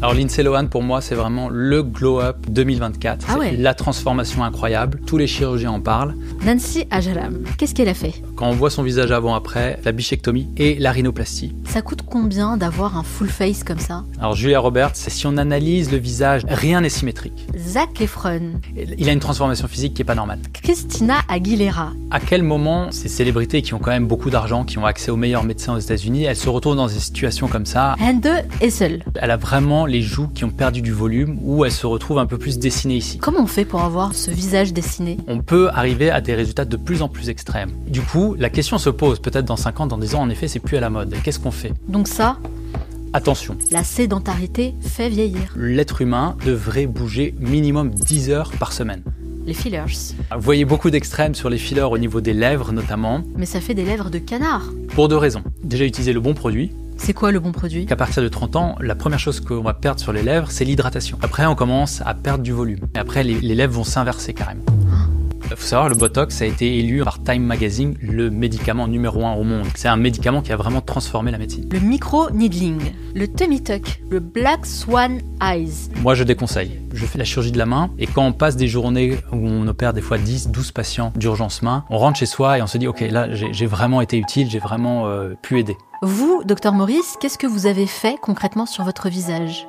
Alors Lindsay Lohan, pour moi, c'est vraiment le glow-up 2024. Ah ouais. C'est la transformation incroyable. Tous les chirurgiens en parlent. Nancy Ajalam, qu'est-ce qu'elle a fait? Quand on voit son visage avant-après, la bichectomie et la rhinoplastie. Ça coûte combien d'avoir un full face comme ça? Alors Julia Roberts, si on analyse le visage, rien n'est symétrique. Zac Efron. Il a une transformation physique qui n'est pas normale. Christina Aguilera. À quel moment ces célébrités qui ont quand même beaucoup d'argent, qui ont accès aux meilleurs médecins aux États-Unis, elles se retrouvent dans des situations comme ça? Hande Essel. Elle a vraiment les joues qui ont perdu du volume, ou elle se retrouve un peu plus dessinée ici. Comment on fait pour avoir ce visage dessiné? On peut arriver à des résultats de plus en plus extrêmes. Du coup, la question se pose peut-être dans 5 ans, dans 10 ans, en effet, c'est plus à la mode. Et qu'est-ce qu'on fait? Donc ça, Attention, la sédentarité fait vieillir. l'être humain devrait bouger minimum 10 heures par semaine. Les fillers. Vous voyez beaucoup d'extrêmes sur les fillers au niveau des lèvres notamment, Mais ça fait des lèvres de canard. pour 2 raisons. Déjà, utiliser le bon produit. C'est quoi le bon produit? Qu'à partir de 30 ans, la première chose qu'on va perdre sur les lèvres, c'est l'hydratation. Après, on commence à perdre du volume. Et après, les lèvres vont s'inverser carrément. Il faut savoir, le Botox a été élu par Time Magazine le médicament numéro 1 au monde. C'est un médicament qui a vraiment transformé la médecine. Le micro-needling, le tummy tuck, le black swan eyes. Moi, je déconseille. Je fais la chirurgie de la main et quand on passe des journées où on opère des fois 10, 12 patients d'urgence main, on rentre chez soi et on se dit « Ok, là, j'ai vraiment été utile, j'ai vraiment pu aider ». Vous, Dr Maurice, qu'est-ce que vous avez fait concrètement sur votre visage?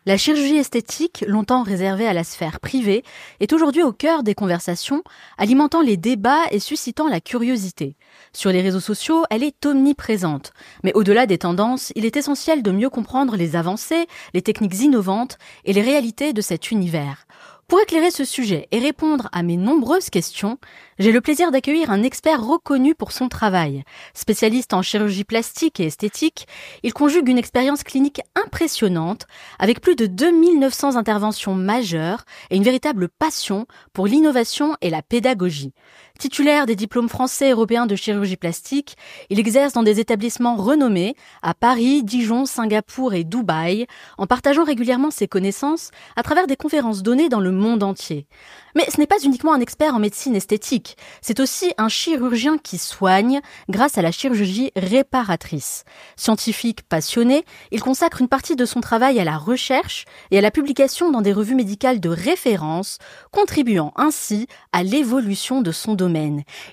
La chirurgie esthétique, longtemps réservée à la sphère privée, est aujourd'hui au cœur des conversations, alimentant les débats et suscitant la curiosité. Sur les réseaux sociaux, elle est omniprésente. Mais au-delà des tendances, il est essentiel de mieux comprendre les avancées, les techniques innovantes et les réalités de cet univers. Pour éclairer ce sujet et répondre à mes nombreuses questions, j'ai le plaisir d'accueillir un expert reconnu pour son travail. Spécialiste en chirurgie plastique et esthétique, il conjugue une expérience clinique impressionnante avec plus de 2900 interventions majeures et une véritable passion pour l'innovation et la pédagogie. Titulaire des diplômes français et européens de chirurgie plastique, il exerce dans des établissements renommés à Paris, Dijon, Singapour et Dubaï, en partageant régulièrement ses connaissances à travers des conférences données dans le monde entier. Mais ce n'est pas uniquement un expert en médecine esthétique, c'est aussi un chirurgien qui soigne grâce à la chirurgie réparatrice. Scientifique passionné, il consacre une partie de son travail à la recherche et à la publication dans des revues médicales de référence, contribuant ainsi à l'évolution de son domaine.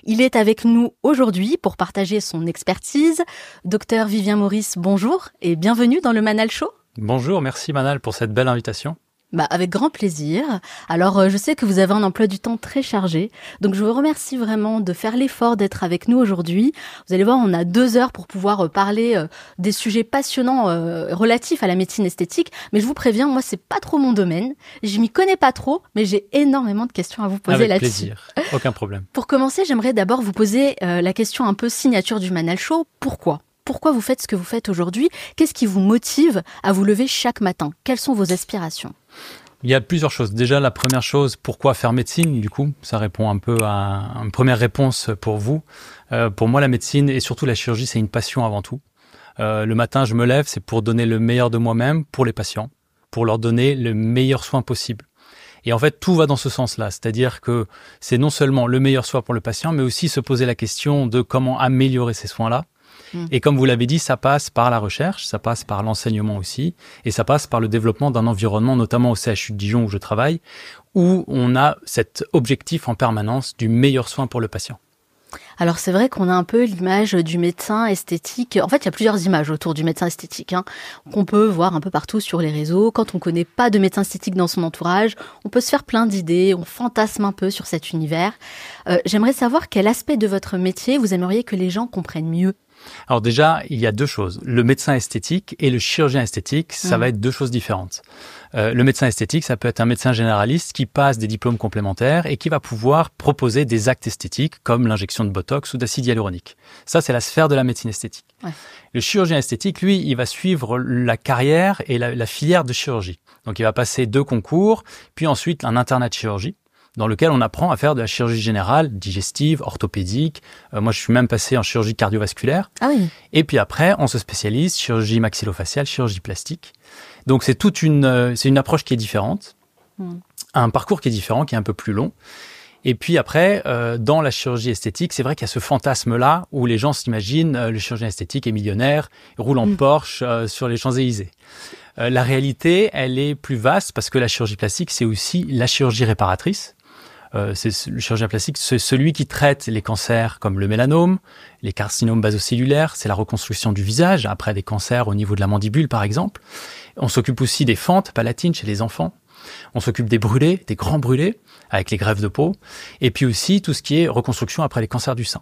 Il est avec nous aujourd'hui pour partager son expertise. Docteur Vivien Maurice, bonjour et bienvenue dans le Manal Show. Bonjour, merci Manal pour cette belle invitation. Avec grand plaisir. Alors, je sais que vous avez un emploi du temps très chargé, donc je vous remercie vraiment de faire l'effort d'être avec nous aujourd'hui. Vous allez voir, on a 2 heures pour pouvoir parler des sujets passionnants relatifs à la médecine esthétique, mais je vous préviens, moi, c'est pas trop mon domaine. Je m'y connais pas trop, mais j'ai énormément de questions à vous poser Avec là-dessus. plaisir, aucun problème. Pour commencer, j'aimerais d'abord vous poser la question un peu signature du Manal Show. Pourquoi vous faites ce que vous faites aujourd'hui? Qu'est-ce qui vous motive à vous lever chaque matin? Quelles sont vos aspirations? Il y a plusieurs choses. Déjà, la première chose, pourquoi faire médecine? Du coup, ça répond un peu à une première réponse pour vous. Pour moi, la médecine et surtout la chirurgie, c'est une passion avant tout. Le matin, je me lève, c'est pour donner le meilleur de moi-même pour les patients, pour leur donner le meilleur soin possible. Et en fait, tout va dans ce sens-là. C'est-à-dire que c'est non seulement le meilleur soin pour le patient, mais aussi se poser la question de comment améliorer ces soins-là. Et comme vous l'avez dit, ça passe par la recherche, ça passe par l'enseignement aussi, et ça passe par le développement d'un environnement, notamment au CHU de Dijon où je travaille, où on a cet objectif en permanence du meilleur soin pour le patient. Alors c'est vrai qu'on a un peu l'image du médecin esthétique. En fait, il y a plusieurs images autour du médecin esthétique qu'on peut voir un peu partout sur les réseaux. Quand on ne connaît pas de médecin esthétique dans son entourage, on peut se faire plein d'idées, on fantasme un peu sur cet univers. J'aimerais savoir quel aspect de votre métier vous aimeriez que les gens comprennent mieux. Alors déjà, il y a 2 choses. Le médecin esthétique et le chirurgien esthétique, ça va être 2 choses différentes. Le médecin esthétique, ça peut être un médecin généraliste qui passe des diplômes complémentaires et qui va pouvoir proposer des actes esthétiques comme l'injection de Botox ou d'acide hyaluronique. Ça, c'est la sphère de la médecine esthétique. Ouais. Le chirurgien esthétique, lui, il va suivre la carrière et la filière de chirurgie. Donc, il va passer 2 concours, puis ensuite un internat de chirurgie, dans lequel on apprend à faire de la chirurgie générale, digestive, orthopédique. Moi, je suis même passé en chirurgie cardiovasculaire. Ah oui. Et puis après, on se spécialise chirurgie maxillofaciale, chirurgie plastique. Donc, c'est une approche qui est différente, un parcours qui est différent, qui est un peu plus long. Et puis après, dans la chirurgie esthétique, c'est vrai qu'il y a ce fantasme-là où les gens s'imaginent le chirurgien esthétique est millionnaire, il roule en Porsche sur les Champs-Élysées. La réalité, elle est plus vaste parce que la chirurgie plastique, c'est aussi la chirurgie réparatrice. Le chirurgien plastique, c'est celui qui traite les cancers comme le mélanome, les carcinomes basocellulaires, c'est la reconstruction du visage après des cancers au niveau de la mandibule par exemple. On s'occupe aussi des fentes palatines chez les enfants. On s'occupe des brûlés, des grands brûlés avec les greffes de peau. Et puis aussi tout ce qui est reconstruction après les cancers du sein.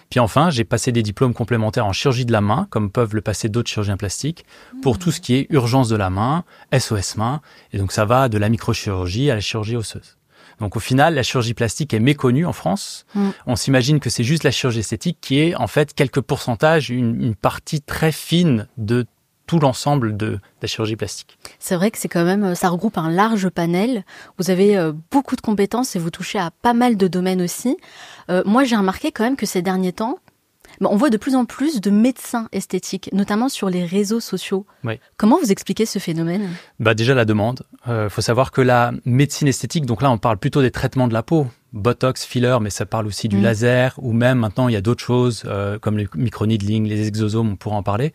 Puis enfin, j'ai passé des diplômes complémentaires en chirurgie de la main, comme peuvent le passer d'autres chirurgiens plastiques, pour tout ce qui est urgence de la main, SOS main. Et donc ça va de la microchirurgie à la chirurgie osseuse. Donc au final, la chirurgie plastique est méconnue en France. On s'imagine que c'est juste la chirurgie esthétique qui est en fait quelques pourcentages, une partie très fine de tout l'ensemble de la chirurgie plastique. C'est vrai que c'est quand même, ça regroupe un large panel. Vous avez beaucoup de compétences et vous touchez à pas mal de domaines aussi. Moi, j'ai remarqué quand même que ces derniers temps, on voit de plus en plus de médecins esthétiques, notamment sur les réseaux sociaux. Oui. Comment vous expliquez ce phénomène ? Déjà la demande. Faut savoir que la médecine esthétique, donc là on parle plutôt des traitements de la peau, Botox, filler, mais ça parle aussi du laser, ou même maintenant il y a d'autres choses comme le microneedling, les exosomes, on pourra en parler.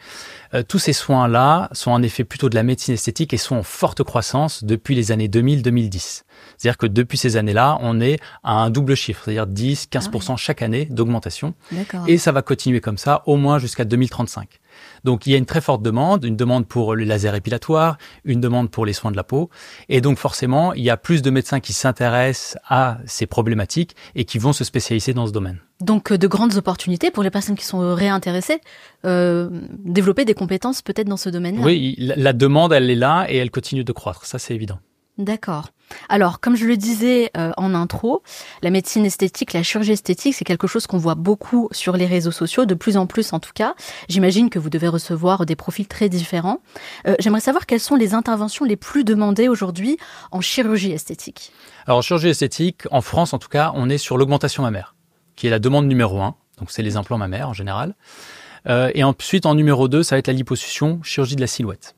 Tous ces soins-là sont en effet plutôt de la médecine esthétique et sont en forte croissance depuis les années 2000-2010. C'est-à-dire que depuis ces années-là, on est à un double chiffre, c'est-à-dire 10-15% chaque année d'augmentation. D'accord. Et ça va continuer comme ça au moins jusqu'à 2035. Donc il y a une très forte demande, une demande pour le laser épilatoire, une demande pour les soins de la peau. Et donc forcément, il y a plus de médecins qui s'intéressent à ces problématiques et qui vont se spécialiser dans ce domaine. Donc de grandes opportunités pour les personnes qui sont réintéressées, développer des compétences peut-être dans ce domaine-là. Oui, la demande, elle est là et elle continue de croître, ça c'est évident. D'accord. Alors, comme je le disais en intro, la médecine esthétique, la chirurgie esthétique, c'est quelque chose qu'on voit beaucoup sur les réseaux sociaux, de plus en plus en tout cas. J'imagine que vous devez recevoir des profils très différents. J'aimerais savoir quelles sont les interventions les plus demandées aujourd'hui en chirurgie esthétique. Alors, en chirurgie esthétique, en France en tout cas, on est sur l'augmentation mammaire, qui est la demande numéro 1. Donc, c'est les implants mammaires en général. Et ensuite, en numéro 2, ça va être la liposuction, chirurgie de la silhouette.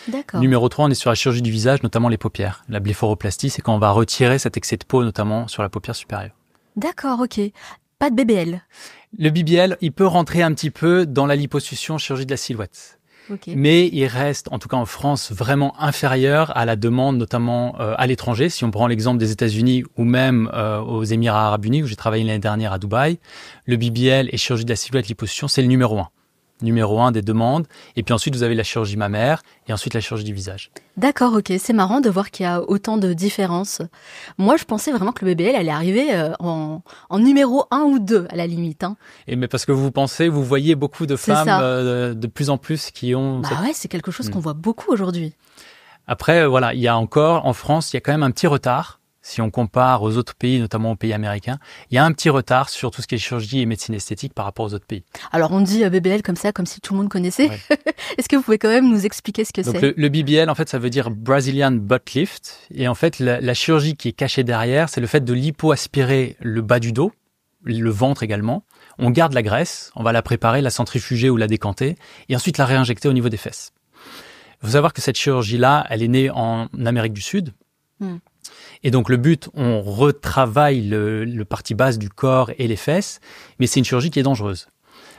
D'accord. Numéro 3, on est sur la chirurgie du visage, notamment les paupières. La blépharoplastie, c'est quand on va retirer cet excès de peau, notamment sur la paupière supérieure. D'accord, ok. Pas de BBL. Le BBL, il peut rentrer un petit peu dans la liposuction, chirurgie de la silhouette. Okay. Mais il reste, en tout cas en France, vraiment inférieur à la demande, notamment à l'étranger. Si on prend l'exemple des États-Unis ou même aux Émirats Arabes Unis, où j'ai travaillé l'année dernière à Dubaï, le BBL et chirurgie de la silhouette liposuction, c'est le numéro 1. Numéro 1 des demandes. Et puis ensuite, vous avez la chirurgie mammaire et ensuite la chirurgie du visage. D'accord, ok. C'est marrant de voir qu'il y a autant de différences. Moi, je pensais vraiment que le BBL allait arriver en numéro 1 ou 2, à la limite. Hein. Mais parce que vous pensez, vous voyez beaucoup de femmes de plus en plus qui ont... Ouais, c'est quelque chose qu'on voit beaucoup aujourd'hui. Après, voilà, il y a encore, en France, il y a quand même un petit retard. Si on compare aux autres pays, notamment aux pays américains, il y a un petit retard sur tout ce qui est chirurgie et médecine esthétique par rapport aux autres pays. Alors on dit BBL comme ça, comme si tout le monde connaissait. Ouais. Est-ce que vous pouvez quand même nous expliquer ce que c'est ? Donc le BBL, en fait, ça veut dire Brazilian Butt Lift. Et en fait, la chirurgie qui est cachée derrière, c'est le fait de lipo-aspirer le bas du dos, le ventre également. On garde la graisse, on va la préparer, la centrifuger ou la décanter, et ensuite la réinjecter au niveau des fesses. Il faut savoir que cette chirurgie-là, elle est née en Amérique du Sud. Et donc le but, on retravaille le partie basse du corps et les fesses, mais c'est une chirurgie qui est dangereuse.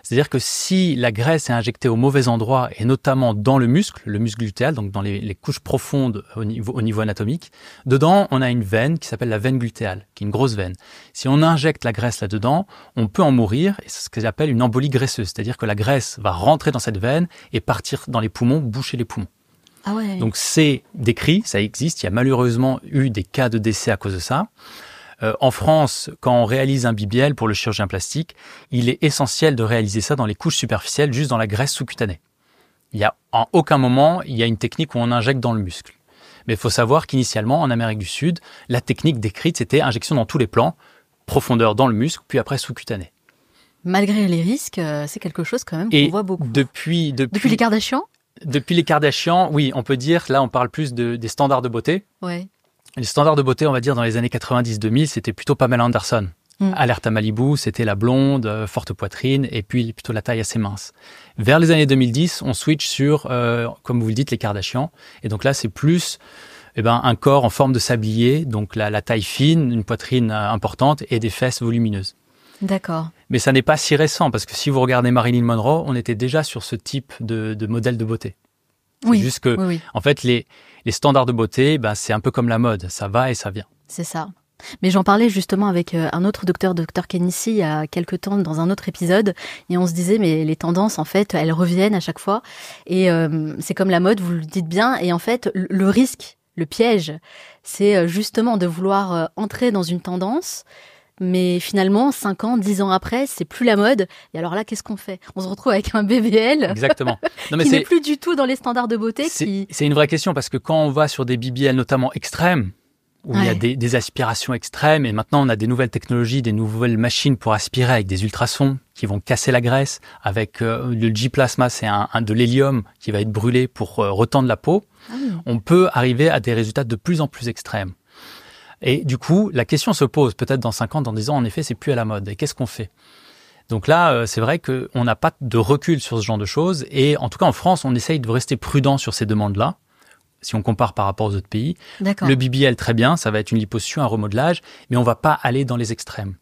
C'est-à-dire que si la graisse est injectée au mauvais endroit, et notamment dans le muscle glutéal, donc dans les couches profondes au niveau anatomique, dedans, on a une veine qui s'appelle la veine glutéale, qui est une grosse veine. Si on injecte la graisse là-dedans, on peut en mourir, et c'est ce que j'appelle une embolie graisseuse. C'est-à-dire que la graisse va rentrer dans cette veine et partir dans les poumons, boucher les poumons. Ah ouais. Donc c'est décrit, ça existe, il y a malheureusement eu des cas de décès à cause de ça. En France, quand on réalise un BBL pour le chirurgien plastique, il est essentiel de réaliser ça dans les couches superficielles, juste dans la graisse sous-cutanée. Il y a en aucun moment, il y a une technique où on injecte dans le muscle. Mais il faut savoir qu'initialement, en Amérique du Sud, la technique décrite, c'était injection dans tous les plans, profondeur dans le muscle, puis après sous-cutané. Malgré les risques, c'est quelque chose quand même qu'on voit beaucoup. Depuis les Kardashians ? Depuis les Kardashians, oui, on peut dire, là on parle plus des standards de beauté. Ouais. Les standards de beauté, on va dire, dans les années 90-2000, c'était plutôt Pamela Anderson. Alerta Malibu, c'était la blonde, forte poitrine, et puis plutôt la taille assez mince. Vers les années 2010, on switch sur, comme vous le dites, les Kardashians. Et donc là, c'est plus un corps en forme de sablier, donc la taille fine, une poitrine importante et des fesses volumineuses. D'accord. Mais ça n'est pas si récent, parce que si vous regardez Marilyn Monroe, on était déjà sur ce type de modèle de beauté. C'est juste que, en fait, les standards de beauté, c'est un peu comme la mode, ça va et ça vient. C'est ça. Mais j'en parlais justement avec un autre docteur Kenissi, il y a quelques temps dans un autre épisode, et on se disait, mais les tendances, en fait, elles reviennent à chaque fois, et c'est comme la mode, vous le dites bien, et en fait, le risque, le piège, c'est justement de vouloir entrer dans une tendance, mais finalement, 5 ans, 10 ans après, c'est plus la mode. Et alors là, qu'est-ce qu'on fait ? On se retrouve avec un BBL Exactement. Non, mais qui n'est plus du tout dans les standards de beauté. C'est une vraie question, parce que quand on va sur des BBL notamment extrêmes, où il y a des aspirations extrêmes, et maintenant on a des nouvelles technologies, des nouvelles machines pour aspirer avec des ultrasons qui vont casser la graisse, avec le G-plasma, c'est de l'hélium qui va être brûlé pour retendre la peau. On peut arriver à des résultats de plus en plus extrêmes. Et du coup, la question se pose peut-être dans 5 ans, dans 10 ans, en effet, c'est plus à la mode. Et qu'est-ce qu'on fait ? Donc là, c'est vrai qu'on n'a pas de recul sur ce genre de choses. Et en tout cas, en France, on essaye de rester prudent sur ces demandes-là, si on compare par rapport aux autres pays. D'accord. Le BBL, très bien, ça va être une liposuction, un remodelage, mais on ne va pas aller dans les extrêmes.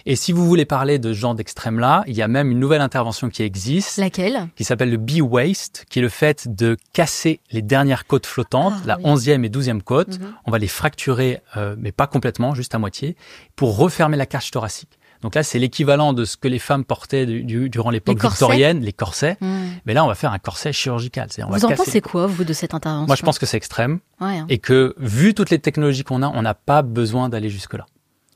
Et si vous voulez parler de ce genre d'extrême-là, il y a même une nouvelle intervention qui existe. Laquelle ? Qui s'appelle le B-Waist, qui est le fait de casser les dernières côtes flottantes, la 11e et 12e côte. On va les fracturer, mais pas complètement, juste à moitié, pour refermer la cage thoracique. Donc là, c'est l'équivalent de ce que les femmes portaient durant l'époque victorienne, les corsets. Mais là, on va faire un corset chirurgical. Vous en pensez quoi, vous, de cette intervention ? Moi, je pense que c'est extrême. Et que, vu toutes les technologies qu'on a, on n'a pas besoin d'aller jusque-là.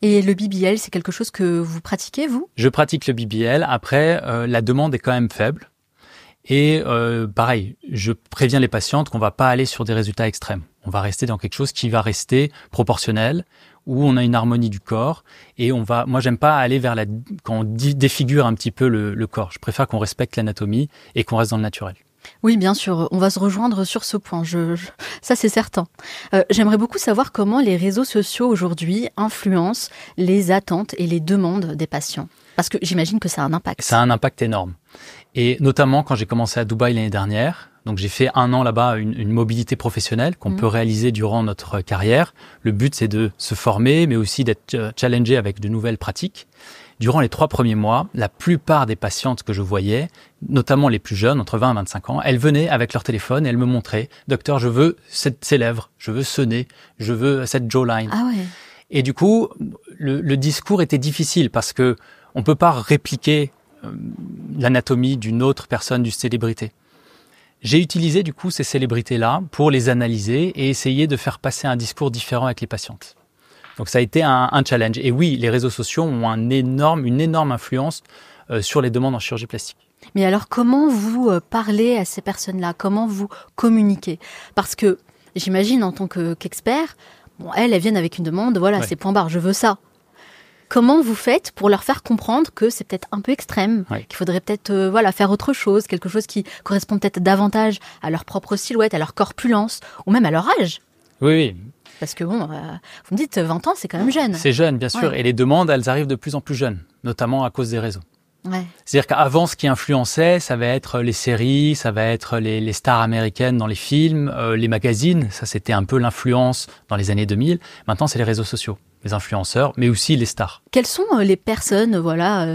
Et le BBL, c'est quelque chose que vous pratiquez, vous ? Je pratique le BBL. Après, la demande est quand même faible. Et pareil, je préviens les patientes qu'on va pas aller sur des résultats extrêmes. On va rester dans quelque chose qui va rester proportionnel, où on a une harmonie du corps. Et moi, j'aime pas aller vers quand on défigure un petit peu le corps. Je préfère qu'on respecte l'anatomie et qu'on reste dans le naturel. Oui, bien sûr, on va se rejoindre sur ce point, ça c'est certain. J'aimerais beaucoup savoir comment les réseaux sociaux aujourd'hui influencent les attentes et les demandes des patients. Parce que j'imagine que ça a un impact. Ça a un impact énorme. Et notamment quand j'ai commencé à Dubaï l'année dernière, donc j'ai fait 1 an là-bas, une mobilité professionnelle qu'on peut réaliser durant notre carrière. Le but, c'est de se former, mais aussi d'être challengé avec de nouvelles pratiques. Durant les 3 premiers mois, la plupart des patientes que je voyais, notamment les plus jeunes, entre 20 et 25 ans, elles venaient avec leur téléphone et elles me montraient « Docteur, je veux ces lèvres, je veux ce nez, je veux cette jawline. » Ah ouais. Et du coup, le discours était difficile parce que on peut pas répliquer l'anatomie d'une autre personne, d'une célébrité. J'ai utilisé du coup ces célébrités-là pour les analyser et essayer de faire passer un discours différent avec les patientes. Donc ça a été un challenge. Et oui, les réseaux sociaux ont une énorme influence sur les demandes en chirurgie plastique. Mais alors comment vous parlez à ces personnes-là ? Comment vous communiquez ? Parce que j'imagine en tant qu'expert, elles viennent avec une demande, c'est point barre, je veux ça. Comment vous faites pour leur faire comprendre que c'est peut-être un peu extrême, qu'il faudrait peut-être faire autre chose, quelque chose qui correspond peut-être davantage à leur propre silhouette, à leur corpulence, ou même à leur âge ? Oui. Parce que vous me dites 20 ans, c'est quand même jeune. C'est jeune, bien sûr. Ouais. Et les demandes, elles arrivent de plus en plus jeunes, notamment à cause des réseaux. Ouais. C'est-à-dire qu'avant, ce qui influençait, ça va être les séries, ça va être les stars américaines dans les films, les magazines. Ça, c'était un peu l'influence dans les années 2000. Maintenant, c'est les réseaux sociaux, les influenceurs, mais aussi les stars. Quelles sont les personnes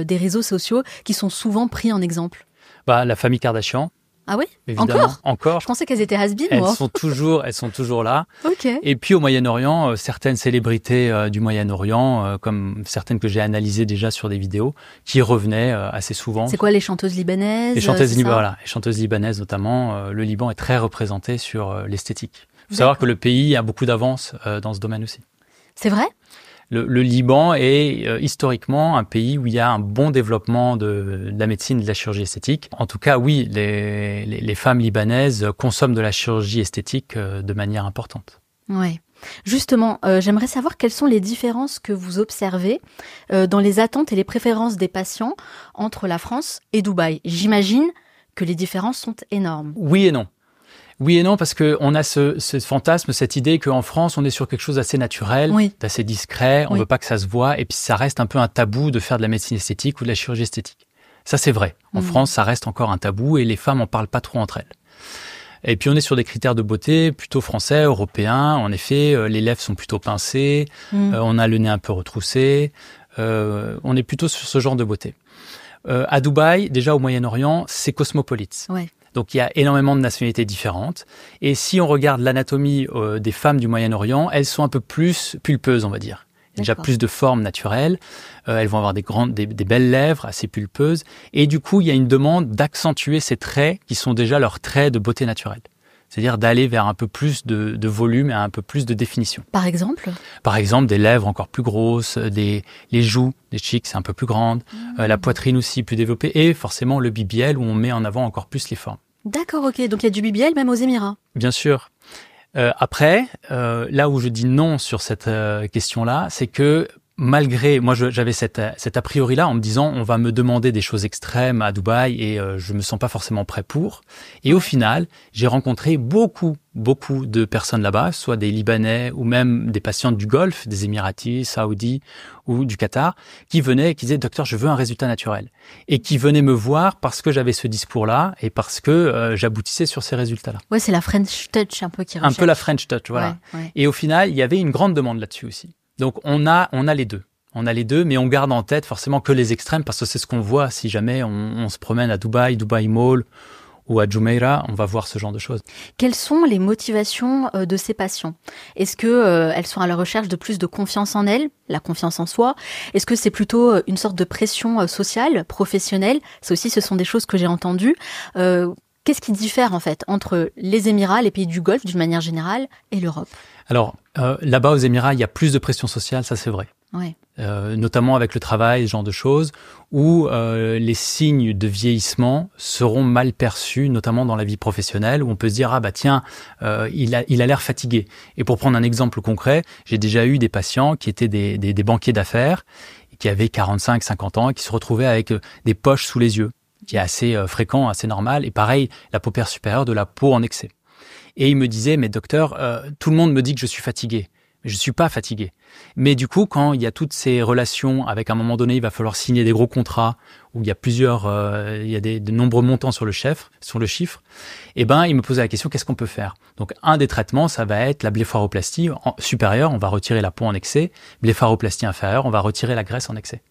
des réseaux sociaux qui sont souvent pris en exemple ? La famille Kardashian. Ah oui ? Évidemment. Encore. Je pensais qu'elles étaient has-been, moi. Elles sont toujours là. Ok. Et puis au Moyen-Orient, certaines célébrités du Moyen-Orient, comme certaines que j'ai analysées déjà sur des vidéos, qui revenaient assez souvent. C'est quoi, les chanteuses libanaises ? Les chanteuses libanaises notamment. Le Liban est très représenté sur l'esthétique. Il faut savoir que le pays a beaucoup d'avance dans ce domaine aussi. C'est vrai ? Le Liban est historiquement un pays où il y a un bon développement de la médecine et de la chirurgie esthétique. En tout cas, oui, les femmes libanaises consomment de la chirurgie esthétique de manière importante. Oui. Justement, j'aimerais savoir quelles sont les différences que vous observez dans les attentes et les préférences des patients entre la France et Dubaï. J'imagine que les différences sont énormes. Oui et non. Oui et non, parce qu'on a ce fantasme, cette idée qu'en France, on est sur quelque chose d'assez naturel, d'assez discret, on veut pas que ça se voit, et puis ça reste un peu un tabou de faire de la médecine esthétique ou de la chirurgie esthétique. Ça, c'est vrai. En France, ça reste encore un tabou et les femmes en parlent pas trop entre elles. Et puis on est sur des critères de beauté plutôt français, européens. En effet, les lèvres sont plutôt pincées, on a le nez un peu retroussé. On est plutôt sur ce genre de beauté. À Dubaï, déjà au Moyen-Orient, c'est cosmopolite. Ouais. Donc il y a énormément de nationalités différentes. Et si on regarde l'anatomie des femmes du Moyen-Orient, elles sont un peu plus pulpeuses, on va dire. Il y a déjà plus de formes naturelles. Elles vont avoir des belles lèvres assez pulpeuses. Et du coup, il y a une demande d'accentuer ces traits qui sont déjà leurs traits de beauté naturelle. C'est-à-dire d'aller vers un peu plus de volume et un peu plus de définition. Par exemple ? Par exemple, des lèvres encore plus grosses, les joues, les cheeks, c'est un peu plus grande, la poitrine aussi plus développée, et forcément le BBL où on met en avant encore plus les formes. D'accord, ok. Donc il y a du BBL même aux Émirats. Bien sûr. Après, là où je dis non sur cette question-là, c'est que malgré, moi j'avais cet a priori-là en me disant on va me demander des choses extrêmes à Dubaï et je me sens pas forcément prêt pour. Et au final, j'ai rencontré beaucoup de personnes là-bas, soit des Libanais ou même des patientes du Golfe, des Émiratis, Saoudis ou du Qatar, qui venaient et qui disaient « Docteur, je veux un résultat naturel ». Et qui venaient me voir parce que j'avais ce discours-là et parce que j'aboutissais sur ces résultats-là. Ouais, c'est la French touch un peu qui recherche. Un peu la French touch, voilà. Ouais. Et au final, il y avait une grande demande là-dessus aussi. Donc on a les deux. On a les deux, mais on garde en tête forcément que les extrêmes parce que c'est ce qu'on voit si jamais on se promène à Dubaï Mall ou à Jumeirah, on va voir ce genre de choses. Quelles sont les motivations de ces patients ? Est-ce que elles sont à la recherche de plus de confiance en elles, la confiance en soi ? Est-ce que c'est plutôt une sorte de pression sociale, professionnelle ? Ça aussi, ce sont des choses que j'ai entendues. Qu'est-ce qui diffère en fait entre les Émirats, les pays du Golfe d'une manière générale, et l'Europe ? Alors, là-bas aux Émirats, il y a plus de pression sociale, ça c'est vrai. Ouais. Notamment avec le travail, ce genre de choses, où les signes de vieillissement seront mal perçus, notamment dans la vie professionnelle, où on peut se dire « Ah bah tiens, il a l'air fatigué ». Et pour prendre un exemple concret, j'ai déjà eu des patients qui étaient des banquiers d'affaires, qui avaient 45, 50 ans, et qui se retrouvaient avec des poches sous les yeux, qui est assez fréquent, assez normal. Et pareil, la paupière supérieure, de la peau en excès. Et il me disait, mais docteur, tout le monde me dit que je suis fatigué. Mais je suis pas fatigué. Mais du coup, quand il y a toutes ces relations, avec à un moment donné, il va falloir signer des gros contrats, où il y a il y a de nombreux montants sur le chiffre, eh ben, il me posait la question, qu'est-ce qu'on peut faire? Donc, un des traitements, ça va être la blépharoplastie supérieure, on va retirer la peau en excès. Blépharoplastie inférieure, on va retirer la graisse en excès.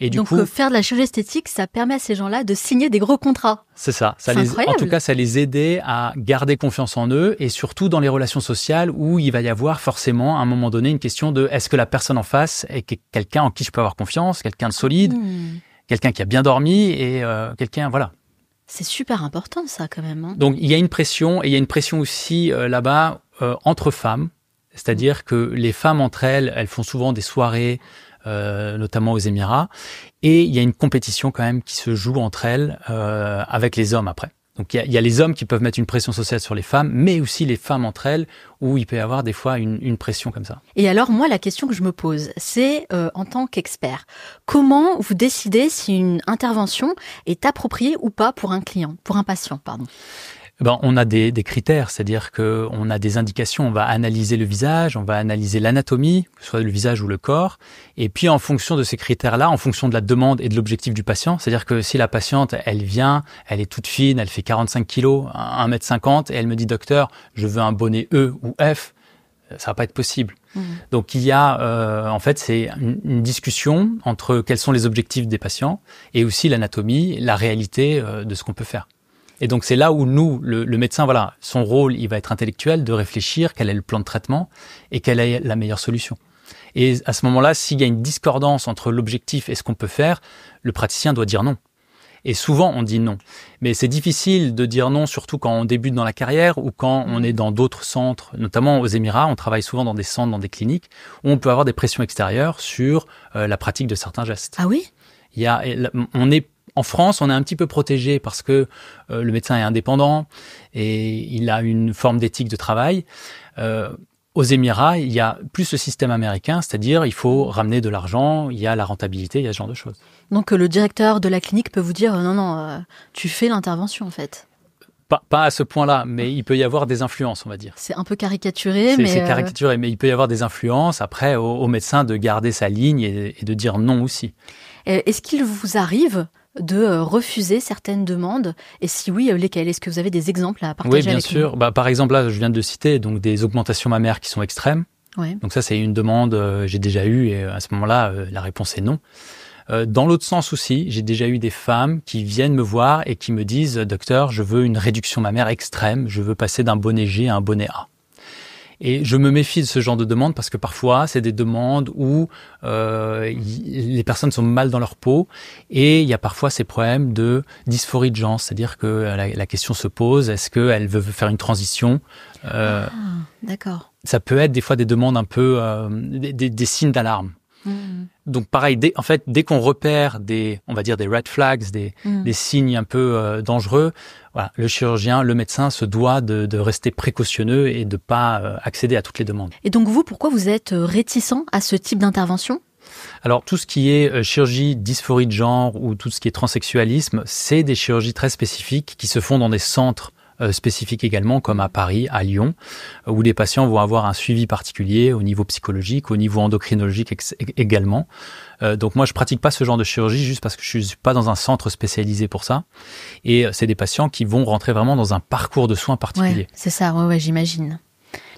Et du coup, faire de la chirurgie esthétique, ça permet à ces gens-là de signer des gros contrats. C'est ça. Incroyable. En tout cas, ça les aidait à garder confiance en eux et surtout dans les relations sociales où il va y avoir forcément à un moment donné une question de est-ce que la personne en face est quelqu'un en qui je peux avoir confiance, quelqu'un de solide, quelqu'un qui a bien dormi et quelqu'un, voilà. C'est super important ça quand même. Hein. Donc il y a une pression et il y a une pression aussi là-bas entre femmes. C'est-à-dire que les femmes entre elles font souvent des soirées, notamment aux Émirats, et il y a une compétition quand même qui se joue entre elles avec les hommes après. Donc il y a les hommes qui peuvent mettre une pression sociale sur les femmes, mais aussi les femmes entre elles, où il peut y avoir des fois une pression comme ça. Et alors moi, la question que je me pose, c'est en tant qu'expert, comment vous décidez si une intervention est appropriée ou pas pour un client, pour un patient, pardon ? Ben, on a des critères, c'est-à-dire que on a des indications, on va analyser le visage, on va analyser l'anatomie, que ce soit le visage ou le corps, et puis en fonction de ces critères-là, en fonction de la demande et de l'objectif du patient, c'est-à-dire que si la patiente, elle vient, elle est toute fine, elle fait 45 kilos, 1m50, et elle me dit « Docteur, je veux un bonnet E ou F », ça va pas être possible. Donc il y a, en fait, c'est une discussion entre quels sont les objectifs des patients et aussi l'anatomie, la réalité de ce qu'on peut faire. Et donc c'est là où nous, le médecin, voilà, son rôle, il va être intellectuel, de réfléchir quel est le plan de traitement et quelle est la meilleure solution. Et à ce moment-là, s'il y a une discordance entre l'objectif et ce qu'on peut faire, le praticien doit dire non. Et souvent, on dit non. Mais c'est difficile de dire non, surtout quand on débute dans la carrière ou quand on est dans d'autres centres, notamment aux Émirats. On travaille souvent dans des centres, dans des cliniques, où on peut avoir des pressions extérieures sur la pratique de certains gestes. Ah oui ? En France, on est un petit peu protégé parce que le médecin est indépendant et il a une forme d'éthique de travail. Aux Émirats, il y a plus le système américain, c'est-à-dire il faut ramener de l'argent, il y a la rentabilité, il y a ce genre de choses. Donc le directeur de la clinique peut vous dire non, tu fais l'intervention en fait. Pas à ce point-là, mais il peut y avoir des influences, on va dire. C'est un peu caricaturé, C'est caricaturé, mais il peut y avoir des influences. Après, au médecin de garder sa ligne et de dire non aussi. Est-ce qu'il vous arrive de refuser certaines demandes? Et si oui, lesquelles? Est-ce que vous avez des exemples à partager avec nous? Oui, bien sûr. Par exemple, là, je viens de citer donc des augmentations mammaires qui sont extrêmes. Ouais. Donc ça, c'est une demande j'ai déjà eue et à ce moment-là, la réponse est non. Dans l'autre sens aussi, j'ai déjà eu des femmes qui viennent me voir et qui me disent « Docteur, je veux une réduction mammaire extrême, je veux passer d'un bonnet G à un bonnet A ». Et je me méfie de ce genre de demande parce que parfois, c'est des demandes où les personnes sont mal dans leur peau et il y a parfois ces problèmes de dysphorie de genre, c'est-à-dire que la question se pose, est-ce qu'elle veut faire une transition D'accord. Ça peut être des fois des demandes un peu des signes d'alarme. Donc pareil, dès qu'on repère on va dire des red flags, des signes un peu dangereux, voilà, le chirurgien, le médecin se doit de rester précautionneux et de pas accéder à toutes les demandes. Et donc vous, pourquoi vous êtes réticent à ce type d'intervention? Alors tout ce qui est chirurgie, dysphorie de genre ou tout ce qui est transsexualisme, c'est des chirurgies très spécifiques qui se font dans des centres spécifiques également, comme à Paris, à Lyon, où les patients vont avoir un suivi particulier au niveau psychologique, au niveau endocrinologique également. Donc moi, je pratique pas ce genre de chirurgie juste parce que je suis pas dans un centre spécialisé pour ça. Et c'est des patients qui vont rentrer vraiment dans un parcours de soins particulier. Ouais, c'est ça, ouais, j'imagine.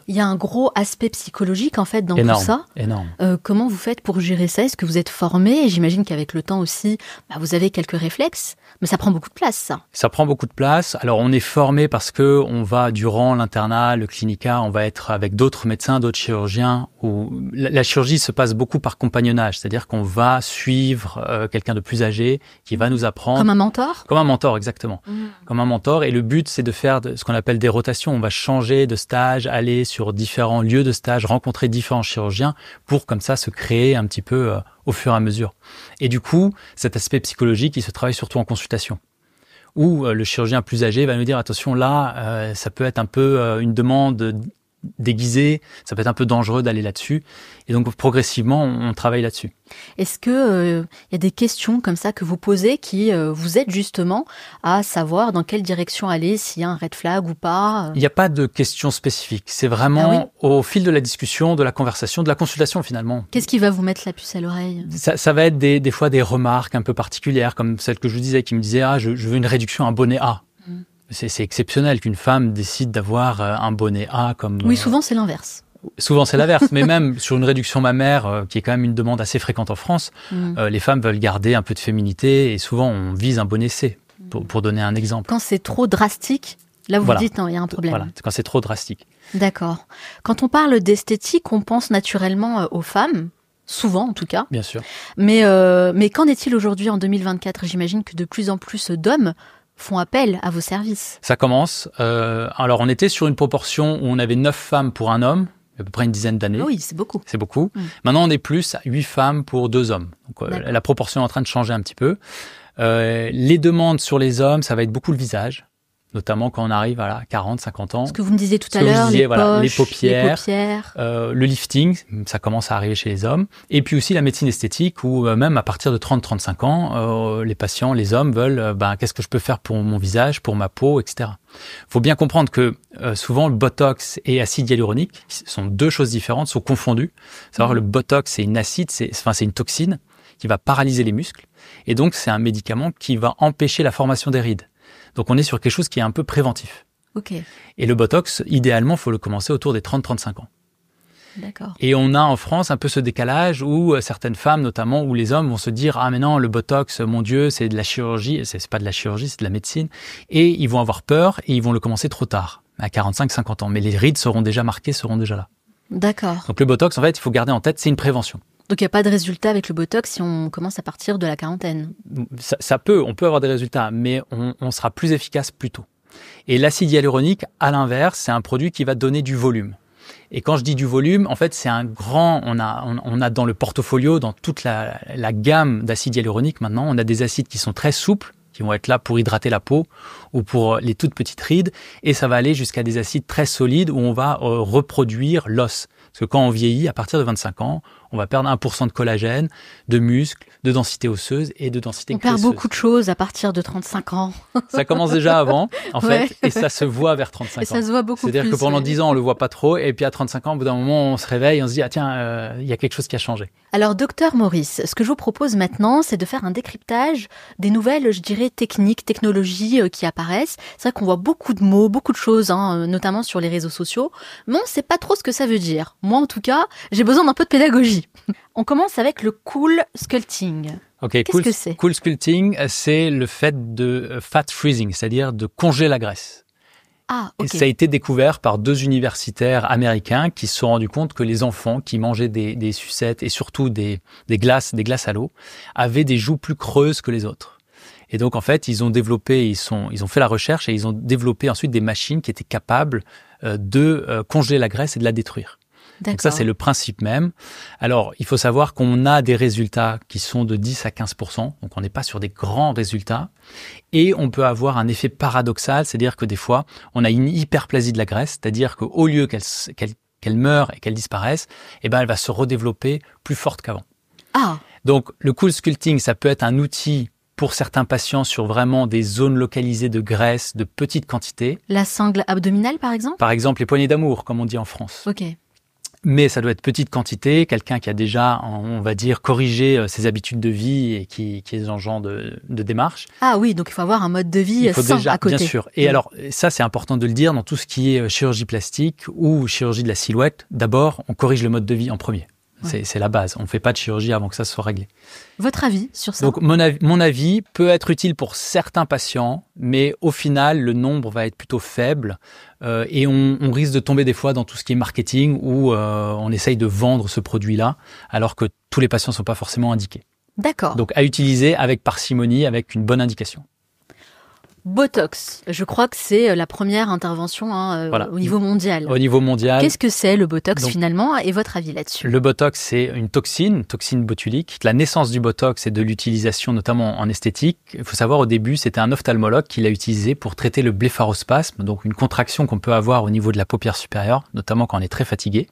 Il y a un gros aspect psychologique en fait dans tout ça. Énorme. Comment vous faites pour gérer ça? Est-ce que vous êtes formé? Et j'imagine qu'avec le temps aussi, vous avez quelques réflexes, mais ça prend beaucoup de place, ça. Ça prend beaucoup de place. Alors on est formé parce que on va durant l'internat, le clinica, on va être avec d'autres médecins, d'autres chirurgiens. Où la chirurgie se passe beaucoup par compagnonnage, c'est-à-dire qu'on va suivre quelqu'un de plus âgé qui va nous apprendre. Comme un mentor? Comme un mentor, exactement. Comme un mentor. Et le but, c'est de faire ce qu'on appelle des rotations. On va changer de stage, aller sur différents lieux de stage, rencontrer différents chirurgiens pour comme ça se créer un petit peu au fur et à mesure. Et du coup, cet aspect psychologique, il se travaille surtout en consultation. Où le chirurgien plus âgé va nous dire attention là, ça peut être un peu une demande déguisée, ça peut être un peu dangereux d'aller là-dessus. Et donc progressivement, on travaille là-dessus. Est-ce que y a des questions comme ça que vous posez qui vous aident justement à savoir dans quelle direction aller, s'il y a un red flag ou pas? Il n'y a pas de questions spécifiques. C'est vraiment au fil de la discussion, de la conversation, de la consultation finalement. Qu'est-ce qui va vous mettre la puce à l'oreille? Ça va être des fois des remarques un peu particulières, comme celle que je vous disais, qui me disait « Ah, je veux une réduction à un bonnet A ». C'est exceptionnel qu'une femme décide d'avoir un bonnet A comme... Oui, souvent c'est l'inverse. Souvent c'est l'inverse, mais même sur une réduction mammaire, qui est quand même une demande assez fréquente en France, les femmes veulent garder un peu de féminité et souvent on vise un bonnet C, pour donner un exemple. Quand c'est trop drastique, là vous dites non, il y a un problème. Voilà, quand c'est trop drastique. D'accord. Quand on parle d'esthétique, on pense naturellement aux femmes, souvent en tout cas. Bien sûr. Mais qu'en est-il aujourd'hui en 2024? J'imagine que de plus en plus d'hommes font appel à vos services. Ça commence. Alors, on était sur une proportion où on avait 9 femmes pour un homme, à peu près une dizaine d'années. Oui, c'est beaucoup. C'est beaucoup. Maintenant, on est plus à 8 femmes pour 2 hommes. Donc, la proportion est en train de changer un petit peu. Les demandes sur les hommes, ça va être beaucoup le visage, notamment quand on arrive à 40, 50 ans. Ce que vous me disiez tout à l'heure, les poches, les paupières. Le lifting, ça commence à arriver chez les hommes. Et puis aussi la médecine esthétique, où même à partir de 30-35 ans, les patients, les hommes veulent qu'est-ce que je peux faire pour mon visage, pour ma peau, etc. Il faut bien comprendre que souvent le botox et acide hyaluronique, qui sont deux choses différentes, sont confondus. Savoir le botox, c'est une acide, c'est une toxine qui va paralyser les muscles. Et donc, c'est un médicament qui va empêcher la formation des rides. Donc, on est sur quelque chose qui est un peu préventif. Ok. Et le botox, idéalement, il faut le commencer autour des 30-35 ans. D'accord. Et on a en France un peu ce décalage où certaines femmes, notamment, où les hommes vont se dire « Ah, mais non, le botox, mon Dieu, c'est de la chirurgie. » C'est pas de la chirurgie, c'est de la médecine. Et ils vont avoir peur et ils vont le commencer trop tard, à 45-50 ans. Mais les rides seront déjà marquées, seront déjà là. D'accord. Donc, le botox, en fait, il faut garder en tête, c'est une prévention. Donc, il n'y a pas de résultat avec le botox si on commence à partir de la quarantaine? On peut avoir des résultats, mais on sera plus efficace plus tôt. Et l'acide hyaluronique, à l'inverse, c'est un produit qui va donner du volume. Et quand je dis du volume, en fait, c'est un grand... On a dans le portfolio, dans toute la gamme d'acides hyaluroniques maintenant, on a des acides qui sont très souples, qui vont être là pour hydrater la peau ou pour les toutes petites rides. Et ça va aller jusqu'à des acides très solides où on va reproduire l'os, Parce que quand on vieillit, à partir de 25 ans, on va perdre 1% de collagène, de muscles, de densité osseuse et de densité graisseuse. On perd beaucoup de choses à partir de 35 ans. Ça commence déjà avant, en fait, et ça se voit vers 35 ans. Et ça se voit beaucoup plus. C'est-à-dire que pendant 10 ans, on le voit pas trop, et puis à 35 ans, au bout d'un moment, on se réveille, on se dit, ah tiens, il y a quelque chose qui a changé. Alors, docteur Maurice, ce que je vous propose maintenant, c'est de faire un décryptage des nouvelles, je dirais, techniques, technologies qui apparaissent. C'est vrai qu'on voit beaucoup de mots, beaucoup de choses, notamment sur les réseaux sociaux, mais on ne sait pas trop ce que ça veut dire. Moi, en tout cas, j'ai besoin d'un peu de pédagogie. On commence avec le cool sculpting. Okay, Qu'est-ce que c'est ? Cool sculpting, c'est le fait de fat freezing, c'est-à-dire de congeler la graisse. Ah, ok. Et ça a été découvert par 2 universitaires américains qui se sont rendus compte que les enfants qui mangeaient des sucettes et surtout des glaces à l'eau avaient des joues plus creuses que les autres. Et donc, en fait, ils ont fait la recherche et ils ont développé ensuite des machines qui étaient capables de congeler la graisse et de la détruire. D'accord. Donc ça, c'est le principe même. Alors, il faut savoir qu'on a des résultats qui sont de 10 à 15%, donc on n'est pas sur des grands résultats. Et on peut avoir un effet paradoxal, c'est-à-dire que des fois, on a une hyperplasie de la graisse, c'est-à-dire qu'au lieu qu'elle meure et qu'elle disparaisse, eh ben, elle va se redévelopper plus forte qu'avant. Ah. Donc, le cool sculpting, ça peut être un outil pour certains patients sur vraiment des zones localisées de graisse, de petites quantités. La sangle abdominale, par exemple ? Par exemple, les poignées d'amour, comme on dit en France. Ok. Mais ça doit être petite quantité, quelqu'un qui a déjà, on va dire, corrigé ses habitudes de vie et qui est dans ce genre de démarche. Ah oui, donc il faut avoir un mode de vie sain à côté. Bien sûr. Et alors, ça, c'est important de le dire, dans tout ce qui est chirurgie plastique ou chirurgie de la silhouette, d'abord, on corrige le mode de vie en premier. Ouais. C'est la base. On ne fait pas de chirurgie avant que ça soit réglé. Votre avis sur ça ? Donc, mon avis peut être utile pour certains patients, mais au final, le nombre va être plutôt faible et on risque de tomber des fois dans tout ce qui est marketing où on essaye de vendre ce produit-là, alors que tous les patients ne sont pas forcément indiqués. D'accord. Donc, à utiliser avec parcimonie, avec une bonne indication. Botox, je crois que c'est la première intervention voilà. Au niveau mondial. Au niveau mondial. Qu'est-ce que c'est le Botox finalement et votre avis là-dessus ? Le Botox, c'est une toxine botulique. La naissance du Botox et de l'utilisation notamment en esthétique, il faut savoir au début, c'était un ophtalmologue qui l'a utilisé pour traiter le blépharospasme, donc une contraction qu'on peut avoir au niveau de la paupière supérieure, notamment quand on est très fatigué.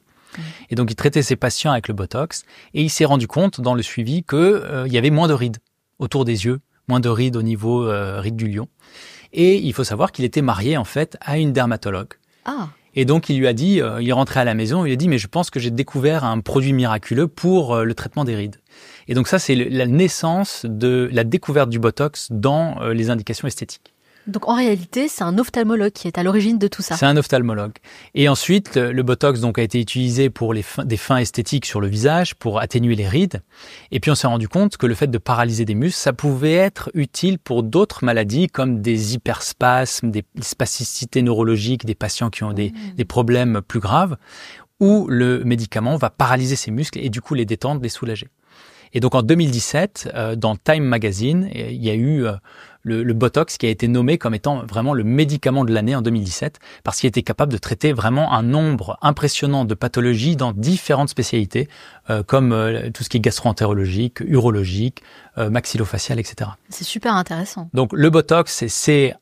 Et donc il traitait ses patients avec le Botox et il s'est rendu compte dans le suivi qu'il y avait moins de rides autour des yeux, moins de rides au niveau rides du lion. Et il faut savoir qu'il était marié en fait à une dermatologue. Ah. Et donc il lui a dit, il est rentré à la maison, il lui a dit mais je pense que j'ai découvert un produit miraculeux pour le traitement des rides. Et donc ça c'est la naissance de la découverte du Botox dans les indications esthétiques. Donc en réalité, c'est un ophtalmologue qui est à l'origine de tout ça. C'est un ophtalmologue. Et ensuite, le Botox donc a été utilisé pour des fins esthétiques sur le visage, pour atténuer les rides. Et puis on s'est rendu compte que le fait de paralyser des muscles, ça pouvait être utile pour d'autres maladies comme des hyperspasmes, des spasticités neurologiques, des patients qui ont des problèmes plus graves, où le médicament va paralyser ces muscles et du coup les détendre, les soulager. Et donc en 2017, dans Time Magazine, il y a eu le Botox qui a été nommé comme étant vraiment le médicament de l'année en 2017 parce qu'il était capable de traiter vraiment un nombre impressionnant de pathologies dans différentes spécialités comme tout ce qui est gastro-entérologique, urologique, maxillofacial, etc. C'est super intéressant. Donc le Botox, c'est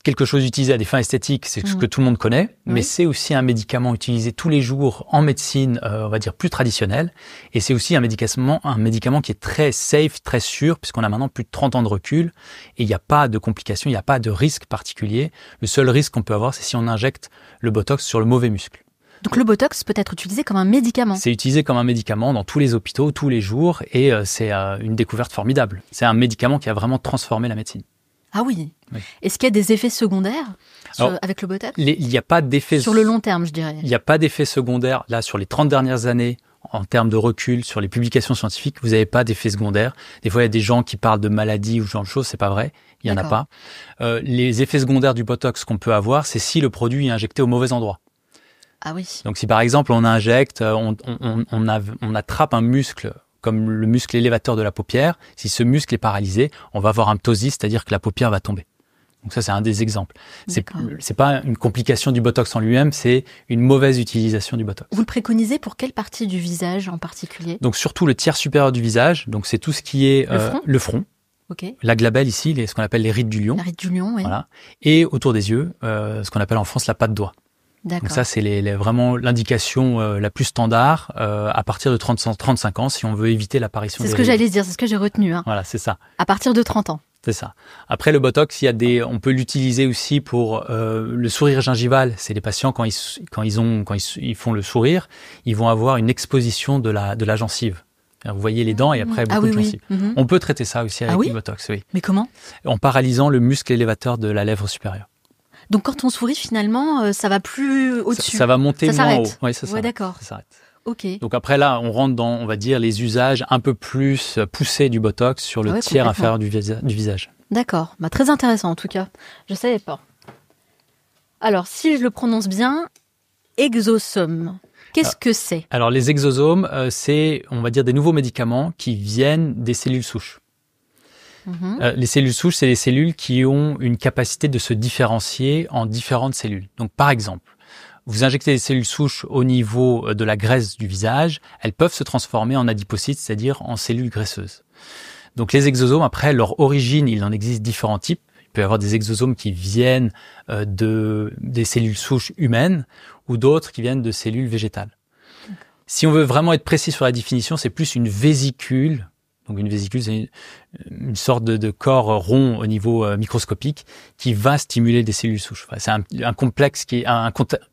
quelque chose utilisé à des fins esthétiques, c'est ce que tout le monde connaît, mais c'est aussi un médicament utilisé tous les jours en médecine, on va dire plus traditionnelle, et c'est aussi un médicament qui est très safe, très sûr, puisqu'on a maintenant plus de 30 ans de recul, et il n'y a pas de complications, il n'y a pas de risque particulier. Le seul risque qu'on peut avoir, c'est si on injecte le Botox sur le mauvais muscle. Donc le Botox peut être utilisé comme un médicament. C'est utilisé comme un médicament dans tous les hôpitaux, tous les jours, et c'est une découverte formidable. C'est un médicament qui a vraiment transformé la médecine. Ah oui. Est-ce qu'il y a des effets secondaires avec le Botox ? Il n'y a pas d'effets... Sur le long terme, je dirais. Il n'y a pas d'effets secondaires. Là, sur les 30 dernières années, en termes de recul, sur les publications scientifiques, vous n'avez pas d'effets secondaires. Des fois, il y a des gens qui parlent de maladies ou ce genre de choses. C'est pas vrai. Il n'y en a pas. Les effets secondaires du Botox qu'on peut avoir, c'est si le produit est injecté au mauvais endroit. Ah oui. Donc, si par exemple, on injecte, on attrape un muscle comme le muscle élévateur de la paupière, si ce muscle est paralysé, on va avoir un ptosis, c'est-à-dire que la paupière va tomber. Donc ça, c'est un des exemples. C'est pas une complication du Botox en lui-même, c'est une mauvaise utilisation du Botox. Vous le préconisez pour quelle partie du visage en particulier ? Donc surtout le tiers supérieur du visage, donc c'est tout ce qui est le front. Okay. La glabelle ici, ce qu'on appelle les rides du lion. La ride du lion, oui. Voilà. Et autour des yeux, ce qu'on appelle en France la patte d'oie. D'accord. Donc ça, c'est vraiment l'indication la plus standard à partir de 35 ans si on veut éviter l'apparition des C'est ce que rides. j'allais dire, c'est ce que j'ai retenu. Hein. Voilà, c'est ça. À partir de 30 ans. C'est ça. Après, le Botox, on peut l'utiliser aussi pour le sourire gingival. C'est les patients, quand ils font le sourire, ils vont avoir une exposition de la gencive. Vous voyez les dents et après beaucoup de gencives. Mhm. On peut traiter ça aussi avec le Botox, oui. Mais comment ? En paralysant le muscle élévateur de la lèvre supérieure. Donc quand on sourit, finalement, ça va plus au-dessus. Ça va monter ça moins s'arrête. haut. Oui, ça s'arrête. D'accord. Ça s'arrête. Ok. Donc après là, on rentre dans, on va dire, les usages un peu plus poussés du Botox sur le tiers inférieur du visage. D'accord. Bah, très intéressant en tout cas. Je savais pas. Alors, si je le prononce bien, exosome. Qu'est-ce que c'est ? Alors les exosomes, c'est, on va dire, des nouveaux médicaments qui viennent des cellules souches. Les cellules souches, c'est les cellules qui ont une capacité de se différencier en différentes cellules. Donc par exemple, vous injectez des cellules souches au niveau de la graisse du visage, elles peuvent se transformer en adipocytes, c'est-à-dire en cellules graisseuses. Donc les exosomes, après, leur origine, il en existe différents types. Il peut y avoir des exosomes qui viennent des cellules souches humaines ou d'autres qui viennent de cellules végétales. Si on veut vraiment être précis sur la définition, c'est plus une vésicule. Donc une vésicule, c'est une sorte de corps rond au niveau microscopique qui va stimuler des cellules souches. Enfin, c'est un complexe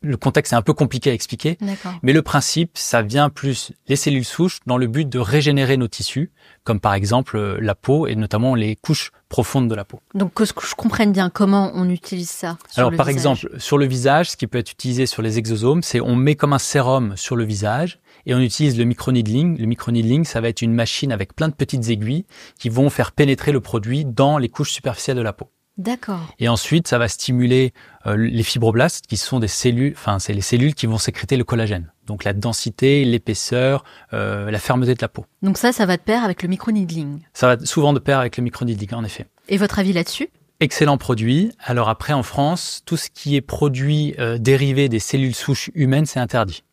le contexte est un peu compliqué à expliquer. D'accord. Mais le principe, ça vient plus les cellules souches dans le but de régénérer nos tissus, comme par exemple la peau et notamment les couches profondes de la peau. Donc que je comprenne bien comment on utilise ça sur Alors le par visage. exemple, sur le visage, ce qui peut être utilisé sur les exosomes, c'est on met comme un sérum sur le visage et on utilise le microneedling. Le microneedling, ça va être une machine avec plein de petites aiguilles qui vont faire pénétrer le produit dans les couches superficielles de la peau. D'accord. Et ensuite, ça va stimuler les fibroblastes, qui sont des cellules, enfin c'est les cellules qui vont sécréter le collagène. Donc la densité, l'épaisseur, la fermeté de la peau. Donc ça va de pair avec le microneedling. Ça va souvent de pair avec le microneedling, en effet. Et votre avis là-dessus ? Excellent produit. Alors après, en France, tout ce qui est produit dérivé des cellules souches humaines, c'est interdit.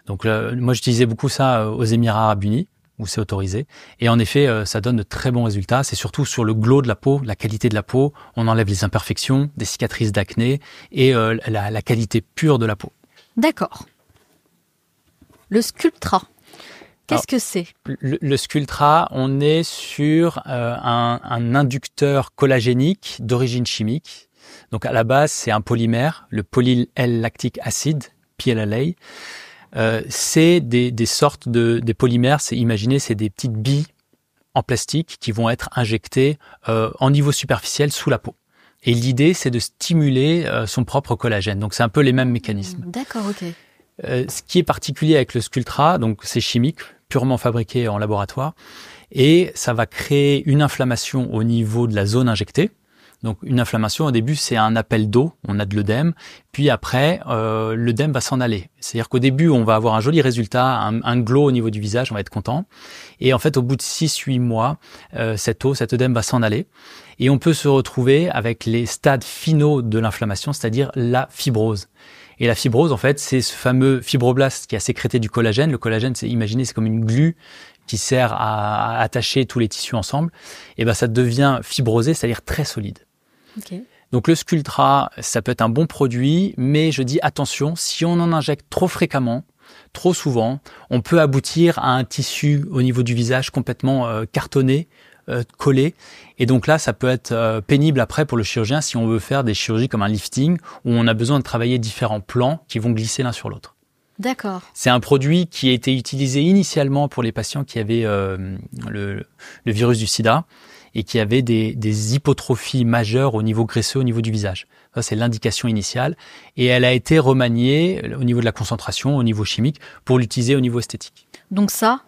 Donc moi, j'utilisais beaucoup ça aux Émirats Arabes Unis, où c'est autorisé. Et en effet, ça donne de très bons résultats. C'est surtout sur le glow de la peau, la qualité de la peau. On enlève les imperfections, des cicatrices d'acné et la qualité pure de la peau. D'accord. Le Sculptra. Qu'est-ce que c'est ? Le Sculptra, on est sur un inducteur collagénique d'origine chimique. Donc à la base, c'est un polymère, le polyl-L-lactic acide, PLLA. C'est des sortes des polymères. Imaginez, c'est des petites billes en plastique qui vont être injectées en niveau superficiel sous la peau. Et l'idée, c'est de stimuler son propre collagène. Donc c'est un peu les mêmes mécanismes. D'accord, ok. Ce qui est particulier avec le Sculptra, donc c'est chimique, purement fabriqué en laboratoire, et ça va créer une inflammation au niveau de la zone injectée. Donc une inflammation, au début, c'est un appel d'eau, on a de l'œdème, puis après, l'œdème va s'en aller. C'est-à-dire qu'au début, on va avoir un joli résultat, un glow au niveau du visage, on va être content. Et en fait, au bout de 6-8 mois, cet œdème va s'en aller. Et on peut se retrouver avec les stades finaux de l'inflammation, c'est-à-dire la fibrose. Et la fibrose, en fait, c'est ce fameux fibroblaste qui a sécrété du collagène. Le collagène, imaginez, c'est comme une glu qui sert à attacher tous les tissus ensemble. Et ben, ça devient fibrosé, c'est-à-dire très solide. Okay. Donc le Sculptra, ça peut être un bon produit, mais je dis attention, si on en injecte trop fréquemment, trop souvent, on peut aboutir à un tissu au niveau du visage complètement cartonné, collé. Et donc là, ça peut être pénible après pour le chirurgien si on veut faire des chirurgies comme un lifting, où on a besoin de travailler différents plans qui vont glisser l'un sur l'autre. D'accord. C'est un produit qui a été utilisé initialement pour les patients qui avaient le virus du sida et qui avaient des hypotrophies majeures au niveau graisseux, au niveau du visage. Ça, c'est l'indication initiale. Et elle a été remaniée au niveau de la concentration, au niveau chimique, pour l'utiliser au niveau esthétique. Donc ça,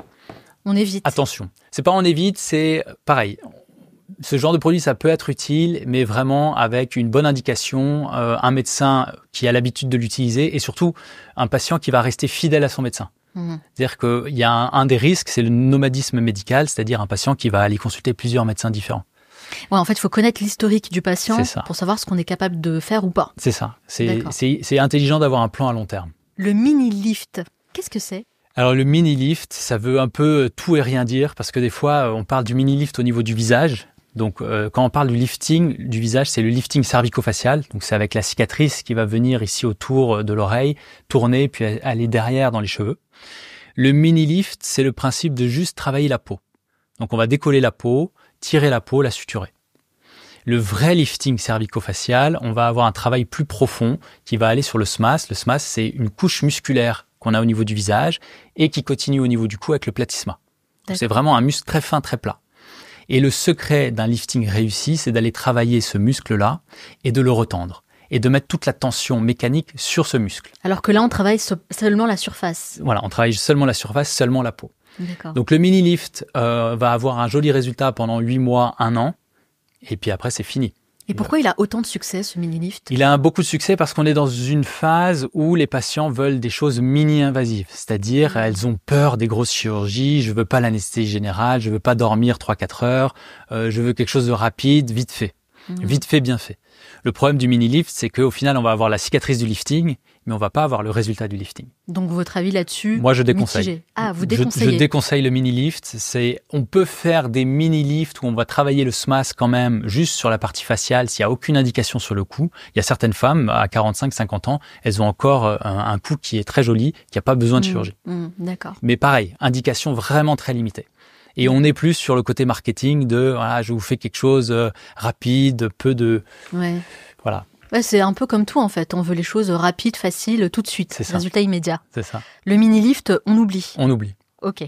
on évite. Attention. C'est pas on évite, c'est pareil. Ce genre de produit, ça peut être utile, mais vraiment avec une bonne indication, un médecin qui a l'habitude de l'utiliser et surtout un patient qui va rester fidèle à son médecin. C'est-à-dire qu'il y a un des risques, c'est le nomadisme médical, c'est-à-dire un patient qui va aller consulter plusieurs médecins différents. Ouais, en fait, il faut connaître l'historique du patient pour savoir ce qu'on est capable de faire ou pas. C'est ça. C'est intelligent d'avoir un plan à long terme. Le mini-lift, qu'est-ce que c'est ? Alors le mini-lift, ça veut un peu tout et rien dire parce que des fois, on parle du mini-lift au niveau du visage. Donc, quand on parle du lifting du visage, c'est le lifting cervico-facial. Donc, c'est avec la cicatrice qui va venir ici autour de l'oreille, tourner, puis aller derrière dans les cheveux. Le mini-lift, c'est le principe de juste travailler la peau. Donc, on va décoller la peau, tirer la peau, la suturer. Le vrai lifting cervico-facial, on va avoir un travail plus profond qui va aller sur le SMAS. Le SMAS, c'est une couche musculaire qu'on a au niveau du visage et qui continue au niveau du cou avec le platysma. Donc, c'est vraiment un muscle très fin, très plat. Et le secret d'un lifting réussi, c'est d'aller travailler ce muscle-là et de le retendre et de mettre toute la tension mécanique sur ce muscle. Alors que là, on travaille seulement la surface. Voilà, on travaille seulement la surface, seulement la peau. D'accord. Donc le mini-lift va avoir un joli résultat pendant 8 mois, 1 an, et puis après, c'est fini. Et pourquoi il a autant de succès, ce mini-lift ? Il a beaucoup de succès parce qu'on est dans une phase où les patients veulent des choses mini-invasives. C'est-à-dire, elles ont peur des grosses chirurgies. Je veux pas l'anesthésie générale. Je veux pas dormir 3-4 heures. Je veux quelque chose de rapide, vite fait. Vite fait, bien fait. Le problème du mini-lift, c'est qu'au final, on va avoir la cicatrice du lifting, mais on va pas avoir le résultat du lifting. Donc, votre avis là-dessus ? Moi, je déconseille. Mitigé. Ah, vous déconseillez ? Je déconseille le mini-lift. On peut faire des mini-lifts où on va travailler le SMAS quand même juste sur la partie faciale s'il y a aucune indication sur le cou. Il y a certaines femmes à 45-50 ans, elles ont encore un cou qui est très joli, qui n'a pas besoin de chirurgie. D'accord. Mais pareil, indication vraiment très limitée. Et on est plus sur le côté marketing de voilà, je vous fais quelque chose rapide, peu de voilà. Ouais, c'est un peu comme tout en fait. On veut les choses rapides, faciles, tout de suite. C'est ça. Résultat immédiat. C'est ça. Le mini-lift, on oublie. On oublie. Ok.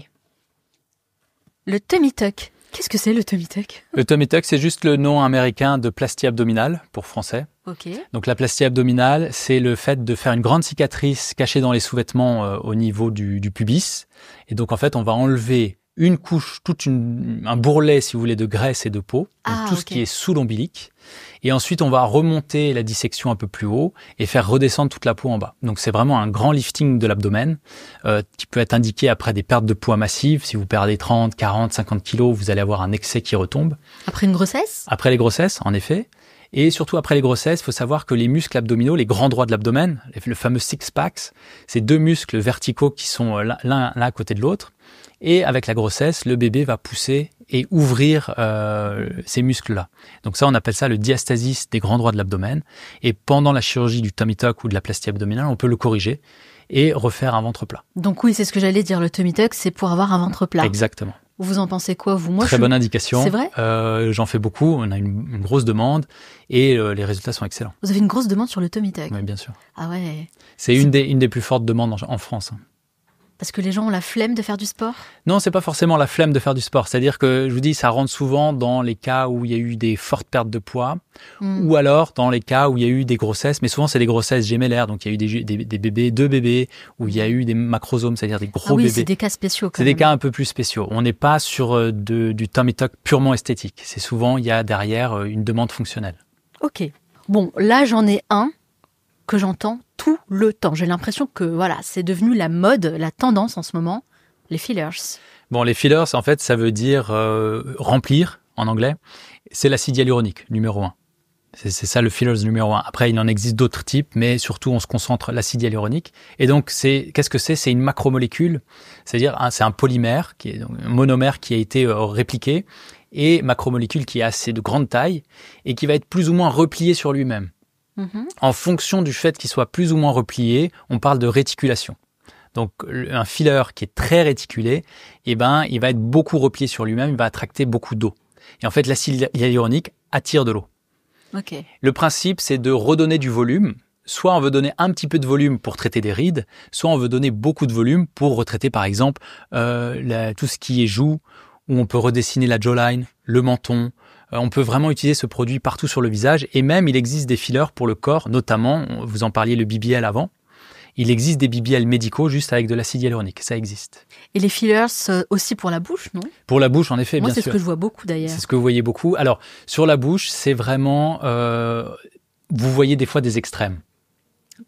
Le tummy tuck. Qu'est-ce que c'est le tummy tuck ? Le tummy tuck, c'est juste le nom américain de plastie abdominale pour français. Ok. Donc la plastie abdominale, c'est le fait de faire une grande cicatrice cachée dans les sous-vêtements au niveau du pubis. Et donc en fait, on va enlever une couche, un bourrelet, si vous voulez, de graisse et de peau, donc tout ce qui est sous l'ombilic. Et ensuite, on va remonter la dissection un peu plus haut et faire redescendre toute la peau en bas. Donc, c'est vraiment un grand lifting de l'abdomen qui peut être indiqué après des pertes de poids massives. Si vous perdez 30, 40, 50 kilos, vous allez avoir un excès qui retombe. Après une grossesse ? Après les grossesses, en effet. Et surtout, après les grossesses, il faut savoir que les muscles abdominaux, les grands droits de l'abdomen, le fameux six-pack, c'est 2 muscles verticaux qui sont l'un à côté de l'autre. Et avec la grossesse, le bébé va pousser et ouvrir ces muscles-là. Donc ça, on appelle ça le diastasis des grands droits de l'abdomen. Et pendant la chirurgie du tummy tuck ou de la plastie abdominale, on peut le corriger et refaire un ventre plat. Donc oui, c'est ce que j'allais dire. Le tummy tuck, c'est pour avoir un ventre plat. Exactement. Vous en pensez quoi, vous ? Moi, Très bonne indication. C'est vrai ? J'en fais beaucoup. On a une grosse demande et les résultats sont excellents. Vous avez une grosse demande sur le tummy tuck ? Oui, bien sûr. Ah ouais. C'est une des plus fortes demandes en France. Parce que les gens ont la flemme de faire du sport ? Non, c'est pas forcément la flemme de faire du sport. C'est-à-dire que, je vous dis, ça rentre souvent dans les cas où il y a eu des fortes pertes de poids ou alors dans les cas où il y a eu des grossesses. Mais souvent, c'est des grossesses gémellaires. Donc, il y a eu des bébés, 2 bébés, où il y a eu des macrosomes, c'est-à-dire des gros bébés. C'est des cas spéciaux quand même. C'est des cas un peu plus spéciaux. On n'est pas sur du tummy tuck purement esthétique. C'est souvent, il y a derrière une demande fonctionnelle. Ok. Bon, là, j'en ai un que j'entends tout le temps. J'ai l'impression que voilà, c'est devenu la mode, la tendance en ce moment, les fillers. Bon, les fillers, en fait, ça veut dire remplir en anglais. C'est l'acide hyaluronique, numéro 1. C'est ça le fillers numéro 1. Après, il en existe d'autres types, mais surtout, on se concentre l'acide hyaluronique. Et donc, qu'est-ce que c'est ? C'est une macromolécule, c'est-à-dire c'est un polymère, qui est un monomère qui a été répliqué, et macromolécule qui est assez de grande taille et qui va être plus ou moins replié sur lui-même. En fonction du fait qu'il soit plus ou moins replié, on parle de réticulation. Donc, un filler qui est très réticulé, il va être beaucoup replié sur lui-même, il va attracter beaucoup d'eau. Et en fait, l'acide hyaluronique attire de l'eau. Okay. Le principe, c'est de redonner du volume. Soit on veut donner un petit peu de volume pour traiter des rides, soit on veut donner beaucoup de volume pour retraiter, par exemple, tout ce qui est joues, où on peut redessiner la jawline, le menton. On peut vraiment utiliser ce produit partout sur le visage. Et même, il existe des fillers pour le corps, notamment, vous en parliez, le BBL avant. Il existe des BBL médicaux juste avec de l'acide hyaluronique. Ça existe. Et les fillers aussi pour la bouche, non ? Pour la bouche, en effet, bien sûr. Moi, c'est ce que je vois beaucoup d'ailleurs. C'est ce que vous voyez beaucoup. Alors, sur la bouche, c'est vraiment... vous voyez des fois des extrêmes.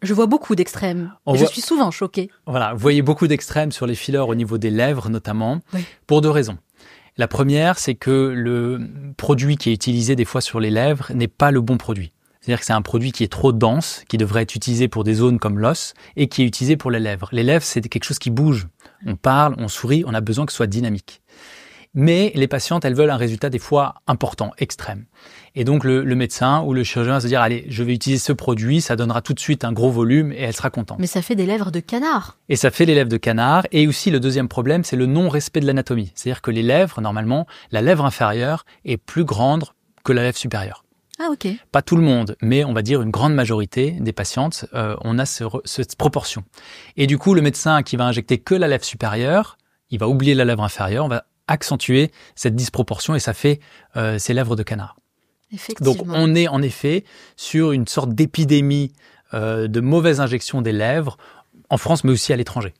Je vois beaucoup d'extrêmes. Je suis souvent choquée. Voilà, vous voyez beaucoup d'extrêmes sur les fillers au niveau des lèvres, notamment, oui. Pour 2 raisons. La première, c'est que le produit qui est utilisé des fois sur les lèvres n'est pas le bon produit. C'est-à-dire que c'est un produit qui est trop dense, qui devrait être utilisé pour des zones comme l'os et qui est utilisé pour les lèvres. Les lèvres, c'est quelque chose qui bouge. On parle, on sourit, on a besoin que ce soit dynamique. Mais les patientes, elles veulent un résultat des fois important, extrême. Et donc le médecin ou le chirurgien va se dire, allez, je vais utiliser ce produit, ça donnera tout de suite un gros volume et elle sera contente. Mais ça fait des lèvres de canard. Et ça fait les lèvres de canard. Et aussi le deuxième problème, c'est le non-respect de l'anatomie. C'est-à-dire que les lèvres, normalement, la lèvre inférieure est plus grande que la lèvre supérieure. Ah, ok. Pas tout le monde, mais on va dire une grande majorité des patientes, on a cette proportion. Et du coup, le médecin qui va injecter que la lèvre supérieure, il va oublier la lèvre inférieure, on va accentuer cette disproportion et ça fait ces lèvres de canard. Effectivement. Donc on est en effet sur une sorte d'épidémie de mauvaise injection des lèvres en France mais aussi à l'étranger.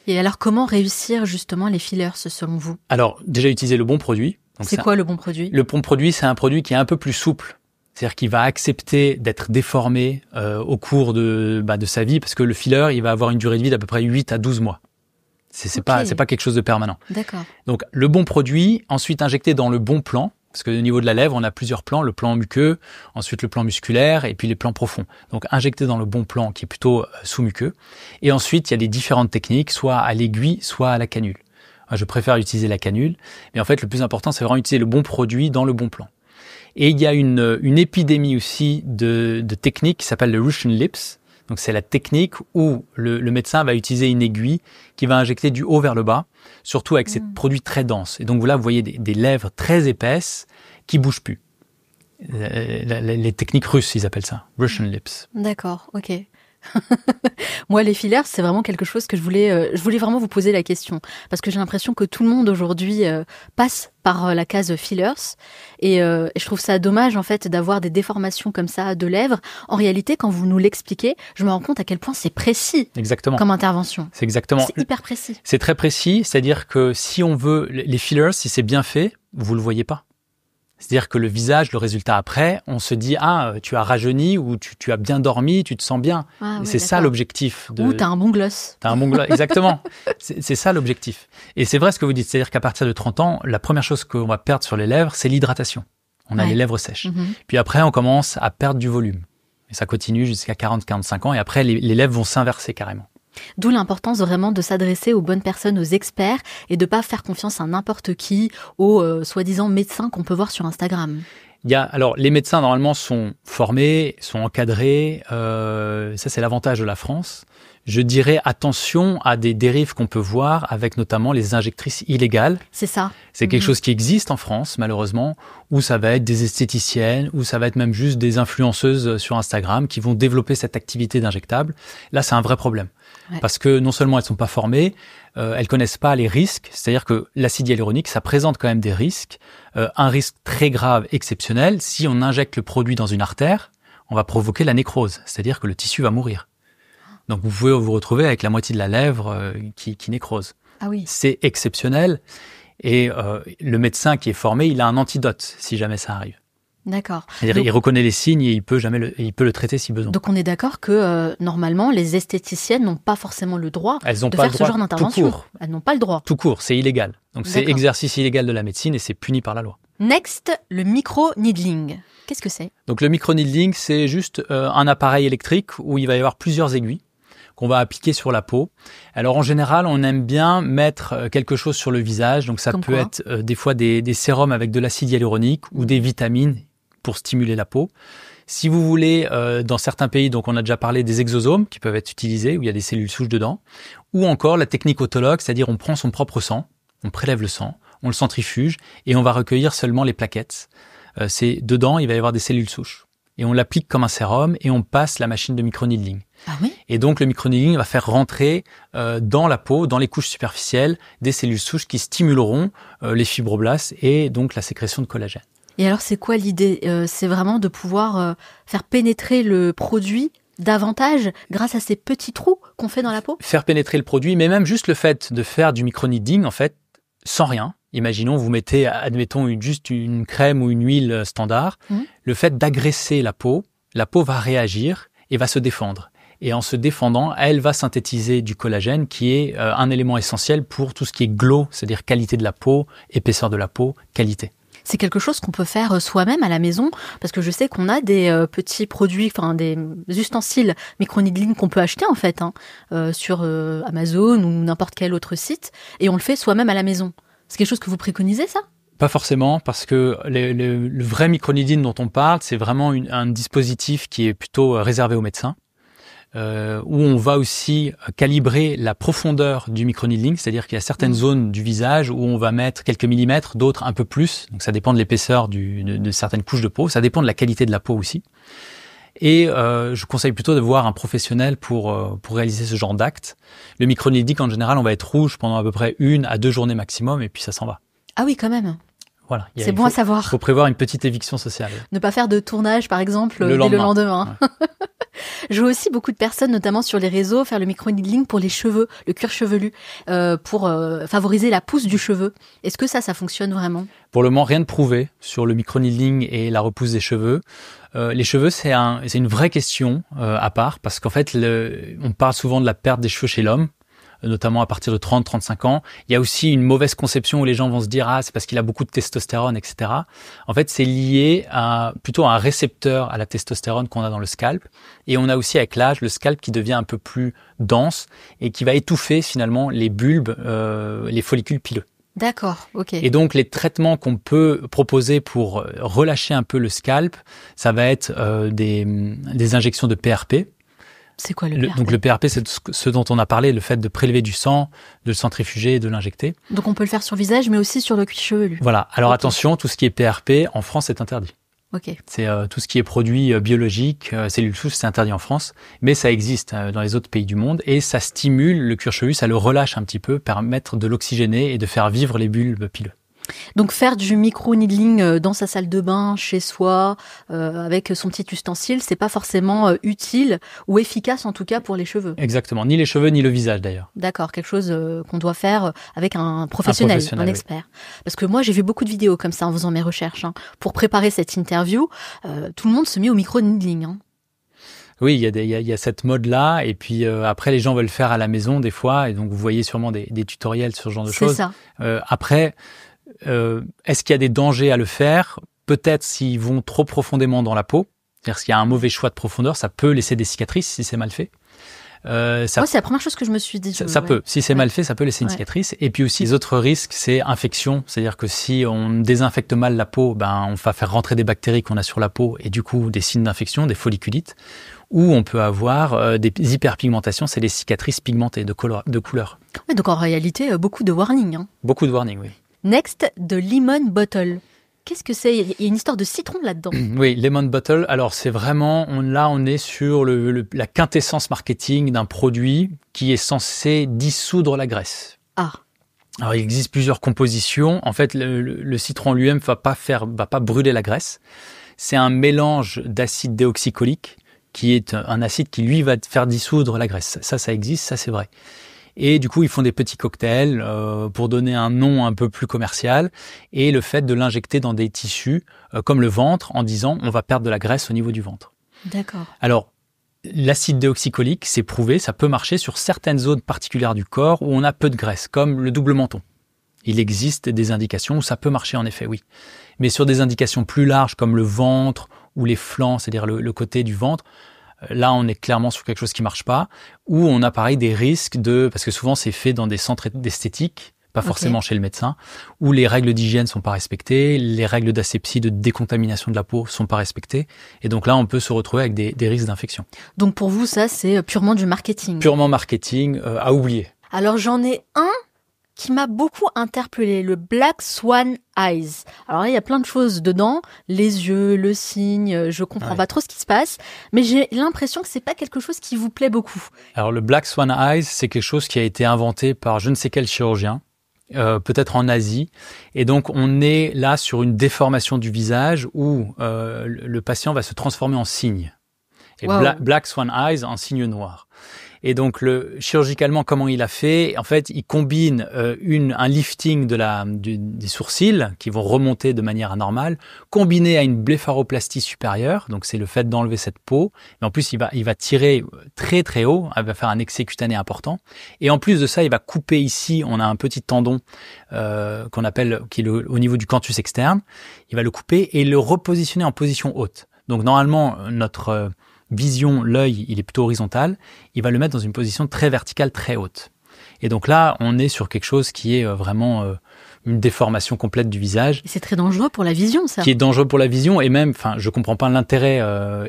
Et alors comment réussir justement les fillers selon vous? Alors déjà utiliser le bon produit. Donc, c'est quoi le bon produit? Le bon produit, c'est un produit qui est un peu plus souple. C'est-à-dire qu'il va accepter d'être déformé au cours de sa vie parce que le filler, il va avoir une durée de vie d'à peu près 8 à 12 mois. C'est pas quelque chose de permanent. D'accord. Donc le bon produit, ensuite injecté dans le bon plan, parce que au niveau de la lèvre, on a plusieurs plans, le plan muqueux, ensuite le plan musculaire et puis les plans profonds. Donc injecté dans le bon plan qui est plutôt sous-muqueux. Et ensuite, il y a des différentes techniques, soit à l'aiguille, soit à la canule. Je préfère utiliser la canule, mais en fait le plus important, c'est vraiment utiliser le bon produit dans le bon plan. Et il y a une épidémie aussi de techniques qui s'appelle le Russian Lips. Donc c'est la technique où le médecin va utiliser une aiguille qui va injecter du haut vers le bas, surtout avec ces produits très denses. Et donc là, vous voyez des lèvres très épaisses qui bougent plus. Les techniques russes, ils appellent ça, Russian Lips. D'accord, ok. Moi, les fillers, c'est vraiment quelque chose que je voulais vraiment vous poser la question. Parce que j'ai l'impression que tout le monde aujourd'hui passe par la case fillers. Et je trouve ça dommage, en fait, d'avoir des déformations comme ça de lèvres. En réalité, quand vous nous l'expliquez, je me rends compte à quel point c'est précis. Exactement. Comme intervention. C'est exactement. C'est hyper précis. C'est très précis. C'est-à-dire que si on veut, les fillers, si c'est bien fait, vous le voyez pas. C'est-à-dire que le visage, le résultat après, on se dit « Ah, tu as rajeuni ou tu as bien dormi, tu te sens bien. Ah, ouais, c'est ça l'objectif. Ou t'as un bon gloss. T'as un bon gloss, exactement. C'est ça l'objectif. Et c'est vrai ce que vous dites. C'est-à-dire qu'à partir de 30 ans, la première chose qu'on va perdre sur les lèvres, c'est l'hydratation. On a les lèvres sèches. Puis après, on commence à perdre du volume. Et ça continue jusqu'à 40-45 ans. Et après, les lèvres vont s'inverser carrément. D'où l'importance vraiment de s'adresser aux bonnes personnes, aux experts, et de pas faire confiance à n'importe qui, aux soi-disant médecins qu'on peut voir sur Instagram. Alors, les médecins, normalement, sont formés, sont encadrés. Ça, c'est l'avantage de la France. Je dirais attention à des dérives qu'on peut voir avec notamment les injectrices illégales. C'est ça. C'est quelque chose qui existe en France, malheureusement, où ça va être des esthéticiennes, où ça va être même juste des influenceuses sur Instagram qui vont développer cette activité d'injectable. Là, c'est un vrai problème. Ouais. Parce que non seulement elles sont pas formées, elles connaissent pas les risques. C'est-à-dire que l'acide hyaluronique, ça présente quand même des risques. Un risque très grave, exceptionnel. Si on injecte le produit dans une artère, on va provoquer la nécrose. C'est-à-dire que le tissu va mourir. Donc vous pouvez vous retrouver avec la moitié de la lèvre qui nécrose. Ah oui. C'est exceptionnel. Et le médecin qui est formé, il a un antidote si jamais ça arrive. D'accord. C'est-à-dire, il reconnaît les signes et il peut le traiter si besoin. Donc on est d'accord que normalement les esthéticiennes n'ont pas forcément le droit de faire ce genre d'intervention. Elles n'ont pas le droit. Tout court, c'est illégal. Donc c'est exercice illégal de la médecine et c'est puni par la loi. Next, le micro-needling. Qu'est-ce que c'est? Donc le micro-needling, c'est juste un appareil électrique où il va y avoir plusieurs aiguilles qu'on va appliquer sur la peau. Alors en général, on aime bien mettre quelque chose sur le visage. Donc ça peut être des fois des sérums avec de l'acide hyaluronique ou des vitamines pour stimuler la peau. Si vous voulez, dans certains pays, donc on a déjà parlé des exosomes qui peuvent être utilisés, où il y a des cellules souches dedans, ou encore la technique autologue, c'est-à-dire on prend son propre sang, on prélève le sang, on le centrifuge et on va recueillir seulement les plaquettes. Dedans, il va y avoir des cellules souches. Et on l'applique comme un sérum et on passe la machine de microneedling. Ah oui? Et donc le microneedling va faire rentrer dans la peau, dans les couches superficielles, des cellules souches qui stimuleront les fibroblastes et donc la sécrétion de collagène. Et alors c'est quoi l'idée? C'est vraiment de pouvoir faire pénétrer le produit davantage grâce à ces petits trous qu'on fait dans la peau? Faire pénétrer le produit, mais même juste le fait de faire du microneedling, en fait, sans rien. Imaginons, vous mettez, admettons, juste une crème ou une huile standard. Le fait d'agresser la peau va réagir et va se défendre. Et en se défendant, elle va synthétiser du collagène qui est un élément essentiel pour tout ce qui est glow, c'est-à-dire qualité de la peau, épaisseur de la peau, qualité. C'est quelque chose qu'on peut faire soi-même à la maison, parce que je sais qu'on a des petits produits, enfin des ustensiles microneedling qu'on peut acheter en fait sur Amazon ou n'importe quel autre site, et on le fait soi-même à la maison. C'est quelque chose que vous préconisez, ça ? Pas forcément, parce que le vrai microneedling dont on parle, c'est vraiment un dispositif qui est plutôt réservé aux médecins, où on va aussi calibrer la profondeur du microneedling, c'est-à-dire qu'il y a certaines zones du visage où on va mettre quelques millimètres, d'autres un peu plus, donc ça dépend de l'épaisseur de certaines couches de peau, ça dépend de la qualité de la peau aussi. Et je conseille plutôt de voir un professionnel pour réaliser ce genre d'acte. Le microneedling, en général, on va être rouge pendant à peu près 1 à 2 journées maximum, et puis ça s'en va. Ah oui, quand même. Voilà. C'est bon à savoir. Il faut prévoir une petite éviction sociale. Ne pas faire de tournage, par exemple, dès le lendemain. Ouais. Je vois aussi beaucoup de personnes, notamment sur les réseaux, faire le microneedling pour les cheveux, le cuir chevelu, pour favoriser la pousse du cheveu. Est-ce que ça fonctionne vraiment ? Pour le moment, rien de prouvé sur le microneedling et la repousse des cheveux. Les cheveux, c'est une vraie question à part, parce qu'en fait, on parle souvent de la perte des cheveux chez l'homme, notamment à partir de 30-35 ans. Il y a aussi une mauvaise conception où les gens vont se dire « Ah, c'est parce qu'il a beaucoup de testostérone, etc. » En fait, c'est lié plutôt à un récepteur à la testostérone qu'on a dans le scalp. Et on a aussi avec l'âge le scalp qui devient un peu plus dense et qui va étouffer finalement les bulbes, les follicules pileux. D'accord, ok. Et donc, les traitements qu'on peut proposer pour relâcher un peu le scalp, ça va être des injections de PRP. C'est quoi le PRP ? Donc le PRP, c'est ce dont on a parlé, le fait de prélever du sang, de le centrifuger et de l'injecter. Donc on peut le faire sur le visage, mais aussi sur le cuir chevelu. Voilà. Alors attention, tout ce qui est PRP, en France, c'est interdit. Ok. C'est tout ce qui est produit biologique, cellules souches, c'est interdit en France, mais ça existe dans les autres pays du monde et ça stimule le cuir chevelu, ça le relâche un petit peu, permettre de l'oxygéner et de faire vivre les bulbes pileux. Donc faire du micro-needling dans sa salle de bain, chez soi, avec son petit ustensile, c'est pas forcément utile ou efficace en tout cas pour les cheveux. Exactement, ni les cheveux ni le visage d'ailleurs. D'accord, quelque chose qu'on doit faire avec un professionnel, un expert. Oui. Parce que moi j'ai vu beaucoup de vidéos comme ça en faisant mes recherches. Pour préparer cette interview, tout le monde se met au micro-needling. Oui, il y a cette mode-là, et puis après les gens veulent le faire à la maison des fois, et donc vous voyez sûrement des tutoriels sur ce genre de choses. C'est ça. Après, est-ce qu'il y a des dangers à le faire ? Peut-être s'ils vont trop profondément dans la peau, c'est-à-dire s'il y a un mauvais choix de profondeur, ça peut laisser des cicatrices si c'est mal fait. Moi, c'est la première chose que je me suis dit. Ça peut, si c'est mal fait, ça peut laisser une cicatrice. Et puis aussi, les autres risques, c'est infection, c'est-à-dire que si on désinfecte mal la peau, on va faire rentrer des bactéries qu'on a sur la peau et du coup des signes d'infection, des folliculites. Ou on peut avoir des hyperpigmentations, c'est les cicatrices pigmentées de couleur. Oui, donc en réalité, beaucoup de warning. Beaucoup de warning, oui. Next, de lemon bottle. Qu'est-ce que c'est ? Il y a une histoire de citron là-dedans. Oui, lemon bottle. Alors c'est vraiment, on est sur la quintessence marketing d'un produit qui est censé dissoudre la graisse. Ah. Alors il existe plusieurs compositions. En fait, le citron lui-même va pas brûler la graisse. C'est un mélange d'acide déoxycholique qui est un acide qui lui va faire dissoudre la graisse. Ça existe, ça c'est vrai. Et du coup, ils font des petits cocktails pour donner un nom un peu plus commercial. Et le fait de l'injecter dans des tissus, comme le ventre, en disant on va perdre de la graisse au niveau du ventre. D'accord. Alors, l'acide déoxycholique, c'est prouvé, ça peut marcher sur certaines zones particulières du corps où on a peu de graisse, comme le double menton. Il existe des indications où ça peut marcher en effet, oui. Mais sur des indications plus larges, comme le ventre ou les flancs, c'est-à-dire le côté du ventre, là, on est clairement sur quelque chose qui marche pas, où on a pareil des risques parce que souvent c'est fait dans des centres d'esthétique, pas forcément chez le médecin, où les règles d'hygiène sont pas respectées, les règles d'asepsie, de décontamination de la peau sont pas respectées, et donc là on peut se retrouver avec des risques d'infection. Donc pour vous, ça c'est purement du marketing. Purement marketing, à oublier. Alors j'en ai un qui m'a beaucoup interpellé, le Black Swan Eyes. Alors là, il y a plein de choses dedans, les yeux, le cygne, je comprends pas trop ce qui se passe, mais j'ai l'impression que c'est pas quelque chose qui vous plaît beaucoup. Alors le Black Swan Eyes, c'est quelque chose qui a été inventé par je ne sais quel chirurgien, peut-être en Asie, et donc on est là sur une déformation du visage où le patient va se transformer en cygne. Et Black Swan Eyes en cygne noir. Et donc, chirurgicalement, comment il a fait ? En fait, il combine un lifting des sourcils qui vont remonter de manière anormale, combiné à une blépharoplastie supérieure. Donc, c'est le fait d'enlever cette peau. Mais en plus, il va tirer très, très haut. Il va faire un excès cutané important. Et en plus de ça, il va couper ici. On a un petit tendon qu'on appelle, qui est au niveau du canthus externe. Il va le couper et le repositionner en position haute. Donc, normalement, notre vision, l'œil, il est plutôt horizontal, il va le mettre dans une position très verticale, très haute. Et donc là, on est sur quelque chose qui est vraiment une déformation complète du visage. Et c'est très dangereux pour la vision, ça. Qui est dangereux pour la vision et même, je comprends pas l'intérêt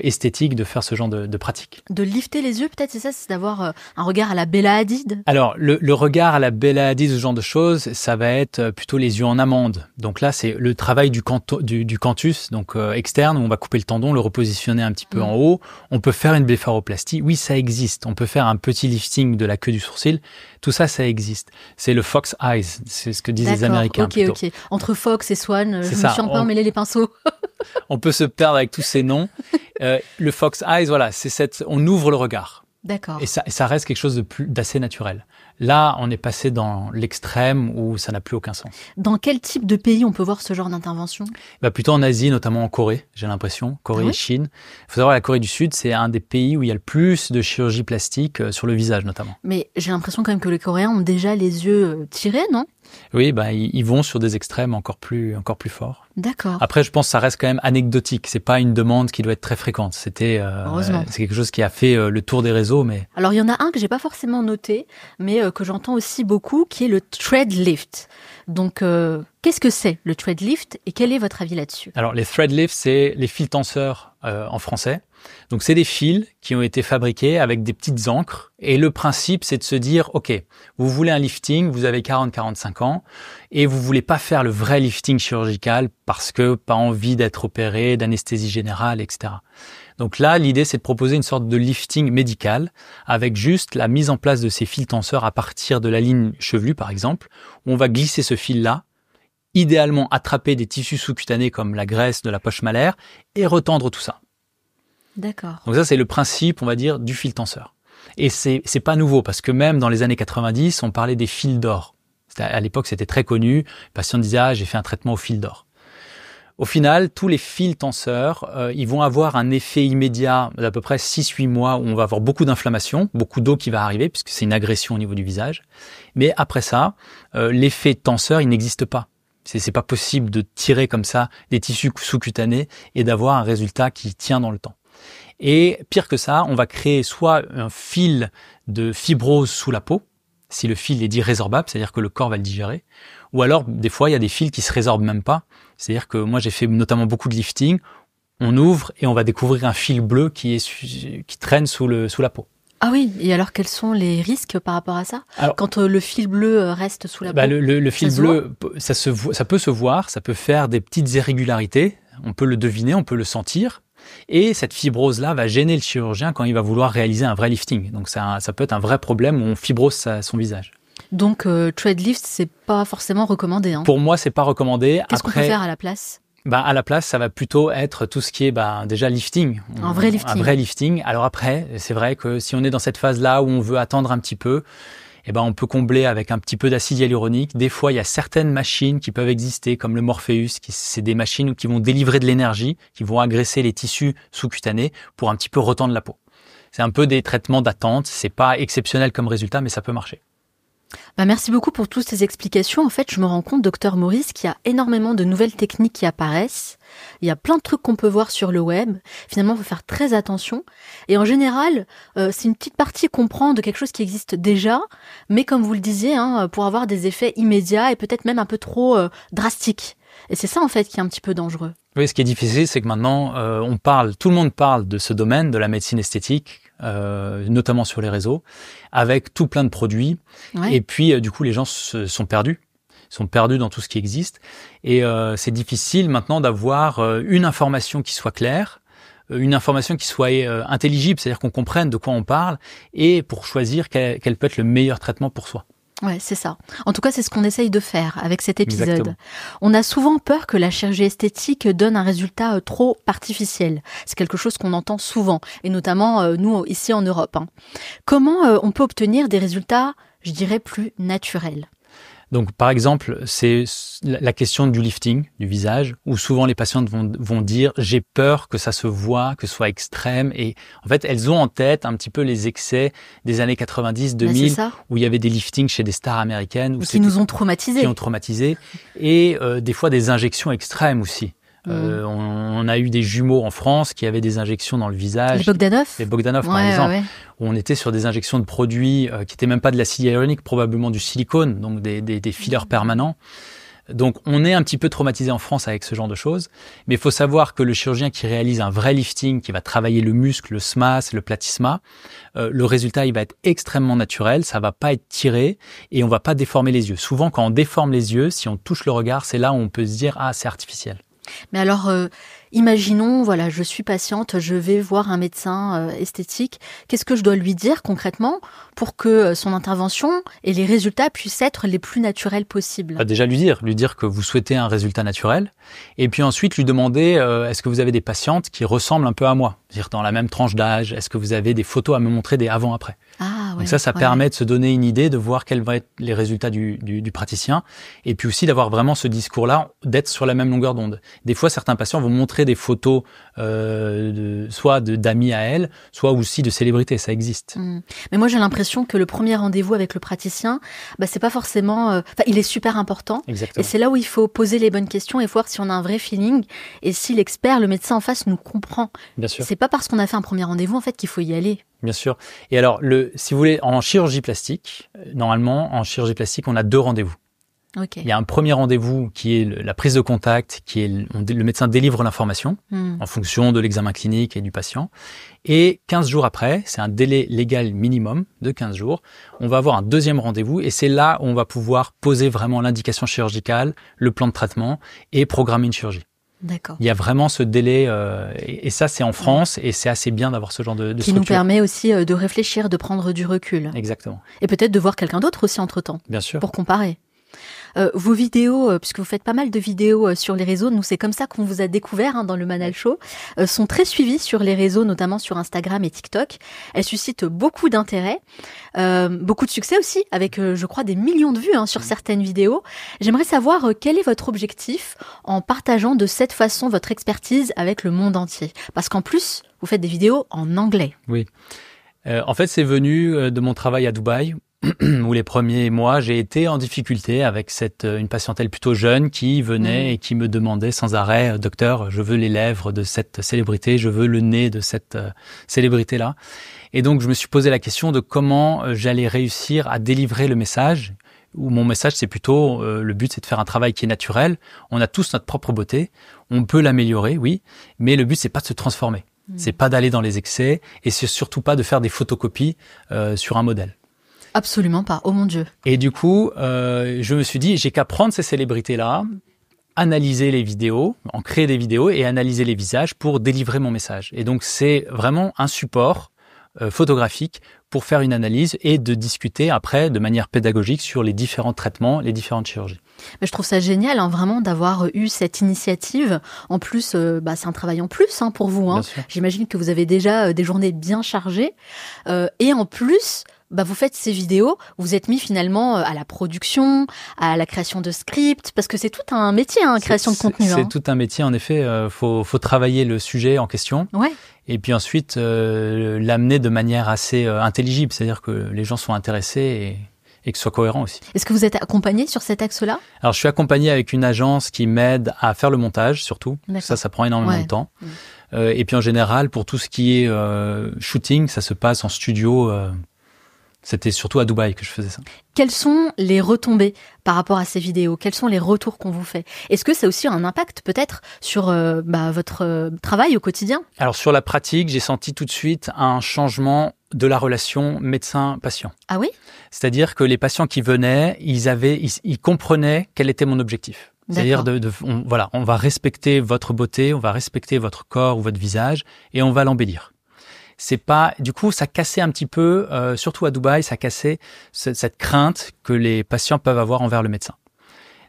esthétique de faire ce genre de pratique. De lifter les yeux, peut-être, c'est ça, c'est d'avoir un regard à la Bella Hadid. Alors, le regard à la Bella Hadid, ce genre de choses, ça va être plutôt les yeux en amande. Donc là, c'est le travail du canthus, donc externe, où on va couper le tendon, le repositionner un petit peu en haut. On peut faire une blépharoplastie. Oui, ça existe. On peut faire un petit lifting de la queue du sourcil. Tout ça, ça existe. C'est le Fox Eyes. C'est ce que disent les Américains. Ok. Entre Fox et Swan, je me suis un peu emmêlé les pinceaux. On peut se perdre avec tous ces noms. Le Fox Eyes, voilà, on ouvre le regard. D'accord. Et ça reste quelque chose d'assez naturel. Là, on est passé dans l'extrême où ça n'a plus aucun sens. Dans quel type de pays on peut voir ce genre d'intervention ? Plutôt en Asie, notamment en Corée, j'ai l'impression. Corée et Chine. Il faut savoir, la Corée du Sud, c'est un des pays où il y a le plus de chirurgie plastique sur le visage, notamment. Mais j'ai l'impression quand même que les Coréens ont déjà les yeux tirés, non ? Oui, ils vont sur des extrêmes encore plus forts. D'accord. Après, je pense que ça reste quand même anecdotique. C'est pas une demande qui doit être très fréquente. C'est quelque chose qui a fait le tour des réseaux, mais. Alors, il y en a un que j'ai pas forcément noté, mais que j'entends aussi beaucoup, qui est le thread lift. Donc, qu'est-ce que c'est le thread lift et quel est votre avis là-dessus ? Alors, les thread lifts, c'est les fils tenseurs en français. Donc, c'est des fils qui ont été fabriqués avec des petites encres. Et le principe, c'est de se dire, OK, vous voulez un lifting, vous avez 40-45 ans, et vous voulez pas faire le vrai lifting chirurgical parce que pas envie d'être opéré, d'anesthésie générale, etc. Donc là, l'idée, c'est de proposer une sorte de lifting médical avec juste la mise en place de ces fils tenseurs à partir de la ligne chevelue, par exemple, où on va glisser ce fil-là, idéalement attraper des tissus sous-cutanés comme la graisse de la poche malaire et retendre tout ça. D'accord. Donc ça, c'est le principe, on va dire, du fil tenseur. Et c'est pas nouveau parce que même dans les années 90, on parlait des fils d'or. À l'époque, c'était très connu. Les patients disaient, j'ai fait un traitement au fil d'or. Au final, tous les fils tenseurs, ils vont avoir un effet immédiat d'à peu près 6-8 mois où on va avoir beaucoup d'inflammation, beaucoup d'eau qui va arriver puisque c'est une agression au niveau du visage. Mais après ça, l'effet tenseur, il n'existe pas. C'est pas possible de tirer comme ça des tissus sous-cutanés et d'avoir un résultat qui tient dans le temps. Et pire que ça, on va créer soit un fil de fibrose sous la peau, si le fil est dit résorbable, c'est-à-dire que le corps va le digérer, ou alors des fois il y a des fils qui se résorbent même pas, c'est-à-dire que moi j'ai fait notamment beaucoup de lifting, on ouvre et on va découvrir un fil bleu qui traîne sous la peau. Ah oui, et alors quels sont les risques par rapport à ça ? Alors, quand le fil bleu reste sous la peau, le fil bleu, ça peut se voir, ça peut faire des petites irrégularités, on peut le deviner, on peut le sentir. Et cette fibrose-là va gêner le chirurgien quand il va vouloir réaliser un vrai lifting. Donc ça peut être un vrai problème où on fibrose son visage. Donc thread lift, c'est pas forcément recommandé. Hein. Pour moi, c'est pas recommandé. Qu'est-ce qu'on peut faire à la place ? À la place, ça va plutôt être tout ce qui est déjà lifting. Un vrai lifting. Un vrai lifting. Alors après, c'est vrai que si on est dans cette phase-là où on veut attendre un petit peu, on peut combler avec un petit peu d'acide hyaluronique. Des fois, il y a certaines machines qui peuvent exister, comme le Morpheus, c'est des machines qui vont délivrer de l'énergie, qui vont agresser les tissus sous-cutanés pour un petit peu retendre la peau. C'est un peu des traitements d'attente. C'est pas exceptionnel comme résultat, mais ça peut marcher. Merci beaucoup pour toutes ces explications. En fait, je me rends compte, Dr Maurice, qu'il y a énormément de nouvelles techniques qui apparaissent. Il y a plein de trucs qu'on peut voir sur le web. Finalement, il faut faire très attention. Et en général, c'est une petite partie qu'on prend de quelque chose qui existe déjà, mais comme vous le disiez, pour avoir des effets immédiats et peut-être même un peu trop drastiques. Et c'est ça, en fait, qui est un petit peu dangereux. Oui, ce qui est difficile, c'est que maintenant, tout le monde parle de ce domaine, de la médecine esthétique, notamment sur les réseaux, avec tout plein de produits. Ouais. Et puis, du coup, les gens sont perdus. Ils sont perdus dans tout ce qui existe. Et c'est difficile maintenant d'avoir une information qui soit claire, une information qui soit intelligible, c'est-à-dire qu'on comprenne de quoi on parle, et pour choisir quel peut être le meilleur traitement pour soi. Ouais, c'est ça. En tout cas, c'est ce qu'on essaye de faire avec cet épisode. Exactement. On a souvent peur que la chirurgie esthétique donne un résultat trop artificiel. C'est quelque chose qu'on entend souvent, et notamment nous ici en Europe. Comment on peut obtenir des résultats, je dirais, plus naturels ? Donc, par exemple, c'est la question du lifting du visage, où souvent les patientes vont dire « j'ai peur que ça se voit, que ce soit extrême ». Et en fait, elles ont en tête un petit peu les excès des années 90, 2000, où il y avait des liftings chez des stars américaines. Qui nous ont traumatisés. Qui ont traumatisé. Et des fois des injections extrêmes aussi. On a eu des jumeaux en France qui avaient des injections dans le visage. Les Bogdanov, par exemple. Ouais. Où on était sur des injections de produits qui n'étaient même pas de l'acide hyaluronique, probablement du silicone, donc des fillers permanents. Donc, on est un petit peu traumatisé en France avec ce genre de choses. Mais il faut savoir que le chirurgien qui réalise un vrai lifting, qui va travailler le muscle, le SMAS, le platysma, le résultat, il va être extrêmement naturel. Ça va pas être tiré et on va pas déformer les yeux. Souvent, quand on déforme les yeux, si on touche le regard, c'est là où on peut se dire, ah, c'est artificiel. Mais alors, imaginons, voilà, je suis patiente, je vais voir un médecin esthétique. Qu'est-ce que je dois lui dire concrètement pour que son intervention et les résultats puissent être les plus naturels possibles? Déjà lui dire que vous souhaitez un résultat naturel, et puis ensuite lui demander est-ce que vous avez des patientes qui ressemblent un peu à moi, c'est-à-dire dans la même tranche d'âge, est-ce que vous avez des photos à me montrer des avant-après. Donc ça permet de se donner une idée, de voir quels vont être les résultats du praticien, et puis aussi d'avoir vraiment ce discours-là, d'être sur la même longueur d'onde. Des fois, certains patients vont montrer des photos soit d'amis à elles, soit aussi de célébrités, ça existe. Mais moi, j'ai l'impression que le premier rendez-vous avec le praticien, c'est pas forcément... il est super important. Exactement. Et c'est là où il faut poser les bonnes questions et voir si on a un vrai feeling et si l'expert, le médecin en face, nous comprend. Bien sûr. C'est pas parce qu'on a fait un premier rendez-vous, en fait, qu'il faut y aller. Bien sûr. Et alors, si vous voulez, en chirurgie plastique, normalement, en chirurgie plastique, on a 2 rendez-vous. Okay. Il y a un premier rendez-vous qui est la prise de contact, qui est le médecin délivre l'information en fonction de l'examen clinique et du patient. Et 15 jours après, c'est un délai légal minimum de 15 jours, on va avoir un deuxième rendez-vous et c'est là où on va pouvoir poser vraiment l'indication chirurgicale, le plan de traitement et programmer une chirurgie. D'accord. Il y a vraiment ce délai et ça c'est en France et c'est assez bien d'avoir ce genre de structure. Qui nous permet aussi de réfléchir, de prendre du recul. Exactement. Et peut-être de voir quelqu'un d'autre aussi entre-temps. Bien sûr. Pour comparer. Vos vidéos, puisque vous faites pas mal de vidéos sur les réseaux, nous c'est comme ça qu'on vous a découvert dans le Manal Show, sont très suivies sur les réseaux, notamment sur Instagram et TikTok. Elles suscitent beaucoup d'intérêt, beaucoup de succès aussi, avec je crois des millions de vues sur certaines vidéos. J'aimerais savoir quel est votre objectif en partageant de cette façon votre expertise avec le monde entier. Parce qu'en plus, vous faites des vidéos en anglais. Oui. En fait, c'est venu de mon travail à Dubaï, où les premiers mois, j'ai été en difficulté avec une patientèle plutôt jeune qui venait et qui me demandait sans arrêt « Docteur, je veux les lèvres de cette célébrité, je veux le nez de cette célébrité-là ». Et donc, je me suis posé la question de comment j'allais réussir à délivrer le message, où mon message, c'est plutôt, le but, c'est de faire un travail qui est naturel. On a tous notre propre beauté, on peut l'améliorer, oui, mais le but, c'est pas de se transformer. C'est pas d'aller dans les excès et c'est surtout pas de faire des photocopies sur un modèle. Absolument pas, oh mon Dieu. Et du coup, je me suis dit, j'ai qu'à prendre ces célébrités-là, analyser les vidéos, en créer des vidéos et analyser les visages pour délivrer mon message. Et donc, c'est vraiment un support photographique pour faire une analyse et de discuter après de manière pédagogique sur les différents traitements, les différentes chirurgies. Mais je trouve ça génial vraiment d'avoir eu cette initiative. En plus, c'est un travail en plus pour vous. J'imagine que vous avez déjà des journées bien chargées. Et en plus... vous faites ces vidéos, vous êtes mis finalement à la production, à la création de scripts, parce que c'est tout un métier, création de contenu. C'est tout un métier, en effet. Faut travailler le sujet en question. Ouais. Et puis ensuite, l'amener de manière assez intelligible, c'est-à-dire que les gens soient intéressés et que ce soit cohérent aussi. Est-ce que vous êtes accompagné sur cet axe-là ? Alors, je suis accompagné avec une agence qui m'aide à faire le montage, surtout. D'accord. Ça prend énormément de temps. Et puis en général, pour tout ce qui est shooting, ça se passe en studio. C'était surtout à Dubaï que je faisais ça. Quelles sont les retombées par rapport à ces vidéos ? Quels sont les retours qu'on vous fait ? Est-ce que ça a aussi un impact peut-être sur votre travail au quotidien ? Alors sur la pratique, j'ai senti tout de suite un changement de la relation médecin-patient. Ah oui ? C'est-à-dire que les patients qui venaient, ils comprenaient quel était mon objectif. C'est-à-dire on va respecter votre beauté, on va respecter votre corps ou votre visage et on va l'embellir. C'est pas, du coup, ça cassait un petit peu, surtout à Dubaï, ça cassait cette crainte que les patients peuvent avoir envers le médecin.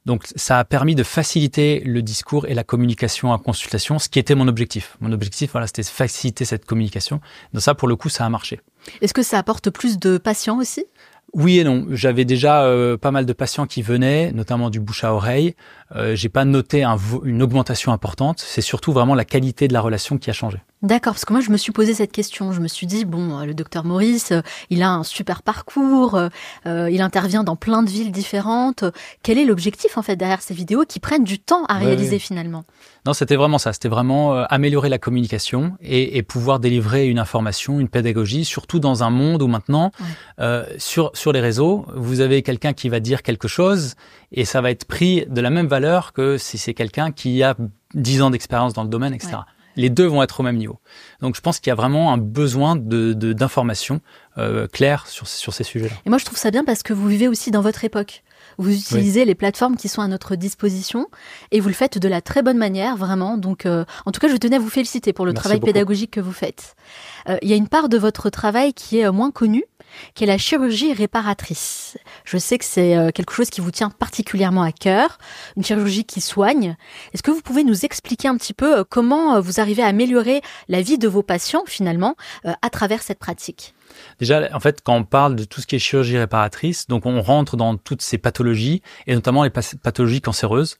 Donc, ça a permis de faciliter le discours et la communication en consultation, ce qui était mon objectif. Mon objectif, c'était de faciliter cette communication. Donc ça, pour le coup, ça a marché. Est-ce que ça apporte plus de patients aussi ? Oui et non. J'avais déjà pas mal de patients qui venaient, notamment du bouche à oreille. J'ai pas noté une augmentation importante. C'est surtout vraiment la qualité de la relation qui a changé. D'accord, parce que moi je me suis posé cette question. Je me suis dit, le docteur Maurice, il a un super parcours, il intervient dans plein de villes différentes. Quel est l'objectif en fait derrière ces vidéos qui prennent du temps à réaliser finalement ? Non, c'était vraiment ça. C'était vraiment améliorer la communication et pouvoir délivrer une information, une pédagogie, surtout dans un monde où maintenant, sur les réseaux, vous avez quelqu'un qui va dire quelque chose et ça va être pris de la même valeur que si c'est quelqu'un qui a 10 ans d'expérience dans le domaine, etc. Ouais. Les deux vont être au même niveau. Donc, je pense qu'il y a vraiment un besoin d'informations claires sur ces sujets-là. Et moi, je trouve ça bien parce que vous vivez aussi dans votre époque. Vous utilisez les plateformes qui sont à notre disposition et vous le faites de la très bonne manière, vraiment. Donc, en tout cas, je tenais à vous féliciter pour le travail pédagogique que vous faites. Il y a une part de votre travail qui est moins connue, qui est la chirurgie réparatrice. Je sais que c'est quelque chose qui vous tient particulièrement à cœur, une chirurgie qui soigne. Est-ce que vous pouvez nous expliquer un petit peu comment vous arrivez à améliorer la vie de vos patients, finalement, à travers cette pratique ? Déjà, en fait, quand on parle de tout ce qui est chirurgie réparatrice, donc on rentre dans toutes ces pathologies, et notamment les pathologies cancéreuses.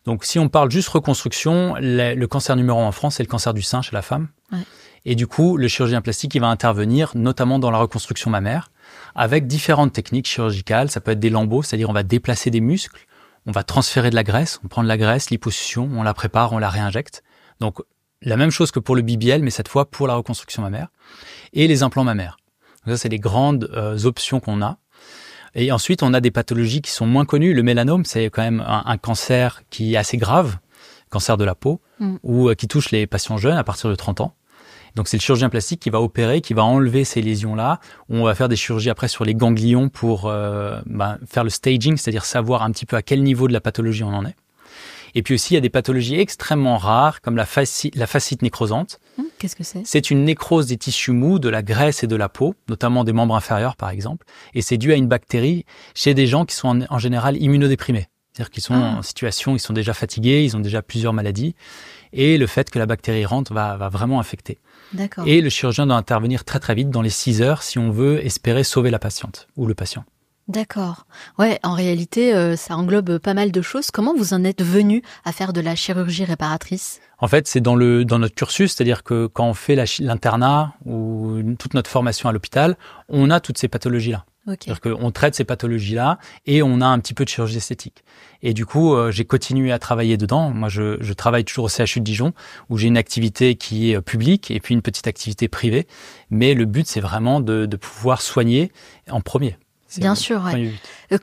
Donc, si on parle juste reconstruction, le cancer numéro 1 en France, c'est le cancer du sein chez la femme. Ouais. Et du coup, le chirurgien plastique, il va intervenir notamment dans la reconstruction mammaire avec différentes techniques chirurgicales. Ça peut être des lambeaux, c'est-à-dire on va déplacer des muscles, on va transférer de la graisse, on prend de la graisse, liposuction, on la prépare, on la réinjecte. Donc, la même chose que pour le BBL, mais cette fois pour la reconstruction mammaire. Et les implants mammaires. Donc ça, c'est les grandes options qu'on a. Et ensuite, on a des pathologies qui sont moins connues. Le mélanome, c'est quand même un cancer qui est assez grave, cancer de la peau, ou qui touche les patients jeunes à partir de 30 ans. Donc, c'est le chirurgien plastique qui va opérer, qui va enlever ces lésions-là. On va faire des chirurgies après sur les ganglions pour faire le staging, c'est-à-dire savoir un petit peu à quel niveau de la pathologie on en est. Et puis aussi, il y a des pathologies extrêmement rares, comme la fascite nécrosante. Qu'est-ce que c'est ? C'est une nécrose des tissus mous, de la graisse et de la peau, notamment des membres inférieurs, par exemple. Et c'est dû à une bactérie chez des gens qui sont en général immunodéprimés. C'est-à-dire qu'ils sont en situation, ils sont déjà fatigués, ils ont déjà plusieurs maladies. Et le fait que la bactérie rentre va vraiment affecter. D'accord. Et le chirurgien doit intervenir très très vite, dans les 6 heures, si on veut espérer sauver la patiente ou le patient. D'accord. Ouais, en réalité, ça englobe pas mal de choses. Comment vous en êtes venu à faire de la chirurgie réparatrice ? En fait, c'est dans notre cursus, c'est-à-dire que quand on fait l'internat ou toute notre formation à l'hôpital, on a toutes ces pathologies-là. Okay. C'est-à-dire qu'on traite ces pathologies-là et on a un petit peu de chirurgie esthétique. Et du coup, j'ai continué à travailler dedans. Moi, je travaille toujours au CHU de Dijon, où j'ai une activité qui est publique et puis une petite activité privée. Mais le but, c'est vraiment de pouvoir soigner en premier. Bien sûr. Ouais.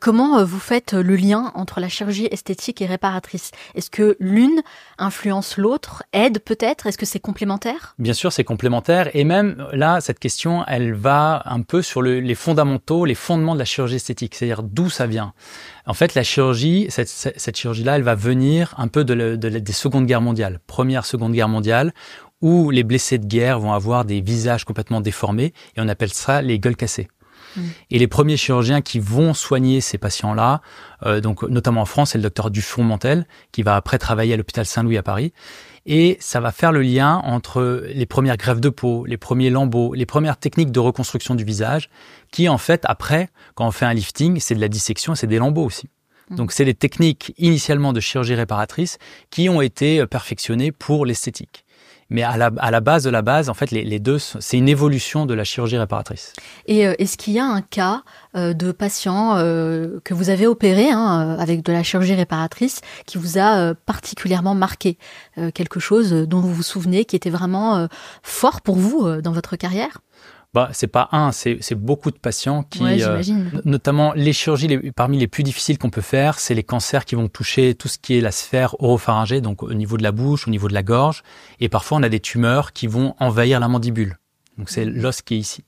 Comment vous faites le lien entre la chirurgie esthétique et réparatrice ? Est-ce que l'une influence l'autre, aide peut-être ? Est-ce que c'est complémentaire ? Bien sûr, c'est complémentaire. Et même là, cette question, elle va un peu sur les fondamentaux, les fondements de la chirurgie esthétique, c'est-à-dire d'où ça vient. En fait, la chirurgie, cette chirurgie-là, elle va venir un peu des Secondes Guerres mondiales, Première, Seconde Guerre mondiale, où les blessés de guerre vont avoir des visages complètement déformés, et on appelle ça les gueules cassées. Et les premiers chirurgiens qui vont soigner ces patients-là, donc notamment en France, c'est le docteur Dufour-Montel, qui va après travailler à l'hôpital Saint-Louis à Paris. Et ça va faire le lien entre les premières greffes de peau, les premiers lambeaux, les premières techniques de reconstruction du visage, qui en fait, après, quand on fait un lifting, c'est de la dissection, c'est des lambeaux aussi. Donc c'est les techniques initialement de chirurgie réparatrice qui ont été perfectionnées pour l'esthétique. Mais à la base de la base, en fait, les deux, c'est une évolution de la chirurgie réparatrice. Et est-ce qu'il y a un cas de patient que vous avez opéré avec de la chirurgie réparatrice qui vous a particulièrement marqué ? Quelque chose dont vous vous souvenez qui était vraiment fort pour vous dans votre carrière ? C'est pas c'est beaucoup de patients qui, j'imagine. Notamment les chirurgies parmi les plus difficiles qu'on peut faire, c'est les cancers qui vont toucher tout ce qui est la sphère oropharyngée, donc au niveau de la bouche, au niveau de la gorge, et parfois on a des tumeurs qui vont envahir la mandibule. Donc c'est l'os qui est ici.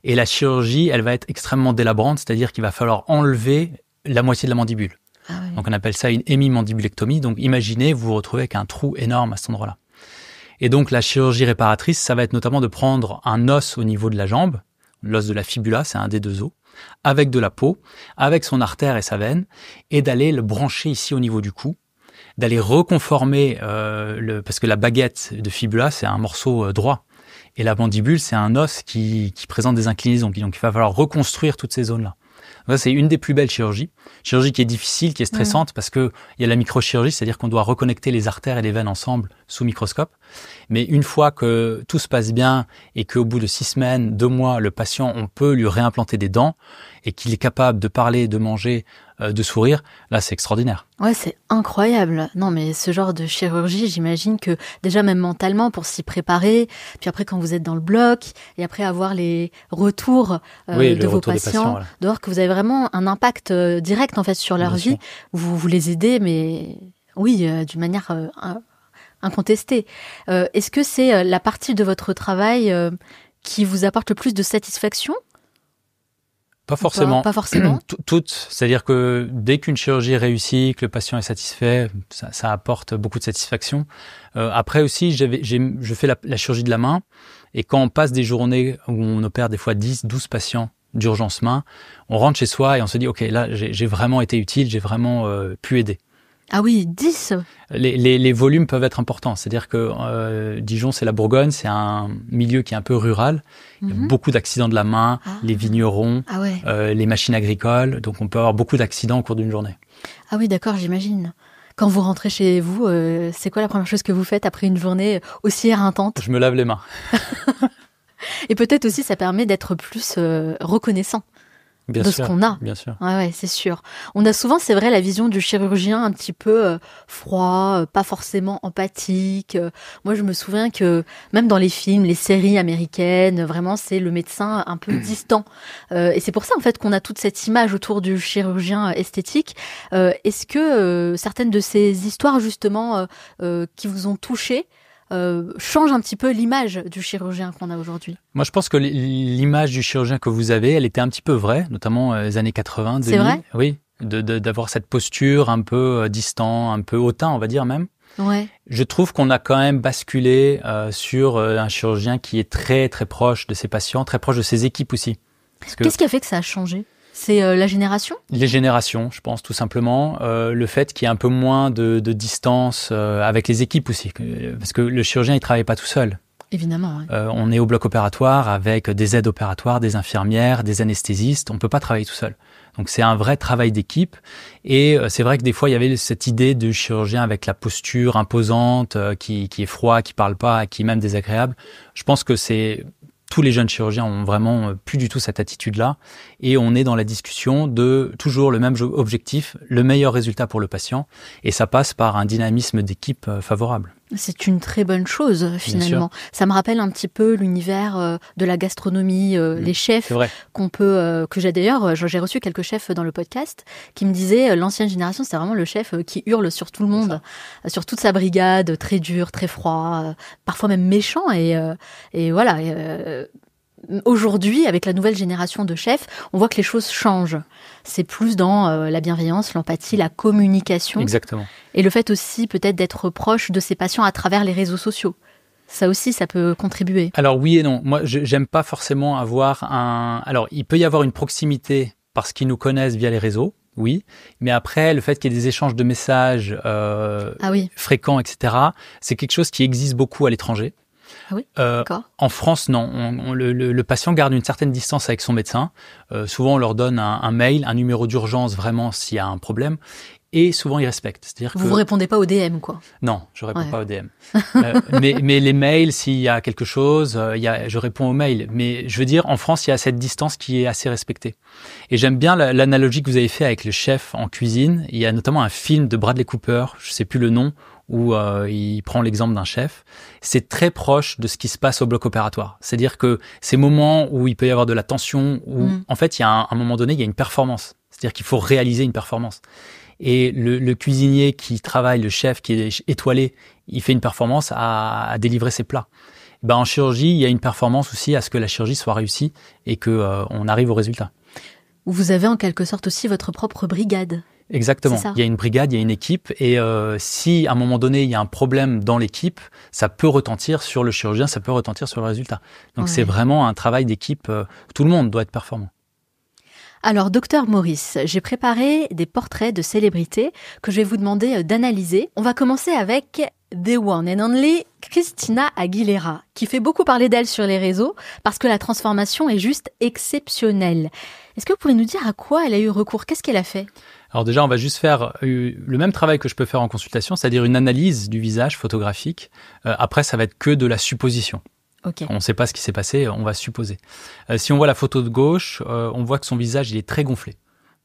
Et la chirurgie, elle va être extrêmement délabrante, c'est-à-dire qu'il va falloir enlever la moitié de la mandibule. Ah oui. Donc on appelle ça une hémimandibulectomie. Donc imaginez, vous vous retrouvez avec un trou énorme à cet endroit-là. Et donc, la chirurgie réparatrice, ça va être notamment de prendre un os au niveau de la jambe, l'os de la fibula, c'est un des deux os, avec de la peau, avec son artère et sa veine, et d'aller le brancher ici au niveau du cou, d'aller reconformer, parce que la baguette de fibula, c'est un morceau droit, et la mandibule, c'est un os qui présente des inclinaisons, donc il va falloir reconstruire toutes ces zones-là. Donc ça, c'est une des plus belles chirurgies qui est difficile, qui est stressante, parce que il y a la microchirurgie, c'est-à-dire qu'on doit reconnecter les artères et les veines ensemble sous microscope. Mais une fois que tout se passe bien et qu'au bout de 6 semaines, 2 mois, le patient, on peut lui réimplanter des dents et qu'il est capable de parler, de manger, de sourire, là, c'est extraordinaire. Ouais, c'est incroyable. Non, mais ce genre de chirurgie, j'imagine que déjà même mentalement pour s'y préparer, puis après quand vous êtes dans le bloc et après avoir les retours de vos patients, voilà. De voir que vous avez vraiment un impact direct en fait sur leur vie, vous les aidez, mais oui, d'une manière incontestée. Est-ce que c'est la partie de votre travail qui vous apporte le plus de satisfaction ? Pas forcément. Pas forcément. Toutes. C'est-à-dire que dès qu'une chirurgie réussit, que le patient est satisfait, ça apporte beaucoup de satisfaction. Après aussi, je fais la chirurgie de la main. Et quand on passe des journées où on opère des fois 10, 12 patients d'urgence main, on rentre chez soi et on se dit, OK, là, j'ai vraiment été utile, j'ai vraiment pu aider. Ah oui, 10. Les volumes peuvent être importants. C'est-à-dire que Dijon, c'est la Bourgogne, c'est un milieu qui est un peu rural. Il y a beaucoup d'accidents de la main, les vignerons, les machines agricoles. Donc, on peut avoir beaucoup d'accidents au cours d'une journée. Ah oui, d'accord, j'imagine. Quand vous rentrez chez vous, c'est quoi la première chose que vous faites après une journée aussi éreintante ? Je me lave les mains. Et peut-être aussi, ça permet d'être plus reconnaissant. Bien de sûr, ce qu'on a. Bien sûr. Ouais, c'est sûr. On a souvent, c'est vrai, la vision du chirurgien un petit peu froid, pas forcément empathique. Moi, je me souviens que même dans les films, les séries américaines, vraiment, c'est le médecin un peu distant. Et c'est pour ça, en fait, qu'on a toute cette image autour du chirurgien esthétique. Est-ce que certaines de ces histoires, justement, qui vous ont touché, change un petit peu l'image du chirurgien qu'on a aujourd'hui? Moi, je pense que l'image du chirurgien que vous avez, elle était un petit peu vraie, notamment les années 80, 2000. C'est vrai ? Oui, d'avoir cette posture un peu distant, un peu hautain, on va dire même. Ouais. Je trouve qu'on a quand même basculé sur un chirurgien qui est très, très proche de ses patients, très proche de ses équipes aussi. Qu'est-ce qui a fait que ça a changé ? C'est la génération ? Les générations, je pense, tout simplement. Le fait qu'il y ait un peu moins de distance avec les équipes aussi. Parce que le chirurgien, il ne travaille pas tout seul. Évidemment, ouais. On est au bloc opératoire avec des aides opératoires, des infirmières, des anesthésistes. On ne peut pas travailler tout seul. Donc, c'est un vrai travail d'équipe. Et c'est vrai que des fois, il y avait cette idée du chirurgien avec la posture imposante, qui est froid, qui ne parle pas, qui est même désagréable. Je pense que tous les jeunes chirurgiens ont vraiment plus du tout cette attitude-là. Et on est dans la discussion de toujours le même objectif, le meilleur résultat pour le patient. Et ça passe par un dynamisme d'équipe favorable. C'est une très bonne chose, finalement. Ça me rappelle un petit peu l'univers de la gastronomie, les chefs que j'ai d'ailleurs, j'ai reçu quelques chefs dans le podcast qui me disaient l'ancienne génération, c'était vraiment le chef qui hurle sur tout le monde, sur toute sa brigade, très dur, très froid, parfois même méchant. Et voilà. Aujourd'hui, avec la nouvelle génération de chefs, on voit que les choses changent. C'est plus dans la bienveillance, l'empathie, la communication. Exactement. Et le fait aussi peut-être d'être proche de ses patients à travers les réseaux sociaux. Ça aussi, ça peut contribuer. Alors oui et non. Moi, j'aime pas forcément avoir Alors, il peut y avoir une proximité parce qu'ils nous connaissent via les réseaux, oui. Mais après, le fait qu'il y ait des échanges de messages fréquents, etc., c'est quelque chose qui existe beaucoup à l'étranger. Ah oui, d'accord. En France, non. Le patient garde une certaine distance avec son médecin. Souvent, on leur donne un mail, un numéro d'urgence vraiment s'il y a un problème. Et souvent, ils respectent. C'est-à-dire vous répondez pas au DM, quoi. Non, je réponds pas au DM. Mais les mails, s'il y a quelque chose, je réponds aux mails. Mais je veux dire, en France, il y a cette distance qui est assez respectée. Et j'aime bien l'analogie que vous avez fait avec le chef en cuisine. Il y a notamment un film de Bradley Cooper, je sais plus le nom, où il prend l'exemple d'un chef. C'est très proche de ce qui se passe au bloc opératoire. C'est-à-dire que ces moments où il peut y avoir de la tension, où en fait, il y a un moment donné, il y a une performance. C'est-à-dire qu'il faut réaliser une performance. Et le cuisinier qui travaille, le chef qui est étoilé, il fait une performance à délivrer ses plats. En chirurgie, il y a une performance aussi à ce que la chirurgie soit réussie et que on arrive au résultat. Vous avez en quelque sorte aussi votre propre brigade. Exactement. Il y a une brigade, il y a une équipe. Et si à un moment donné, il y a un problème dans l'équipe, ça peut retentir sur le chirurgien, ça peut retentir sur le résultat. Donc c'est vraiment un travail d'équipe. Tout le monde doit être performant. Alors, docteur Maurice, j'ai préparé des portraits de célébrités que je vais vous demander d'analyser. On va commencer avec the one and only Christina Aguilera, qui fait beaucoup parler d'elle sur les réseaux parce que la transformation est juste exceptionnelle. Est-ce que vous pouvez nous dire à quoi elle a eu recours ? Qu'est-ce qu'elle a fait ? Alors déjà, on va juste faire le même travail que je peux faire en consultation, c'est-à-dire une analyse du visage photographique. Après, ça va être que de la supposition. Ok. On ne sait pas ce qui s'est passé, on va supposer. Si on voit la photo de gauche, on voit que son visage il est très gonflé,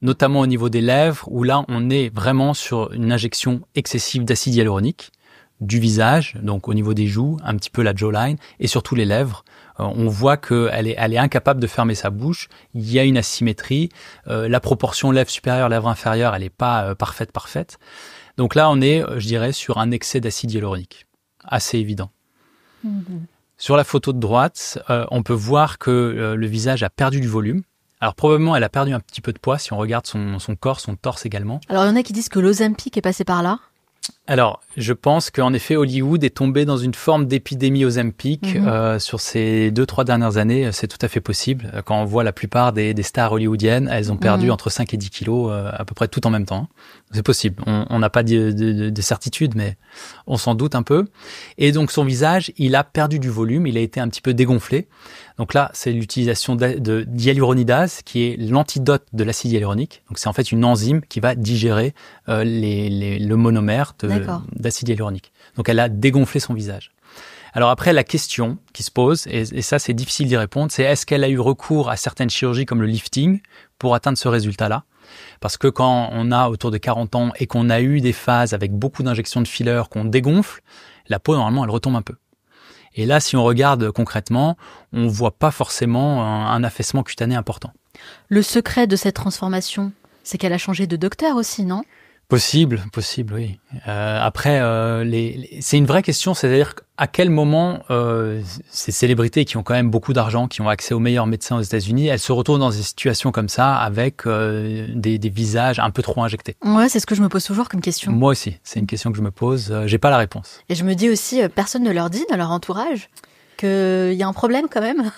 notamment au niveau des lèvres, où là, on est vraiment sur une injection excessive d'acide hyaluronique du visage, donc au niveau des joues, un petit peu la jawline, et surtout les lèvres. On voit qu'elle est incapable de fermer sa bouche. Il y a une asymétrie. La proportion lèvres supérieures, lèvres inférieures, elle n'est pas parfaite. Donc là, on est, je dirais, sur un excès d'acide hyaluronique. Assez évident. Sur la photo de droite, on peut voir que le visage a perdu du volume. Alors probablement, elle a perdu un petit peu de poids si on regarde son corps, son torse également. Alors il y en a qui disent que l'Ozempic est passé par là. Alors, je pense qu'en effet, Hollywood est tombé dans une forme d'épidémie Ozempic sur ces 2-3 dernières années. C'est tout à fait possible. Quand on voit la plupart des stars hollywoodiennes, elles ont perdu entre 5 et 10 kilos à peu près tout en même temps. C'est possible. On n'a pas de certitude, mais on s'en doute un peu. Et donc, son visage, il a perdu du volume. Il a été un petit peu dégonflé. Donc là, c'est l'utilisation d'hyaluronidase, qui est l'antidote de l'acide hyaluronique. Donc, c'est en fait une enzyme qui va digérer le monomère d'acide hyaluronique. Donc, elle a dégonflé son visage. Alors après, la question qui se pose, et ça, c'est difficile d'y répondre, c'est est-ce qu'elle a eu recours à certaines chirurgies comme le lifting pour atteindre ce résultat-là? Parce que quand on a autour de 40 ans et qu'on a eu des phases avec beaucoup d'injections de fillers qu'on dégonfle, la peau, normalement, elle retombe un peu. Et là, si on regarde concrètement, on voit pas forcément un affaissement cutané important. Le secret de cette transformation, c'est qu'elle a changé de docteur aussi, non ? Possible, oui. Après, c'est une vraie question, c'est-à-dire à quel moment ces célébrités qui ont quand même beaucoup d'argent, qui ont accès aux meilleurs médecins aux États-Unis, elles se retrouvent dans des situations comme ça avec des visages un peu trop injectés. Ouais, c'est ce que je me pose toujours comme question. Moi aussi, c'est une question que je me pose. J'ai pas la réponse. Et je me dis aussi, personne ne leur dit dans leur entourage qu'il y a un problème quand même.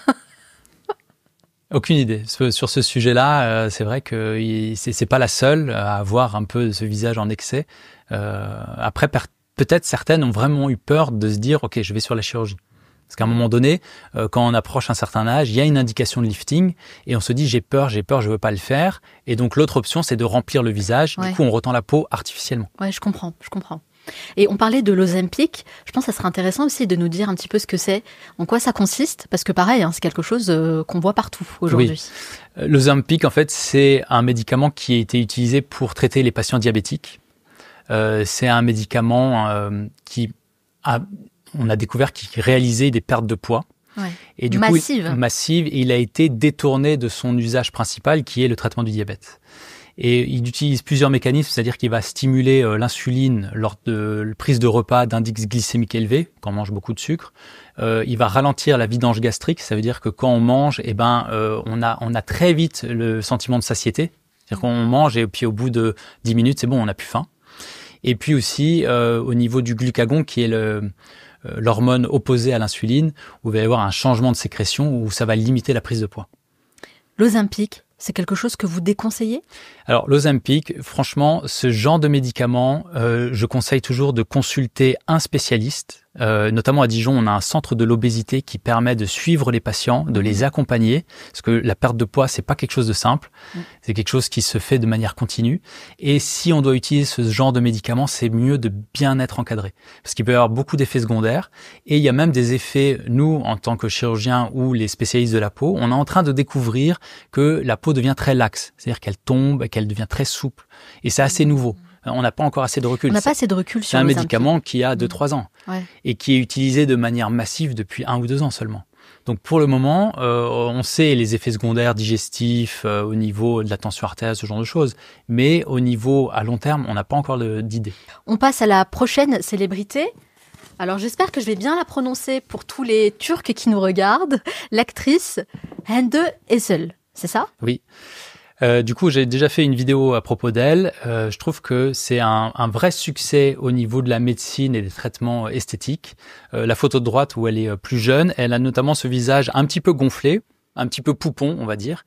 Aucune idée. Sur ce sujet-là, c'est vrai que c'est pas la seule à avoir un peu ce visage en excès. Après, peut-être certaines ont vraiment eu peur de se dire « Ok, je vais sur la chirurgie ». Parce qu'à un moment donné, quand on approche un certain âge, il y a une indication de lifting et on se dit « J'ai peur, je veux pas le faire ». Et donc, l'autre option, c'est de remplir le visage. Ouais. Du coup, on retend la peau artificiellement. Ouais, je comprends. Et on parlait de l'Ozempic. Je pense que ça serait intéressant aussi de nous dire un petit peu ce que c'est, en quoi ça consiste, parce que pareil, c'est quelque chose qu'on voit partout aujourd'hui. Oui. L'Ozempic, en fait, c'est un médicament qui a été utilisé pour traiter les patients diabétiques. C'est un médicament on a découvert qu'il réalisait des pertes de poids. Ouais. Et du massive. Il a été détourné de son usage principal, qui est le traitement du diabète. Et il utilise plusieurs mécanismes, c'est-à-dire qu'il va stimuler l'insuline lors de prise de repas d'indice glycémique élevé, quand on mange beaucoup de sucre. Il va ralentir la vidange gastrique, ça veut dire que quand on mange, on a très vite le sentiment de satiété. C'est-à-dire qu'on mange et puis au bout de 10 minutes, c'est bon, on n'a plus faim. Et puis aussi au niveau du glucagon, qui est l'hormone opposée à l'insuline, où il va y avoir un changement de sécrétion où ça va limiter la prise de poids. L'Ozempic, c'est quelque chose que vous déconseillez ? Alors, l'Ozempic, franchement, ce genre de médicament, je conseille toujours de consulter un spécialiste. Notamment à Dijon, on a un centre de l'obésité qui permet de suivre les patients, de les accompagner, parce que la perte de poids, c'est pas quelque chose de simple, c'est quelque chose qui se fait de manière continue. Et si on doit utiliser ce genre de médicament, c'est mieux de bien être encadré, parce qu'il peut y avoir beaucoup d'effets secondaires, et il y a même des effets, nous, en tant que chirurgiens ou les spécialistes de la peau, on est en train de découvrir que la peau devient très laxe, c'est-à-dire qu'elle tombe, qu'elle devient très souple, et c'est assez nouveau. On n'a pas encore assez de recul. On n'a pas assez de recul sur C'est un médicament qui a 2-3 ans et qui est utilisé de manière massive depuis 1 ou 2 ans seulement. Donc pour le moment, on sait les effets secondaires digestifs au niveau de la tension artérielle, ce genre de choses. Mais au niveau à long terme, on n'a pas encore d'idée. On passe à la prochaine célébrité. Alors j'espère que je vais bien la prononcer pour tous les Turcs qui nous regardent. L'actrice Hande Erçel, c'est ça ? Oui. Du coup, j'ai déjà fait une vidéo à propos d'elle. Je trouve que c'est un vrai succès au niveau de la médecine et des traitements esthétiques. La photo de droite où elle est plus jeune, elle a notamment ce visage un petit peu gonflé, un petit peu poupon, on va dire.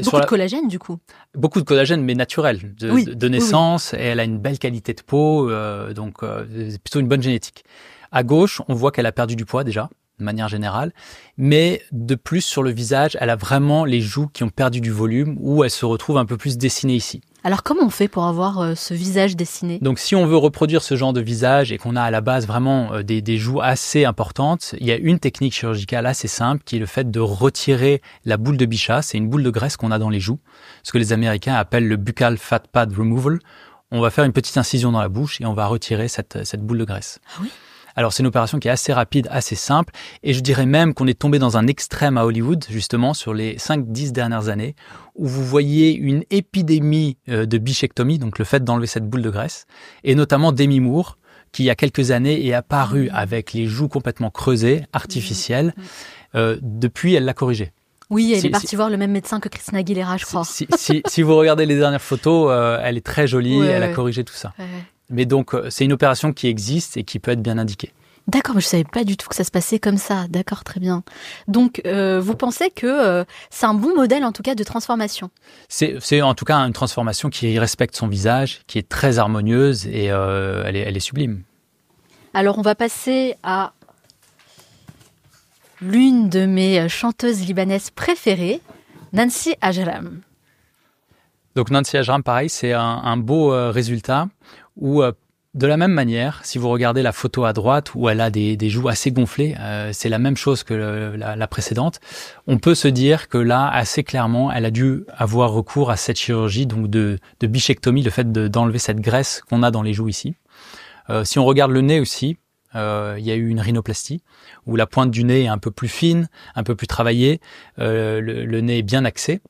Beaucoup de collagène, du coup. Beaucoup de collagène, mais naturel, de naissance. Oui. Et elle a une belle qualité de peau, donc c'est plutôt une bonne génétique. À gauche, on voit qu'elle a perdu du poids déjà, de manière générale, mais de plus sur le visage, elle a vraiment les joues qui ont perdu du volume, où elle se retrouve un peu plus dessinée ici. Alors comment on fait pour avoir ce visage dessiné? Donc si on veut reproduire ce genre de visage et qu'on a à la base vraiment des joues assez importantes, il y a une technique chirurgicale assez simple qui est le fait de retirer la boule de Bichat. C'est une boule de graisse qu'on a dans les joues, ce que les Américains appellent le buccal fat pad removal. On va faire une petite incision dans la bouche et on va retirer cette boule de graisse. Ah oui? Alors, c'est une opération qui est assez rapide, assez simple. Et je dirais même qu'on est tombé dans un extrême à Hollywood, justement, sur les 5-10 dernières années, où vous voyez une épidémie de bichectomie, donc le fait d'enlever cette boule de graisse, et notamment Demi Moore, qui, il y a quelques années, est apparue avec les joues complètement creusées, artificielles. Depuis, elle l'a corrigée. Oui, elle est partie voir le même médecin que Christina Aguilera, je crois. Si vous regardez les dernières photos, elle est très jolie, elle a corrigé tout ça. Ouais. Mais donc, c'est une opération qui existe et qui peut être bien indiquée. D'accord, mais je savais pas du tout que ça se passait comme ça. D'accord, très bien. Donc, vous pensez que c'est un bon modèle, en tout cas, de transformation? C'est en tout cas une transformation qui respecte son visage, qui est très harmonieuse et elle est sublime. Alors, on va passer à l'une de mes chanteuses libanaises préférées, Nancy Ajram. Donc Nancy Ajram, pareil, c'est un beau résultat où, de la même manière, si vous regardez la photo à droite où elle a des joues assez gonflées, c'est la même chose que la précédente. On peut se dire que là, assez clairement, elle a dû avoir recours à cette chirurgie donc de bichectomie, le fait d'enlever cette graisse qu'on a dans les joues ici. Si on regarde le nez aussi, il y a eu une rhinoplastie où la pointe du nez est un peu plus fine, un peu plus travaillée, le nez est bien axé.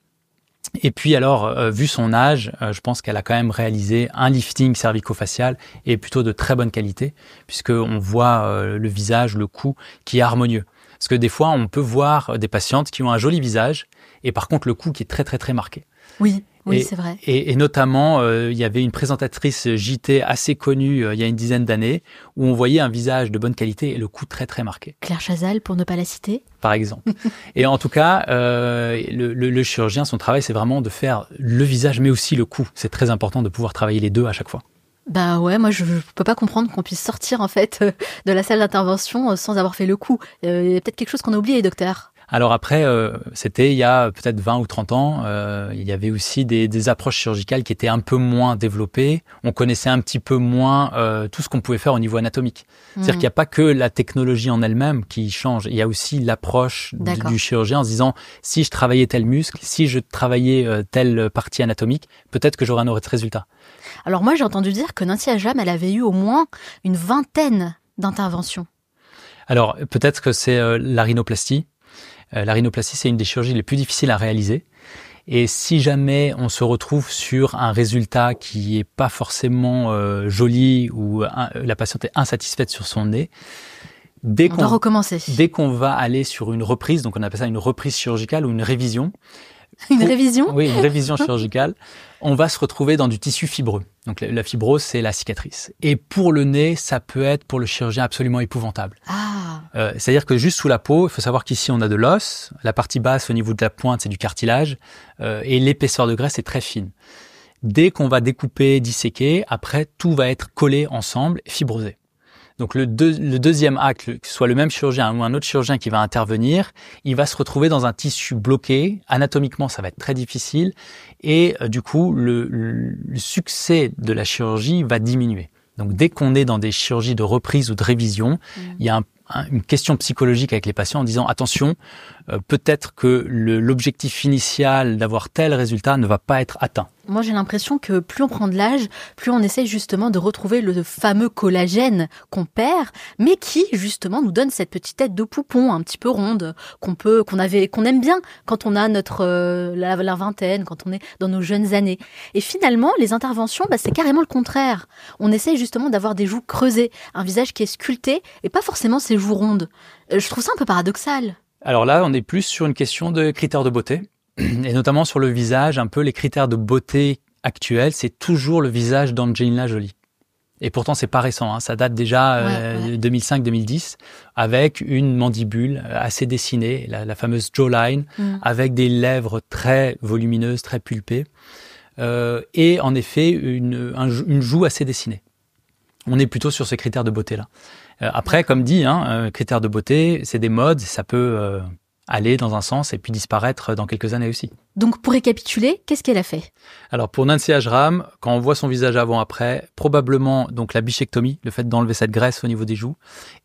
Et puis alors, vu son âge, je pense qu'elle a quand même réalisé un lifting cervico-facial et plutôt de très bonne qualité, puisqu'on voit le visage, le cou qui est harmonieux. Parce que des fois, on peut voir des patientes qui ont un joli visage et par contre le cou qui est très très très marqué. Oui, c'est vrai. Et notamment, il y avait une présentatrice JT assez connue il y a une dizaine d'années où on voyait un visage de bonne qualité et le cou très très marqué. Claire Chazal, pour ne pas la citer. Par exemple. Et en tout cas, le chirurgien, son travail, c'est vraiment de faire le visage mais aussi le cou. C'est très important de pouvoir travailler les deux à chaque fois. Bah ouais, moi je peux pas comprendre qu'on puisse sortir en fait de la salle d'intervention sans avoir fait le cou. Il y a peut-être quelque chose qu'on a oublié, docteur. Alors après, c'était il y a peut-être 20 ou 30 ans, il y avait aussi des approches chirurgicales qui étaient un peu moins développées. On connaissait un petit peu moins tout ce qu'on pouvait faire au niveau anatomique. C'est-à-dire qu'il n'y a pas que la technologie en elle-même qui change. Il y a aussi l'approche du chirurgien en se disant, si je travaillais tel muscle, si je travaillais telle partie anatomique, peut-être que j'aurais un autre résultat. Alors moi, j'ai entendu dire que Nancy Ajram, elle avait eu au moins une 20aine d'interventions. Alors peut-être que c'est la rhinoplastie. La rhinoplastie, c'est une des chirurgies les plus difficiles à réaliser. Et si jamais on se retrouve sur un résultat qui est pas forcément joli ou la patiente est insatisfaite sur son nez, on doit recommencer. Dès qu'on va aller sur une reprise, donc on appelle ça une reprise chirurgicale ou une révision. Révision ? Oui, une révision chirurgicale. On va se retrouver dans du tissu fibreux. Donc la fibrose, c'est la cicatrice. Et pour le nez, ça peut être pour le chirurgien absolument épouvantable. C'est-à-dire que juste sous la peau, il faut savoir qu'ici on a de l'os. La partie basse au niveau de la pointe, c'est du cartilage. Et l'épaisseur de graisse est très fine. Dès qu'on va découper, disséquer, après tout va être collé ensemble, fibrosé. Donc le deuxième acte, que ce soit le même chirurgien ou un autre chirurgien qui va intervenir, il va se retrouver dans un tissu bloqué. Anatomiquement, ça va être très difficile. Et du coup, le succès de la chirurgie va diminuer. Donc dès qu'on est dans des chirurgies de reprise ou de révision, il y a une question psychologique avec les patients en disant attention, peut-être que l'objectif initial d'avoir tel résultat ne va pas être atteint. Moi, j'ai l'impression que plus on prend de l'âge, plus on essaie justement de retrouver le fameux collagène qu'on perd, mais qui justement nous donne cette petite tête de poupon un petit peu ronde qu'on aime bien quand on a la vingtaine, quand on est dans nos jeunes années. Et finalement, les interventions, c'est carrément le contraire. On essaie justement d'avoir des joues creusées, un visage qui est sculpté et pas forcément ces joues rondes. Je trouve ça un peu paradoxal. Alors là, on est plus sur une question de critères de beauté. Et notamment sur le visage, un peu les critères de beauté actuels, c'est toujours le visage d'Angelina Jolie. Et pourtant, c'est pas récent, ça date déjà 2005-2010, avec une mandibule assez dessinée, la fameuse jawline, avec des lèvres très volumineuses, très pulpées, et en effet une joue assez dessinée. On est plutôt sur ces critères de beauté-là. Après, comme dit, critères de beauté, c'est des modes, ça peut aller dans un sens et puis disparaître dans quelques années aussi. Donc, pour récapituler, qu'est-ce qu'elle a fait? Alors, pour Nancy Ajram, quand on voit son visage avant-après, probablement donc la bichectomie, le fait d'enlever cette graisse au niveau des joues,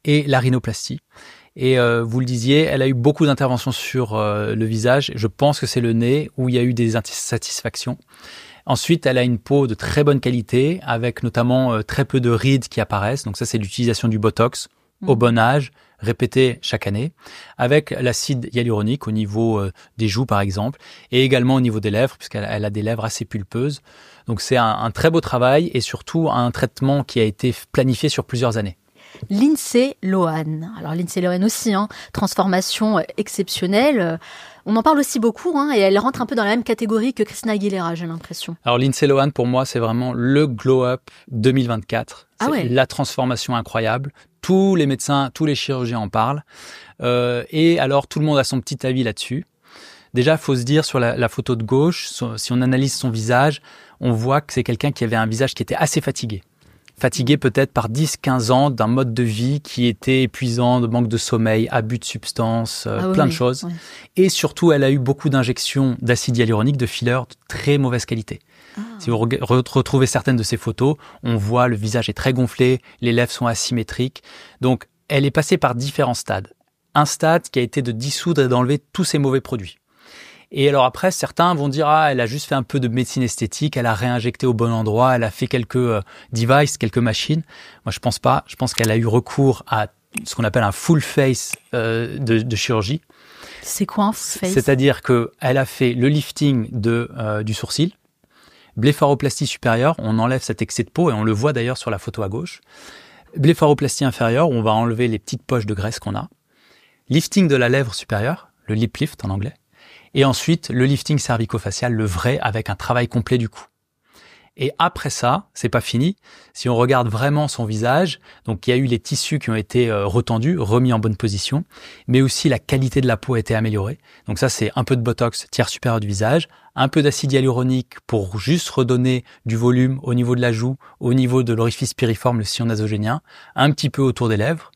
et la rhinoplastie. Et vous le disiez, elle a eu beaucoup d'interventions sur le visage. Je pense que c'est le nez où il y a eu des insatisfactions. Ensuite, elle a une peau de très bonne qualité, avec notamment très peu de rides qui apparaissent. Donc ça, c'est l'utilisation du Botox au bon âge, répété chaque année, avec l'acide hyaluronique au niveau des joues, par exemple, et également au niveau des lèvres, puisqu'elle a des lèvres assez pulpeuses. Donc c'est un très beau travail et surtout un traitement qui a été planifié sur plusieurs années. Lindsay Lohan. Alors Lindsay Lohan aussi, transformation exceptionnelle. On en parle aussi beaucoup et elle rentre un peu dans la même catégorie que Christina Aguilera, j'ai l'impression. Alors Lindsay Lohan, pour moi, c'est vraiment le glow-up 2024. C'est la transformation incroyable. Tous les médecins, tous les chirurgiens en parlent. Et alors, tout le monde a son petit avis là-dessus. Déjà, il faut se dire sur la photo de gauche, si on analyse son visage, on voit que c'est quelqu'un qui avait un visage qui était assez fatigué. Fatigué peut-être par 10-15 ans d'un mode de vie qui était épuisant, de manque de sommeil, abus de substances, plein de choses. Oui. Et surtout, elle a eu beaucoup d'injections d'acide hyaluronique, de fillers de très mauvaise qualité. Si vous retrouvez certaines de ces photos, on voit le visage est très gonflé, les lèvres sont asymétriques. Donc, elle est passée par différents stades. Un stade qui a été de dissoudre et d'enlever tous ces mauvais produits. Et alors après, certains vont dire elle a juste fait un peu de médecine esthétique, elle a réinjecté au bon endroit, elle a fait quelques devices, quelques machines. Moi, je pense pas. Je pense qu'elle a eu recours à ce qu'on appelle un full face de chirurgie. C'est quoi un full face? C'est-à-dire que elle a fait le lifting du sourcil, blépharoplastie supérieure, on enlève cet excès de peau et on le voit d'ailleurs sur la photo à gauche. Blépharoplastie inférieure, on va enlever les petites poches de graisse qu'on a. Lifting de la lèvre supérieure, le lip lift en anglais. Et ensuite, le lifting cervico-facial, le vrai, avec un travail complet du cou. Et après ça, c'est pas fini. Si on regarde vraiment son visage, donc il y a eu les tissus qui ont été retendus, remis en bonne position, mais aussi la qualité de la peau a été améliorée. Donc ça, c'est un peu de botox tiers supérieur du visage, un peu d'acide hyaluronique pour juste redonner du volume au niveau de la joue, au niveau de l'orifice piriforme, le sillon nasogénien, un petit peu autour des lèvres,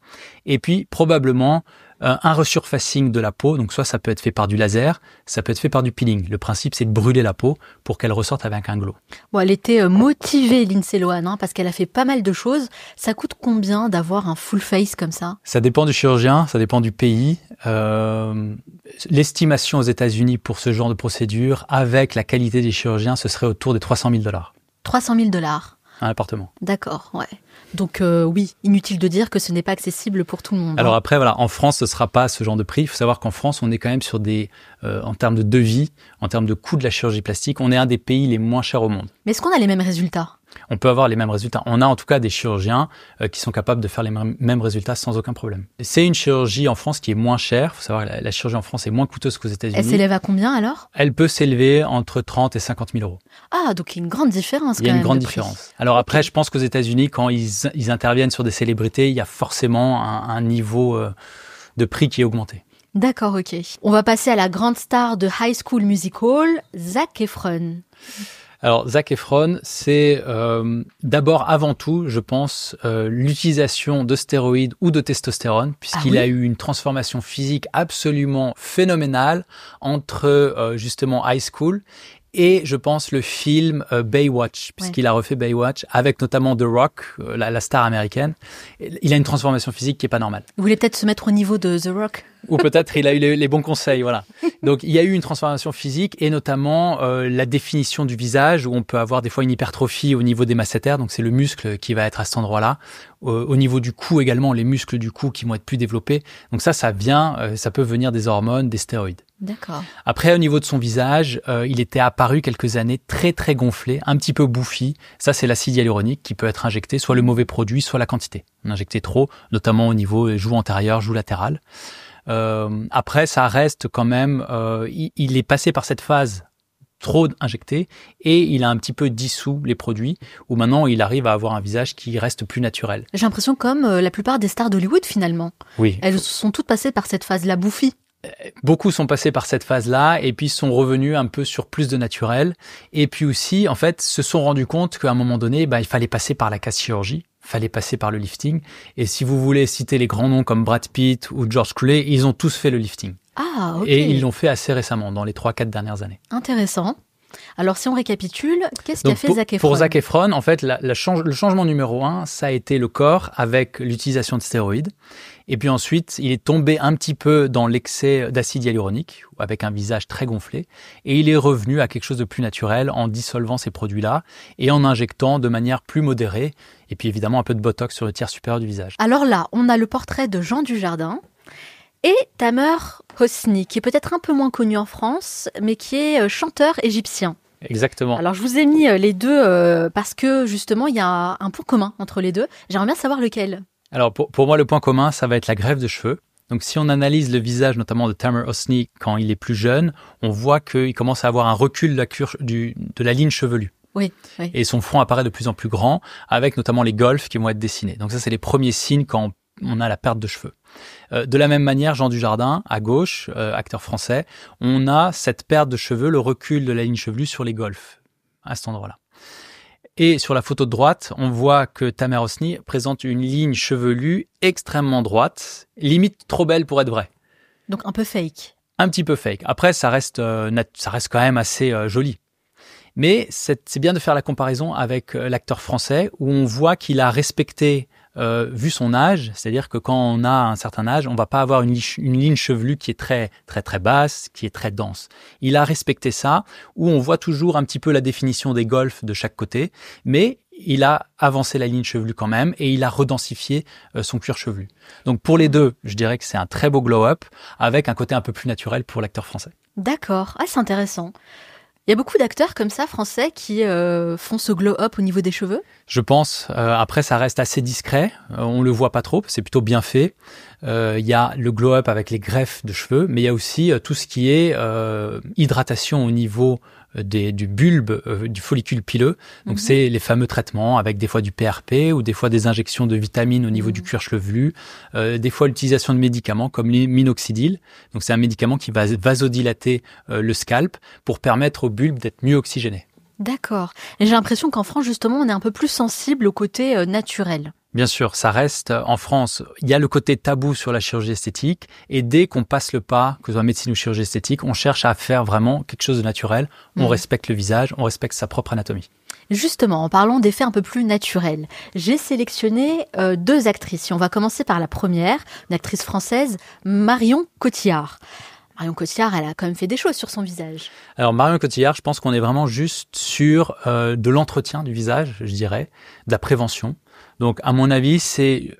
et puis probablement un resurfacing de la peau, donc soit ça peut être fait par du laser, ça peut être fait par du peeling. Le principe, c'est de brûler la peau pour qu'elle ressorte avec un glow. Bon, elle était motivée, Lindsay Lohan, parce qu'elle a fait pas mal de choses. Ça coûte combien d'avoir un full face comme ça? Ça dépend du chirurgien, ça dépend du pays. L'estimation aux États-Unis pour ce genre de procédure, avec la qualité des chirurgiens, ce serait autour des $300 000. 300 000 un appartement. D'accord, ouais. Donc oui, inutile de dire que ce n'est pas accessible pour tout le monde. Alors après, voilà, en France, ce ne sera pas ce genre de prix. Il faut savoir qu'en France, on est quand même sur des, en termes de devis, en termes de coût de la chirurgie plastique, on est un des pays les moins chers au monde. Mais est-ce qu'on a les mêmes résultats? On peut avoir les mêmes résultats. On a en tout cas des chirurgiens qui sont capables de faire les mêmes résultats sans aucun problème. C'est une chirurgie en France qui est moins chère. Il faut savoir que la chirurgie en France est moins coûteuse qu'aux États-Unis. Elle s'élève à combien alors? Elle peut s'élever entre 30 et 50 000 euros. Ah, donc il y a une grande différence quand même. Il y a une grande différence. Alors après, je pense qu'aux États-Unis, quand ils interviennent sur des célébrités, il y a forcément un niveau de prix qui est augmenté. D'accord, ok. On va passer à la grande star de High School Musical, Zac Efron. Alors, Zac Efron, c'est d'abord, avant tout, je pense, l'utilisation de stéroïdes ou de testostérone, puisqu'il a eu une transformation physique absolument phénoménale entre justement High School et, je pense, le film Baywatch, puisqu'il a refait Baywatch avec notamment The Rock, la star américaine. Il a une transformation physique qui est pas normale. Vous voulez peut-être se mettre au niveau de The Rock? Ou peut-être il a eu les bons conseils, voilà. Donc il y a eu une transformation physique et notamment la définition du visage où on peut avoir des fois une hypertrophie au niveau des masséters, donc c'est le muscle qui va être à cet endroit-là. Au niveau du cou également, les muscles du cou qui vont être plus développés. Donc ça vient, ça peut venir des hormones, des stéroïdes. D'accord. Après, au niveau de son visage, il était apparu quelques années très très gonflé, un petit peu bouffi. Ça, c'est l'acide hyaluronique qui peut être injecté, soit le mauvais produit, soit la quantité. On injectait trop, notamment au niveau joue antérieure, joue latérale. Après, ça reste quand même, il est passé par cette phase trop injecté et il a un petit peu dissous les produits où maintenant il arrive à avoir un visage qui reste plus naturel. J'ai l'impression comme la plupart des stars d'Hollywood finalement. Oui. Elles sont toutes passées par cette phase-là bouffie. Beaucoup sont passés par cette phase-là et puis sont revenus un peu sur plus de naturel. Et puis aussi, en fait, se sont rendus compte qu'à un moment donné, il fallait passer par la casse chirurgie. Fallait passer par le lifting. Et si vous voulez citer les grands noms comme Brad Pitt ou George Clooney, ils ont tous fait le lifting. Ah, ok. Et ils l'ont fait assez récemment, dans les 3-4 dernières années. Intéressant. Alors, si on récapitule, qu'est-ce qu'a fait Zac Efron? Pour Zac Efron, en fait, le changement numéro 1, ça a été le corps avec l'utilisation de stéroïdes. Et puis ensuite, il est tombé un petit peu dans l'excès d'acide hyaluronique, avec un visage très gonflé. Et il est revenu à quelque chose de plus naturel en dissolvant ces produits-là et en injectant de manière plus modérée. Et puis évidemment, un peu de botox sur le tiers supérieur du visage. Alors là, on a le portrait de Jean Dujardin et Tamer Hosni, qui est peut-être un peu moins connu en France, mais qui est chanteur égyptien. Exactement. Alors, je vous ai mis les deux parce que, justement, il y a un point commun entre les deux. J'aimerais bien savoir lequel. Alors, pour moi, le point commun, ça va être la greffe de cheveux. Donc, si on analyse le visage, notamment de Tamer Hosni, quand il est plus jeune, on voit qu'il commence à avoir un recul de la ligne chevelue. Oui. Et son front apparaît de plus en plus grand, avec notamment les golfs qui vont être dessinés. Donc ça, c'est les premiers signes quand on a la perte de cheveux. De la même manière, Jean Dujardin, à gauche, acteur français, on a cette perte de cheveux, le recul de la ligne chevelue sur les golfs, à cet endroit-là. Et sur la photo de droite, on voit que Tamer Hosni présente une ligne chevelue extrêmement droite, limite trop belle pour être vraie. Donc un peu fake. Un petit peu fake. Après, ça reste quand même assez joli. Mais c'est bien de faire la comparaison avec l'acteur français, où on voit qu'il a respecté, vu son âge, c'est-à-dire que quand on a un certain âge, on va pas avoir une ligne chevelue qui est très très très basse, qui est très dense. Il a respecté ça, où on voit toujours un petit peu la définition des golfs de chaque côté, mais il a avancé la ligne chevelue quand même et il a redensifié son cuir chevelu. Donc pour les deux, je dirais que c'est un très beau glow-up avec un côté un peu plus naturel pour l'acteur français. D'accord, c'est intéressant. Il y a beaucoup d'acteurs comme ça, français, qui font ce glow-up au niveau des cheveux? Je pense. Après, ça reste assez discret. On le voit pas trop. C'est plutôt bien fait. Il y a le glow-up avec les greffes de cheveux, mais il y a aussi tout ce qui est hydratation au niveau du bulbe, du follicule pileux. Donc, c'est les fameux traitements avec des fois du PRP ou des fois des injections de vitamines au niveau du cuir chevelu. Des fois, l'utilisation de médicaments comme les minoxidil. Donc, c'est un médicament qui va vasodilater le scalp pour permettre au bulbe d'être mieux oxygéné. D'accord. Et j'ai l'impression qu'en France, justement, on est un peu plus sensible au côté naturel. Bien sûr, ça reste en France, il y a le côté tabou sur la chirurgie esthétique et dès qu'on passe le pas, que ce soit médecine ou chirurgie esthétique, on cherche à faire vraiment quelque chose de naturel, on respecte le visage, on respecte sa propre anatomie. Justement, en parlant d'effets un peu plus naturels, j'ai sélectionné deux actrices. Et on va commencer par la première, une actrice française, Marion Cotillard. Marion Cotillard, elle a quand même fait des choses sur son visage. Alors Marion Cotillard, je pense qu'on est vraiment juste sur de l'entretien du visage, je dirais, de la prévention. Donc à mon avis, c'est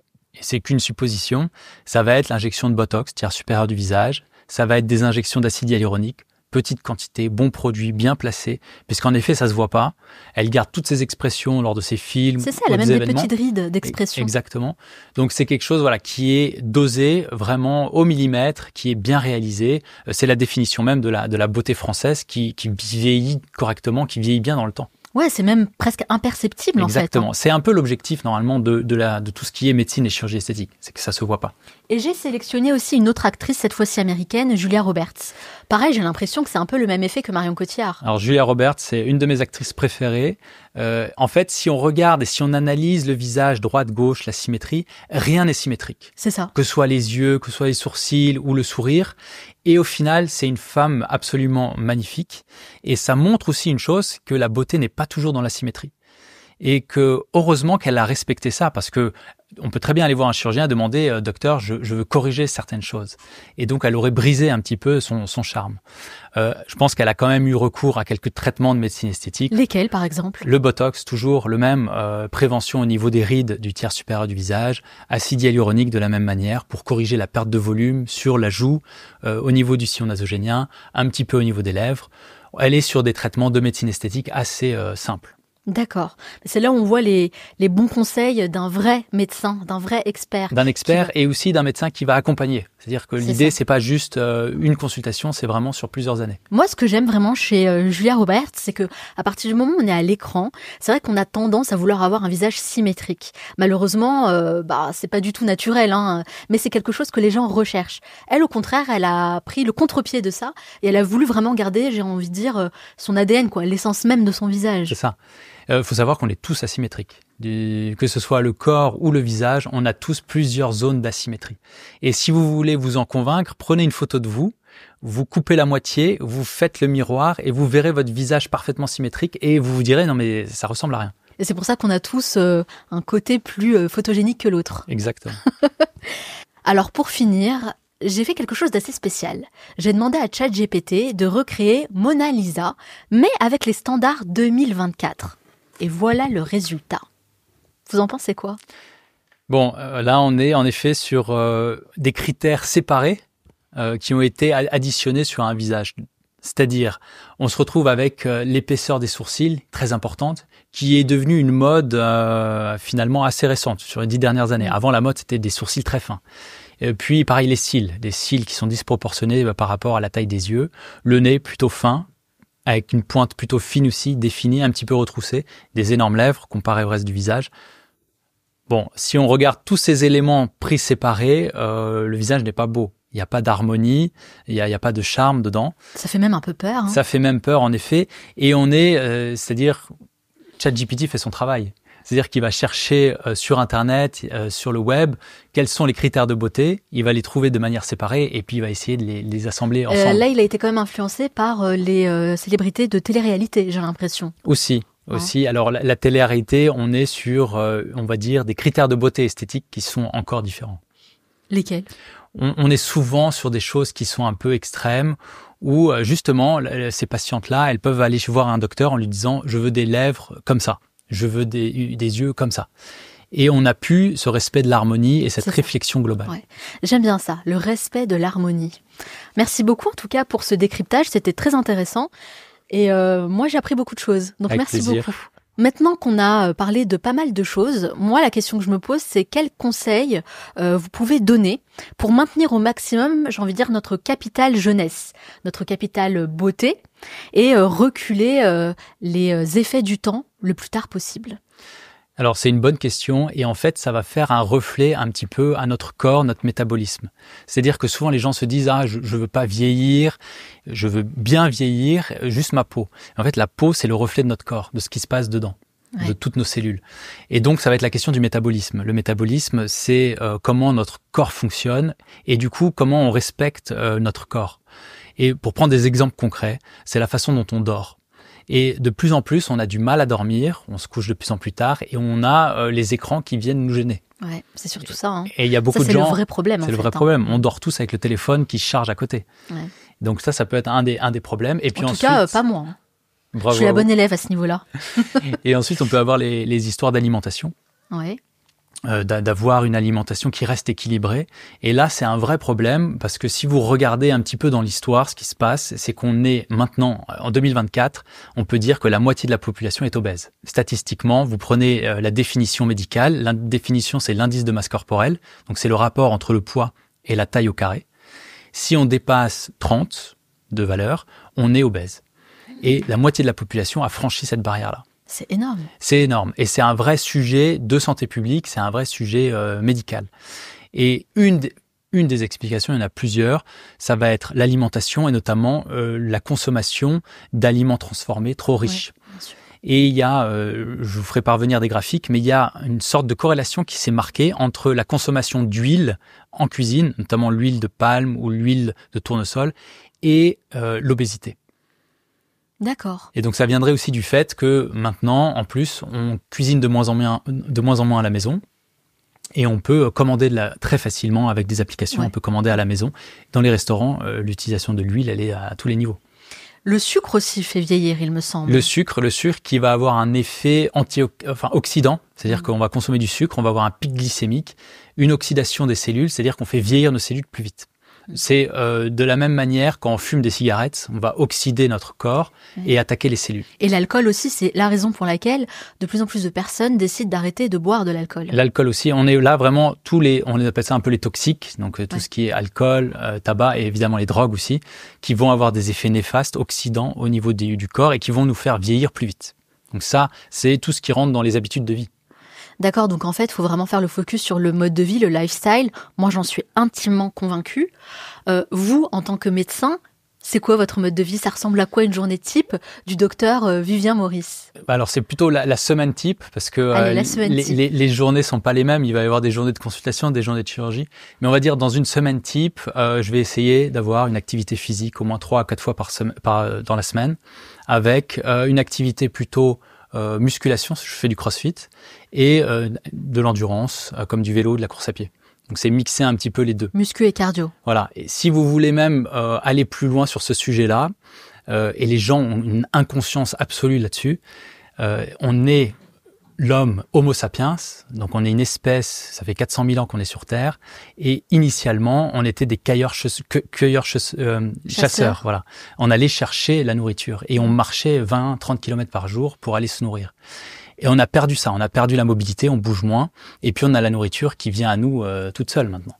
qu'une supposition, ça va être l'injection de Botox, tiers supérieur du visage, ça va être des injections d'acide hyaluronique, petite quantité, bon produit, bien placé, puisqu'en effet, ça se voit pas. Elle garde toutes ses expressions lors de ses films. C'est ça, elle a même des petites rides d'expression. Exactement. Donc c'est quelque chose qui est dosé vraiment au millimètre, qui est bien réalisé. C'est la définition même de la beauté française qui vieillit correctement, qui vieillit bien dans le temps. Ouais, c'est même presque imperceptible en fait. Exactement. C'est un peu l'objectif normalement de tout ce qui est médecine et chirurgie esthétique, c'est que ça se voit pas. Et j'ai sélectionné aussi une autre actrice, cette fois-ci américaine, Julia Roberts. Pareil, j'ai l'impression que c'est un peu le même effet que Marion Cotillard. Alors Julia Roberts, c'est une de mes actrices préférées. En fait, si on regarde et si on analyse le visage droite-gauche, la symétrie, rien n'est symétrique. C'est ça. Que ce soit les yeux, que ce soit les sourcils ou le sourire. Et au final, c'est une femme absolument magnifique. Et ça montre aussi une chose, que la beauté n'est pas toujours dans la symétrie. Et que heureusement qu'elle a respecté ça, parce que on peut très bien aller voir un chirurgien et demander docteur, je veux corriger certaines choses. Et donc, elle aurait brisé un petit peu son charme. Je pense qu'elle a quand même eu recours à quelques traitements de médecine esthétique. Lesquels, par exemple? Le Botox, toujours le même, prévention au niveau des rides du tiers supérieur du visage, acide hyaluronique de la même manière pour corriger la perte de volume sur la joue, au niveau du sillon nasogénien, un petit peu au niveau des lèvres. Elle est sur des traitements de médecine esthétique assez simples. D'accord. C'est là où on voit les bons conseils d'un vrai médecin, d'un vrai expert. D'un expert et aussi d'un médecin qui va accompagner. C'est-à-dire que l'idée, c'est pas juste une consultation, c'est vraiment sur plusieurs années. Moi, ce que j'aime vraiment chez Julia Roberts, c'est que à partir du moment où on est à l'écran, c'est vrai qu'on a tendance à vouloir avoir un visage symétrique. Malheureusement, c'est pas du tout naturel, mais c'est quelque chose que les gens recherchent. Elle, au contraire, elle a pris le contre-pied de ça et elle a voulu vraiment garder, j'ai envie de dire, son ADN, l'essence même de son visage. C'est ça. Faut savoir qu'on est tous asymétriques. Que ce soit le corps ou le visage, on a tous plusieurs zones d'asymétrie. Et si vous voulez vous en convaincre, prenez une photo de vous vous coupez la moitié, vous faites le miroir et vous verrez votre visage parfaitement symétrique et vous vous direz non mais ça ressemble à rien. Et c'est pour ça qu'on a tous un côté plus photogénique que l'autre. Exactement. Alors pour finir, j'ai fait quelque chose d'assez spécial. J'ai demandé à ChatGPT de recréer Mona Lisa, mais avec les standards 2024. Et voilà le résultat. Vous en pensez quoi ? Bon, là on est en effet sur des critères séparés qui ont été additionnés sur un visage. C'est-à-dire, on se retrouve avec l'épaisseur des sourcils, très importante, qui est devenue une mode finalement assez récente, sur les 10 dernières années. Avant, la mode, c'était des sourcils très fins. Et puis, pareil, les cils qui sont disproportionnés par rapport à la taille des yeux. Le nez plutôt fin, avec une pointe plutôt fine aussi, définie, un petit peu retroussée. Des énormes lèvres comparées au reste du visage. Bon, si on regarde tous ces éléments pris séparés, le visage n'est pas beau. Il n'y a pas d'harmonie, il y a pas de charme dedans. Ça fait même un peu peur. Ça fait même peur, en effet. Et on est, c'est-à-dire, ChatGPT fait son travail. C'est-à-dire qu'il va chercher sur Internet, sur le web, quels sont les critères de beauté. Il va les trouver de manière séparée et puis il va essayer de les assembler ensemble. Là, il a été quand même influencé par les célébrités de télé-réalité, j'ai l'impression. Aussi. Alors, la télé-réalité, on est sur, on va dire, des critères de beauté esthétique qui sont encore différents. Lesquels ? On est souvent sur des choses qui sont un peu extrêmes où justement ces patientes-là, elles peuvent aller voir un docteur en lui disant « je veux des lèvres comme ça, je veux des yeux comme ça ». Et on n'a plus ce respect de l'harmonie et cette réflexion globale. Ouais. J'aime bien ça, le respect de l'harmonie. Merci beaucoup en tout cas pour ce décryptage, c'était très intéressant. Et moi j'ai appris beaucoup de choses, donc avec merci plaisir. beaucoup. Maintenant qu'on a parlé de pas mal de choses, moi la question que je me pose c'est quels conseils vous pouvez donner pour maintenir au maximum, j'ai envie de dire, notre capital jeunesse, notre capital beauté et reculer les effets du temps le plus tard possible. Alors c'est une bonne question et en fait ça va faire un reflet un petit peu à notre corps, notre métabolisme. C'est-à-dire que souvent les gens se disent je veux pas vieillir, je veux bien vieillir, juste ma peau. En fait la peau c'est le reflet de notre corps, de ce qui se passe dedans, de toutes nos cellules. Et donc ça va être la question du métabolisme. Le métabolisme c'est comment notre corps fonctionne et du coup comment on respecte notre corps. Et pour prendre des exemples concrets, c'est la façon dont on dort. Et de plus en plus, on a du mal à dormir, on se couche de plus en plus tard et on a les écrans qui viennent nous gêner. Ouais, c'est surtout ça. Hein. Et il y a beaucoup de gens. C'est le vrai problème. C'est le vrai problème. On dort tous avec le téléphone qui se charge à côté. Ouais. Donc ça peut être un des problèmes. Et puis en tout cas, pas moi. Hein. Bravo. Je suis la bonne élève à ce niveau-là. Et ensuite, on peut avoir les histoires d'alimentation. Ouais. D'avoir une alimentation qui reste équilibrée. Et là, c'est un vrai problème parce que si vous regardez un petit peu dans l'histoire, ce qui se passe, c'est qu'on est maintenant, en 2024, on peut dire que la moitié de la population est obèse. Statistiquement, vous prenez la définition médicale. La définition, c'est l'indice de masse corporelle. Donc, c'est le rapport entre le poids et la taille au carré. Si on dépasse 30 de valeur, on est obèse. Et la moitié de la population a franchi cette barrière-là. C'est énorme. C'est énorme. Et c'est un vrai sujet de santé publique, c'est un vrai sujet médical. Et une des explications, il y en a plusieurs, ça va être l'alimentation et notamment la consommation d'aliments transformés trop riches. Ouais, bien sûr. Et il y a, je vous ferai parvenir des graphiques, mais il y a une sorte de corrélation qui s'est marquée entre la consommation d'huile en cuisine, notamment l'huile de palme ou l'huile de tournesol, et l'obésité. D'accord. Et donc ça viendrait aussi du fait que maintenant, en plus, on cuisine de moins en moins à la maison et on peut commander très facilement avec des applications. Ouais. On peut commander à la maison. Dans les restaurants, l'utilisation de l'huile, elle est à tous les niveaux. Le sucre aussi fait vieillir, il me semble. Le sucre qui va avoir un effet oxydant, c'est-à-dire qu'on va consommer du sucre, on va avoir un pic glycémique, une oxydation des cellules, c'est-à-dire qu'on fait vieillir nos cellules plus vite. C'est de la même manière quand on fume des cigarettes, on va oxyder notre corps et attaquer les cellules. Et l'alcool aussi, c'est la raison pour laquelle de plus en plus de personnes décident d'arrêter de boire de l'alcool. L'alcool aussi, on est là vraiment on appelle ça un peu les toxiques, donc tout ce qui est alcool, tabac et évidemment les drogues aussi, qui vont avoir des effets néfastes, oxydants au niveau du corps et qui vont nous faire vieillir plus vite. Donc ça, c'est tout ce qui rentre dans les habitudes de vie. D'accord, donc en fait, il faut vraiment faire le focus sur le mode de vie, le lifestyle. Moi, j'en suis intimement convaincue. Vous, en tant que médecin, C'est quoi votre mode de vie? Ça ressemble à quoi une journée type du docteur Vivien Maurice? Alors c'est plutôt la semaine type, parce que les journées sont pas les mêmes. Il va y avoir des journées de consultation, des journées de chirurgie. Mais on va dire dans une semaine type, je vais essayer d'avoir une activité physique au moins 3 à 4 fois dans la semaine, avec une activité plutôt musculation, je fais du crossfit, et de l'endurance, comme du vélo, de la course à pied. Donc c'est mixer un petit peu les deux. Muscu et cardio. Voilà. Et si vous voulez même aller plus loin sur ce sujet-là, et les gens ont une inconscience absolue là-dessus, on est l'homme Homo sapiens, donc on est une espèce, ça fait 400 000 ans qu'on est sur Terre, et initialement on était des chasseurs. Voilà. On allait chercher la nourriture et on marchait 20-30 km par jour pour aller se nourrir. Et on a perdu ça, on a perdu la mobilité, on bouge moins, et puis on a la nourriture qui vient à nous toute seule maintenant.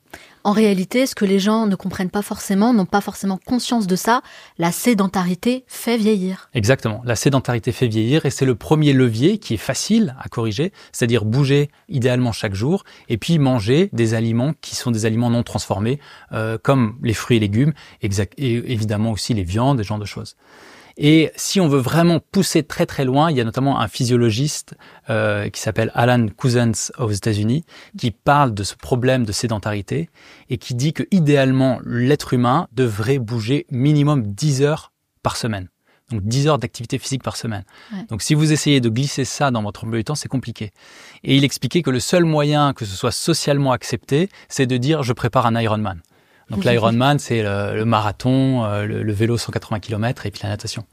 En réalité, ce que les gens ne comprennent pas forcément, n'ont pas forcément conscience de ça, la sédentarité fait vieillir. Exactement, la sédentarité fait vieillir, et c'est le premier levier qui est facile à corriger, c'est-à-dire bouger idéalement chaque jour, et puis manger des aliments qui sont des aliments non transformés, comme les fruits et légumes, et évidemment aussi les viandes, ce genre de choses. Et si on veut vraiment pousser très très loin, il y a notamment un physiologiste qui s'appelle Alan Couzens aux États-Unis qui parle de ce problème de sédentarité et qui dit que idéalement l'être humain devrait bouger minimum 10 heures par semaine. Donc 10 heures d'activité physique par semaine. Ouais. Donc si vous essayez de glisser ça dans votre emploi du temps, c'est compliqué. Et il expliquait que le seul moyen que ce soit socialement accepté, c'est de dire je prépare un Ironman. Donc l'Ironman, c'est le marathon, le vélo 180 km et puis la natation.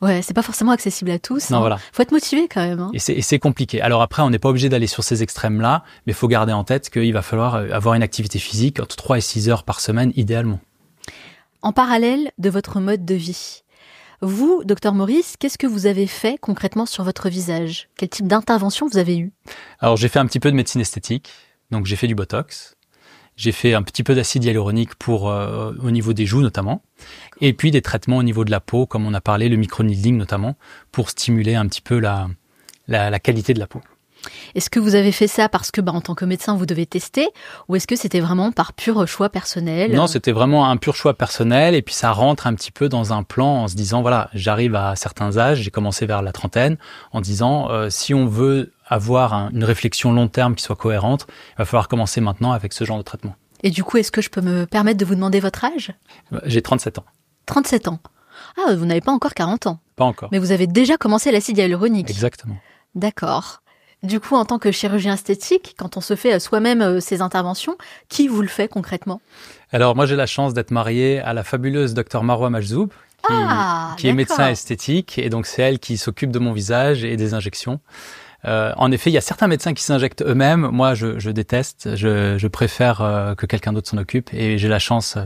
Ouais, c'est pas forcément accessible à tous. Non, voilà. Faut être motivé quand même. Hein. Et c'est compliqué. Alors après, on n'est pas obligé d'aller sur ces extrêmes-là, mais il faut garder en tête qu'il va falloir avoir une activité physique entre 3 et 6 heures par semaine, idéalement. En parallèle de votre mode de vie, vous, Dr Maurice, qu'est-ce que vous avez fait concrètement sur votre visage? Quel type d'intervention vous avez eu? Alors j'ai fait un petit peu de médecine esthétique, donc j'ai fait du Botox. J'ai fait un petit peu d'acide hyaluronique au niveau des joues notamment, et puis des traitements au niveau de la peau, comme on a parlé, le microneedling notamment, pour stimuler un petit peu la qualité de la peau. Est-ce que vous avez fait ça parce que, en tant que médecin, vous devez tester, ou est-ce que c'était vraiment par pur choix personnel? Non, c'était vraiment un pur choix personnel, et puis ça rentre un petit peu dans un plan en se disant, voilà, j'arrive à certains âges, j'ai commencé vers la trentaine, en disant, si on veut avoir une réflexion long terme qui soit cohérente, il va falloir commencer maintenant avec ce genre de traitement. Et du coup, est-ce que je peux me permettre de vous demander votre âge? J'ai 37 ans. 37 ans. Ah, vous n'avez pas encore 40 ans. Pas encore. Mais vous avez déjà commencé l'acide hyaluronique. Exactement. D'accord. Du coup, en tant que chirurgien esthétique, quand on se fait soi-même ces interventions, qui vous le fait concrètement? Alors, moi, j'ai la chance d'être marié à la fabuleuse Dr Marwa Majzoub, qui est médecin esthétique, et donc c'est elle qui s'occupe de mon visage et des injections. En effet, il y a certains médecins qui s'injectent eux-mêmes. Moi, je déteste. Je préfère que quelqu'un d'autre s'en occupe, et j'ai la chance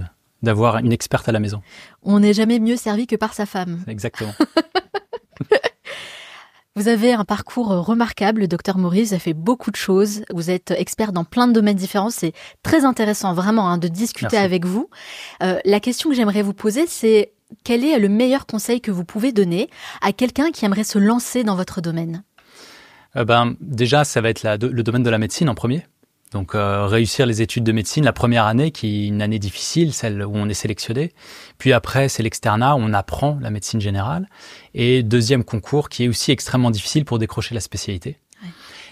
d'avoir une experte à la maison. On n'est jamais mieux servi que par sa femme. Exactement. Vous avez un parcours remarquable, Dr Maurice, vous avez fait beaucoup de choses. Vous êtes expert dans plein de domaines différents. C'est très intéressant vraiment de discuter avec vous. La question que j'aimerais vous poser, c'est quel est le meilleur conseil que vous pouvez donner à quelqu'un qui aimerait se lancer dans votre domaine? Déjà, ça va être le domaine de la médecine en premier. Donc, réussir les études de médecine, la première année, qui est une année difficile, celle où on est sélectionné. Puis après, c'est l'externat, où on apprend la médecine générale. Et deuxième concours, qui est aussi extrêmement difficile pour décrocher la spécialité. Ouais.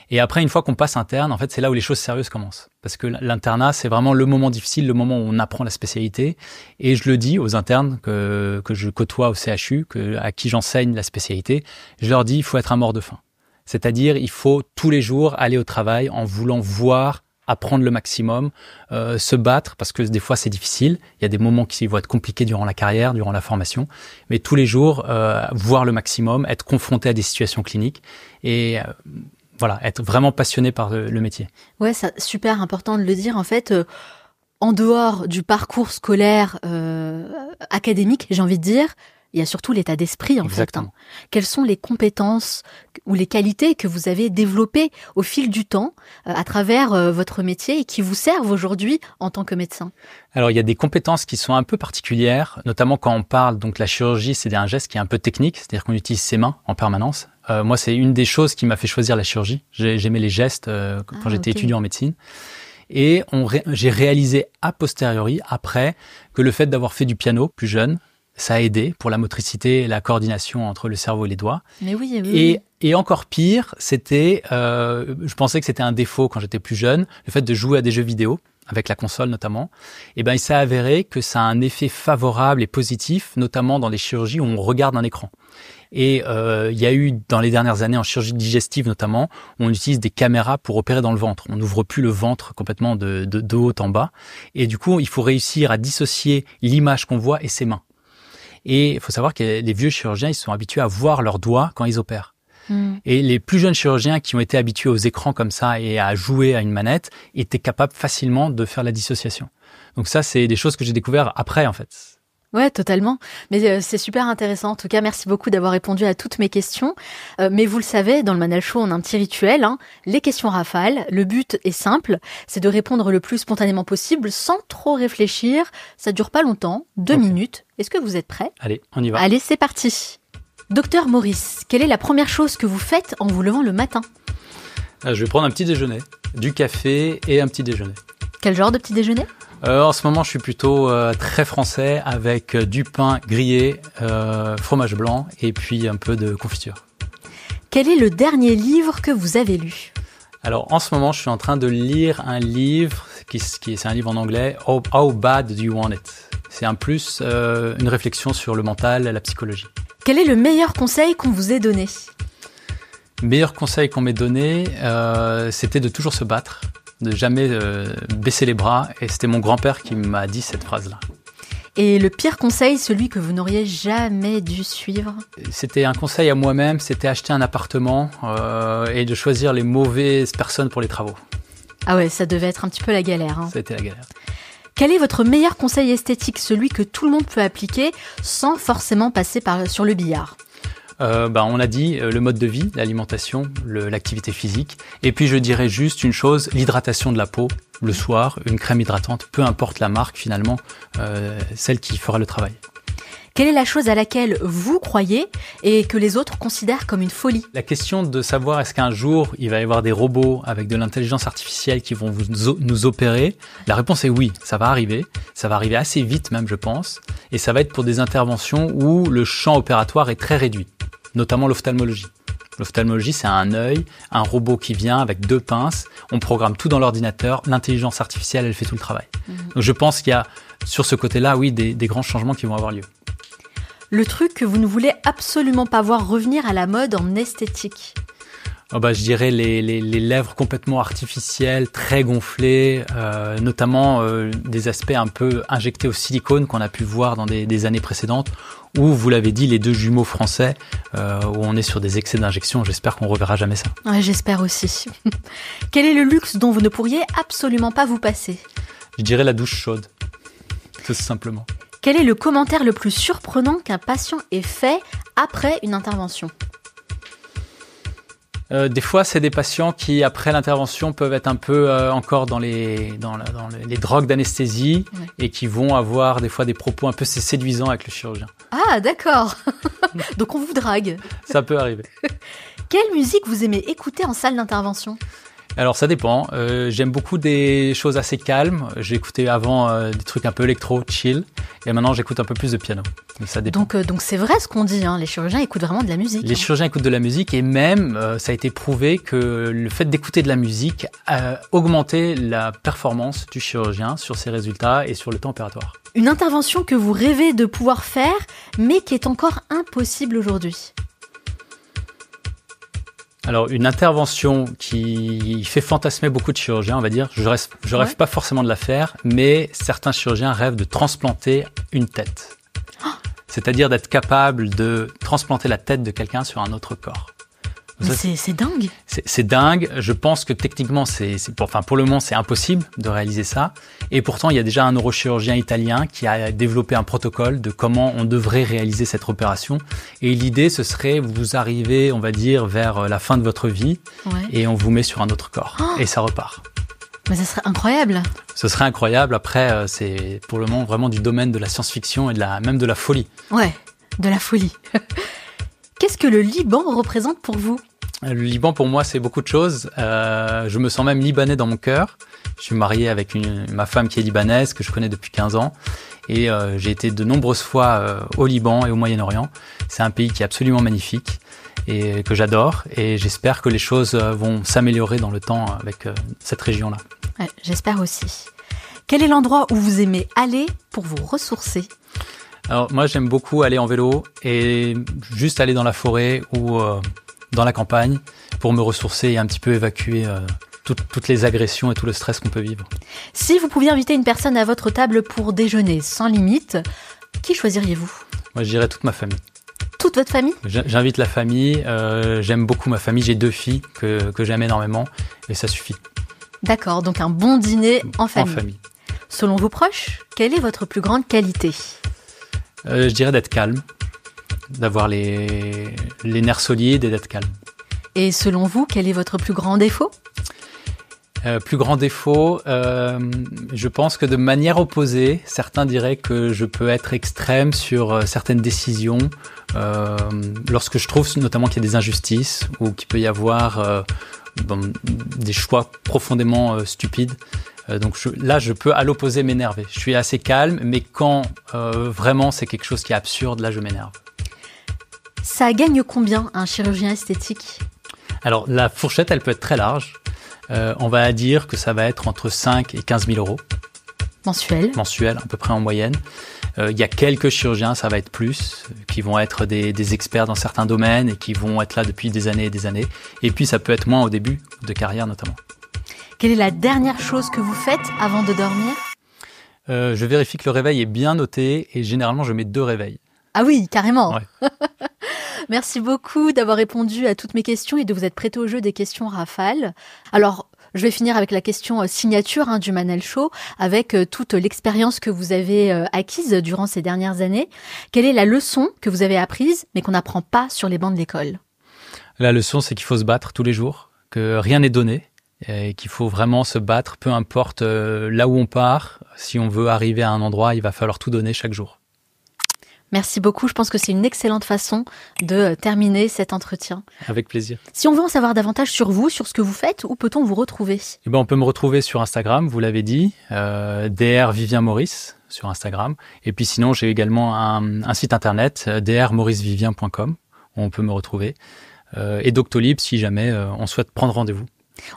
Et après, une fois qu'on passe interne, en fait, c'est là où les choses sérieuses commencent. Parce que l'internat, c'est vraiment le moment difficile, le moment où on apprend la spécialité. Et je le dis aux internes que je côtoie au CHU, à qui j'enseigne la spécialité, je leur dis, il faut être un mort de faim. C'est-à-dire, il faut tous les jours aller au travail en voulant voir, apprendre le maximum, se battre, parce que des fois c'est difficile. Il y a des moments qui vont être compliqués durant la carrière, durant la formation. Mais tous les jours, voir le maximum, être confronté à des situations cliniques et voilà, être vraiment passionné par le métier. Ouais, c'est super important de le dire. En fait, en dehors du parcours scolaire académique, j'ai envie de dire, il y a surtout l'état d'esprit, en fait. Hein. Quelles sont les compétences ou les qualités que vous avez développées au fil du temps à travers votre métier et qui vous servent aujourd'hui en tant que médecin? Alors, il y a des compétences qui sont un peu particulières, notamment quand on parle, donc la chirurgie, c'est un geste qui est un peu technique, c'est-à-dire qu'on utilise ses mains en permanence. Moi, c'est une des choses qui m'a fait choisir la chirurgie. J'aimais les gestes quand j'étais étudiant en médecine. Et j'ai réalisé a posteriori, après, que le fait d'avoir fait du piano plus jeune, Ça a aidé pour la motricité et la coordination entre le cerveau et les doigts. Mais oui. Et encore pire, je pensais que c'était un défaut quand j'étais plus jeune, le fait de jouer à des jeux vidéo, avec la console notamment. Et ben, il s'est avéré que ça a un effet favorable et positif, notamment dans les chirurgies où on regarde un écran. Et il y a eu, dans les dernières années, en chirurgie digestive notamment, on utilise des caméras pour opérer dans le ventre. On n'ouvre plus le ventre complètement de haut en bas. Et du coup, il faut réussir à dissocier l'image qu'on voit et ses mains. Et il faut savoir que les vieux chirurgiens, ils sont habitués à voir leurs doigts quand ils opèrent. Et les plus jeunes chirurgiens qui ont été habitués aux écrans comme ça et à jouer à une manette étaient capables facilement de faire la dissociation. Donc ça, c'est des choses que j'ai découvert après, en fait. Ouais, totalement. Mais c'est super intéressant. En tout cas, merci beaucoup d'avoir répondu à toutes mes questions. Mais vous le savez, dans le Manal Show, on a un petit rituel, les questions rafales. Le but est simple, c'est de répondre le plus spontanément possible, sans trop réfléchir. Ça dure pas longtemps, 2 minutes. Est-ce que vous êtes prêts ? Allez, on y va. Allez, c'est parti. Docteur Maurice, quelle est la première chose que vous faites en vous levant le matin ? Je vais prendre un petit déjeuner, du café et un petit déjeuner. Quel genre de petit déjeuner ? En ce moment, je suis plutôt très français avec du pain grillé, fromage blanc et puis un peu de confiture. Quel est le dernier livre que vous avez lu ? Alors, en ce moment, je suis en train de lire un livre, c'est un livre en anglais, How Bad Do You Want It ? C'est une réflexion sur le mental, la psychologie. Quel est le meilleur conseil qu'on vous ait donné ? Le meilleur conseil qu'on m'ait donné, c'était de toujours se battre, de jamais baisser les bras. Et c'était mon grand-père qui m'a dit cette phrase-là. Et le pire conseil, celui que vous n'auriez jamais dû suivre ? C'était un conseil à moi-même, c'était acheter un appartement et de choisir les mauvaises personnes pour les travaux. Ah ouais, ça devait être un petit peu la galère. Ça a été la galère. Quel est votre meilleur conseil esthétique, celui que tout le monde peut appliquer sans forcément passer sur le billard ? On a dit le mode de vie, l'alimentation, l'activité physique. Et puis je dirais juste une chose, l'hydratation de la peau. Le soir, une crème hydratante, peu importe la marque finalement, celle qui fera le travail. Quelle est la chose à laquelle vous croyez et que les autres considèrent comme une folie ? La question de savoir est-ce qu'un jour il va y avoir des robots avec de l'intelligence artificielle qui vont nous opérer, la réponse est oui, ça va arriver assez vite même je pense, et ça va être pour des interventions où le champ opératoire est très réduit, notamment l'ophtalmologie. L'ophtalmologie, c'est un œil, un robot qui vient avec 2 pinces, on programme tout dans l'ordinateur, l'intelligence artificielle elle fait tout le travail. Donc je pense qu'il y a sur ce côté-là, oui, des grands changements qui vont avoir lieu. Le truc que vous ne voulez absolument pas voir revenir à la mode en esthétique ? Je dirais les lèvres complètement artificielles, très gonflées, notamment des aspects un peu injectés au silicone qu'on a pu voir dans des années précédentes, ou vous l'avez dit, les 2 jumeaux français, où on est sur des excès d'injection. J'espère qu'on reverra jamais ça. Ouais, j'espère aussi. Quel est le luxe dont vous ne pourriez absolument pas vous passer ? Je dirais la douche chaude, tout simplement. Quel est le commentaire le plus surprenant qu'un patient ait fait après une intervention ? Des fois, c'est des patients qui, après l'intervention, peuvent être un peu encore dans les drogues d'anesthésie et qui vont avoir des fois des propos un peu séduisants avec le chirurgien. Ah, d'accord. Donc on vous drague. Ça peut arriver. Quelle musique vous aimez écouter en salle d'intervention ? Alors ça dépend, j'aime beaucoup des choses assez calmes, j'écoutais avant des trucs un peu électro, chill, et maintenant j'écoute un peu plus de piano, mais ça dépend. Donc c'est vrai ce qu'on dit, les chirurgiens écoutent vraiment de la musique. Les chirurgiens écoutent de la musique et même ça a été prouvé que le fait d'écouter de la musique augmentait la performance du chirurgien sur ses résultats et sur le temps opératoire. Une intervention que vous rêvez de pouvoir faire, mais qui est encore impossible aujourd'hui. Alors, une intervention qui fait fantasmer beaucoup de chirurgiens, on va dire. Je rêve pas forcément de la faire, mais certains chirurgiens rêvent de transplanter une tête. C'est-à-dire d'être capable de transplanter la tête de quelqu'un sur un autre corps. Mais c'est dingue. C'est dingue. Je pense que techniquement, pour le moment, c'est impossible de réaliser ça. Et pourtant, il y a déjà un neurochirurgien italien qui a développé un protocole de comment on devrait réaliser cette opération. Et l'idée, ce serait, vous arrivez, on va dire, vers la fin de votre vie et on vous met sur un autre corps. Et ça repart. Mais ça serait incroyable. Ce serait incroyable. Après, c'est pour le moment vraiment du domaine de la science-fiction et même de la folie. Ouais, de la folie. Qu'est-ce que le Liban représente pour vous ? Le Liban, pour moi, c'est beaucoup de choses. Je me sens même libanais dans mon cœur. Je suis marié avec ma femme qui est libanaise, que je connais depuis 15 ans. Et j'ai été de nombreuses fois au Liban et au Moyen-Orient. C'est un pays qui est absolument magnifique et que j'adore. Et j'espère que les choses vont s'améliorer dans le temps avec cette région-là. Ouais, j'espère aussi. Quel est l'endroit où vous aimez aller pour vous ressourcer ? Alors moi, j'aime beaucoup aller en vélo et juste aller dans la forêt ou dans la campagne pour me ressourcer et un petit peu évacuer toutes les agressions et tout le stress qu'on peut vivre. Si vous pouviez inviter une personne à votre table pour déjeuner sans limite, qui choisiriez-vous ? Moi, je dirais toute ma famille. Toute votre famille ? J'invite la famille. J'aime beaucoup ma famille. J'ai 2 filles que j'aime énormément et ça suffit. D'accord, donc un bon dîner en famille. En famille. Selon vos proches, quelle est votre plus grande qualité ? Je dirais d'être calme, d'avoir les nerfs solides et d'être calme. Et selon vous, quel est votre plus grand défaut ? Plus grand défaut, je pense que de manière opposée, certains diraient que je peux être extrême sur certaines décisions, lorsque je trouve notamment qu'il y a des injustices ou qu'il peut y avoir des choix profondément stupides. Donc là, je peux à l'opposé m'énerver. Je suis assez calme, mais quand vraiment c'est quelque chose qui est absurde, là je m'énerve. Ça gagne combien un chirurgien esthétique ? Alors la fourchette, elle peut être très large. On va dire que ça va être entre 5 et 15 000 euros. Mensuel, à peu près en moyenne. Il y a quelques chirurgiens, ça va être plus, qui vont être des experts dans certains domaines et qui vont être là depuis des années et des années. Et puis ça peut être moins au début de carrière notamment. Quelle est la dernière chose que vous faites avant de dormir ? Je vérifie que le réveil est bien noté et généralement je mets 2 réveils. Ah oui, carrément. Ouais. Merci beaucoup d'avoir répondu à toutes mes questions et de vous être prêté au jeu des questions rafales. Alors, je vais finir avec la question signature du Manel Show, avec toute l'expérience que vous avez acquise durant ces dernières années. Quelle est la leçon que vous avez apprise, mais qu'on n'apprend pas sur les bancs de l'école ? La leçon, c'est qu'il faut se battre tous les jours, que rien n'est donné et qu'il faut vraiment se battre, peu importe là où on part. Si on veut arriver à un endroit, il va falloir tout donner chaque jour. Merci beaucoup. Je pense que c'est une excellente façon de terminer cet entretien. Avec plaisir. Si on veut en savoir davantage sur vous, sur ce que vous faites, où peut-on vous retrouver ? On peut me retrouver sur Instagram, vous l'avez dit, Dr Vivien Maurice sur Instagram. Et puis sinon, j'ai également un site internet, drmauricevivien.com, où on peut me retrouver. Et Doctolib, si jamais on souhaite prendre rendez-vous.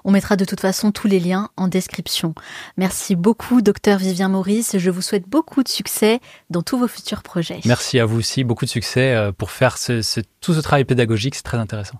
On mettra de toute façon tous les liens en description. Merci beaucoup, Dr Vivien Maurice. Je vous souhaite beaucoup de succès dans tous vos futurs projets. Merci à vous aussi, beaucoup de succès pour faire tout ce travail pédagogique, c'est très intéressant.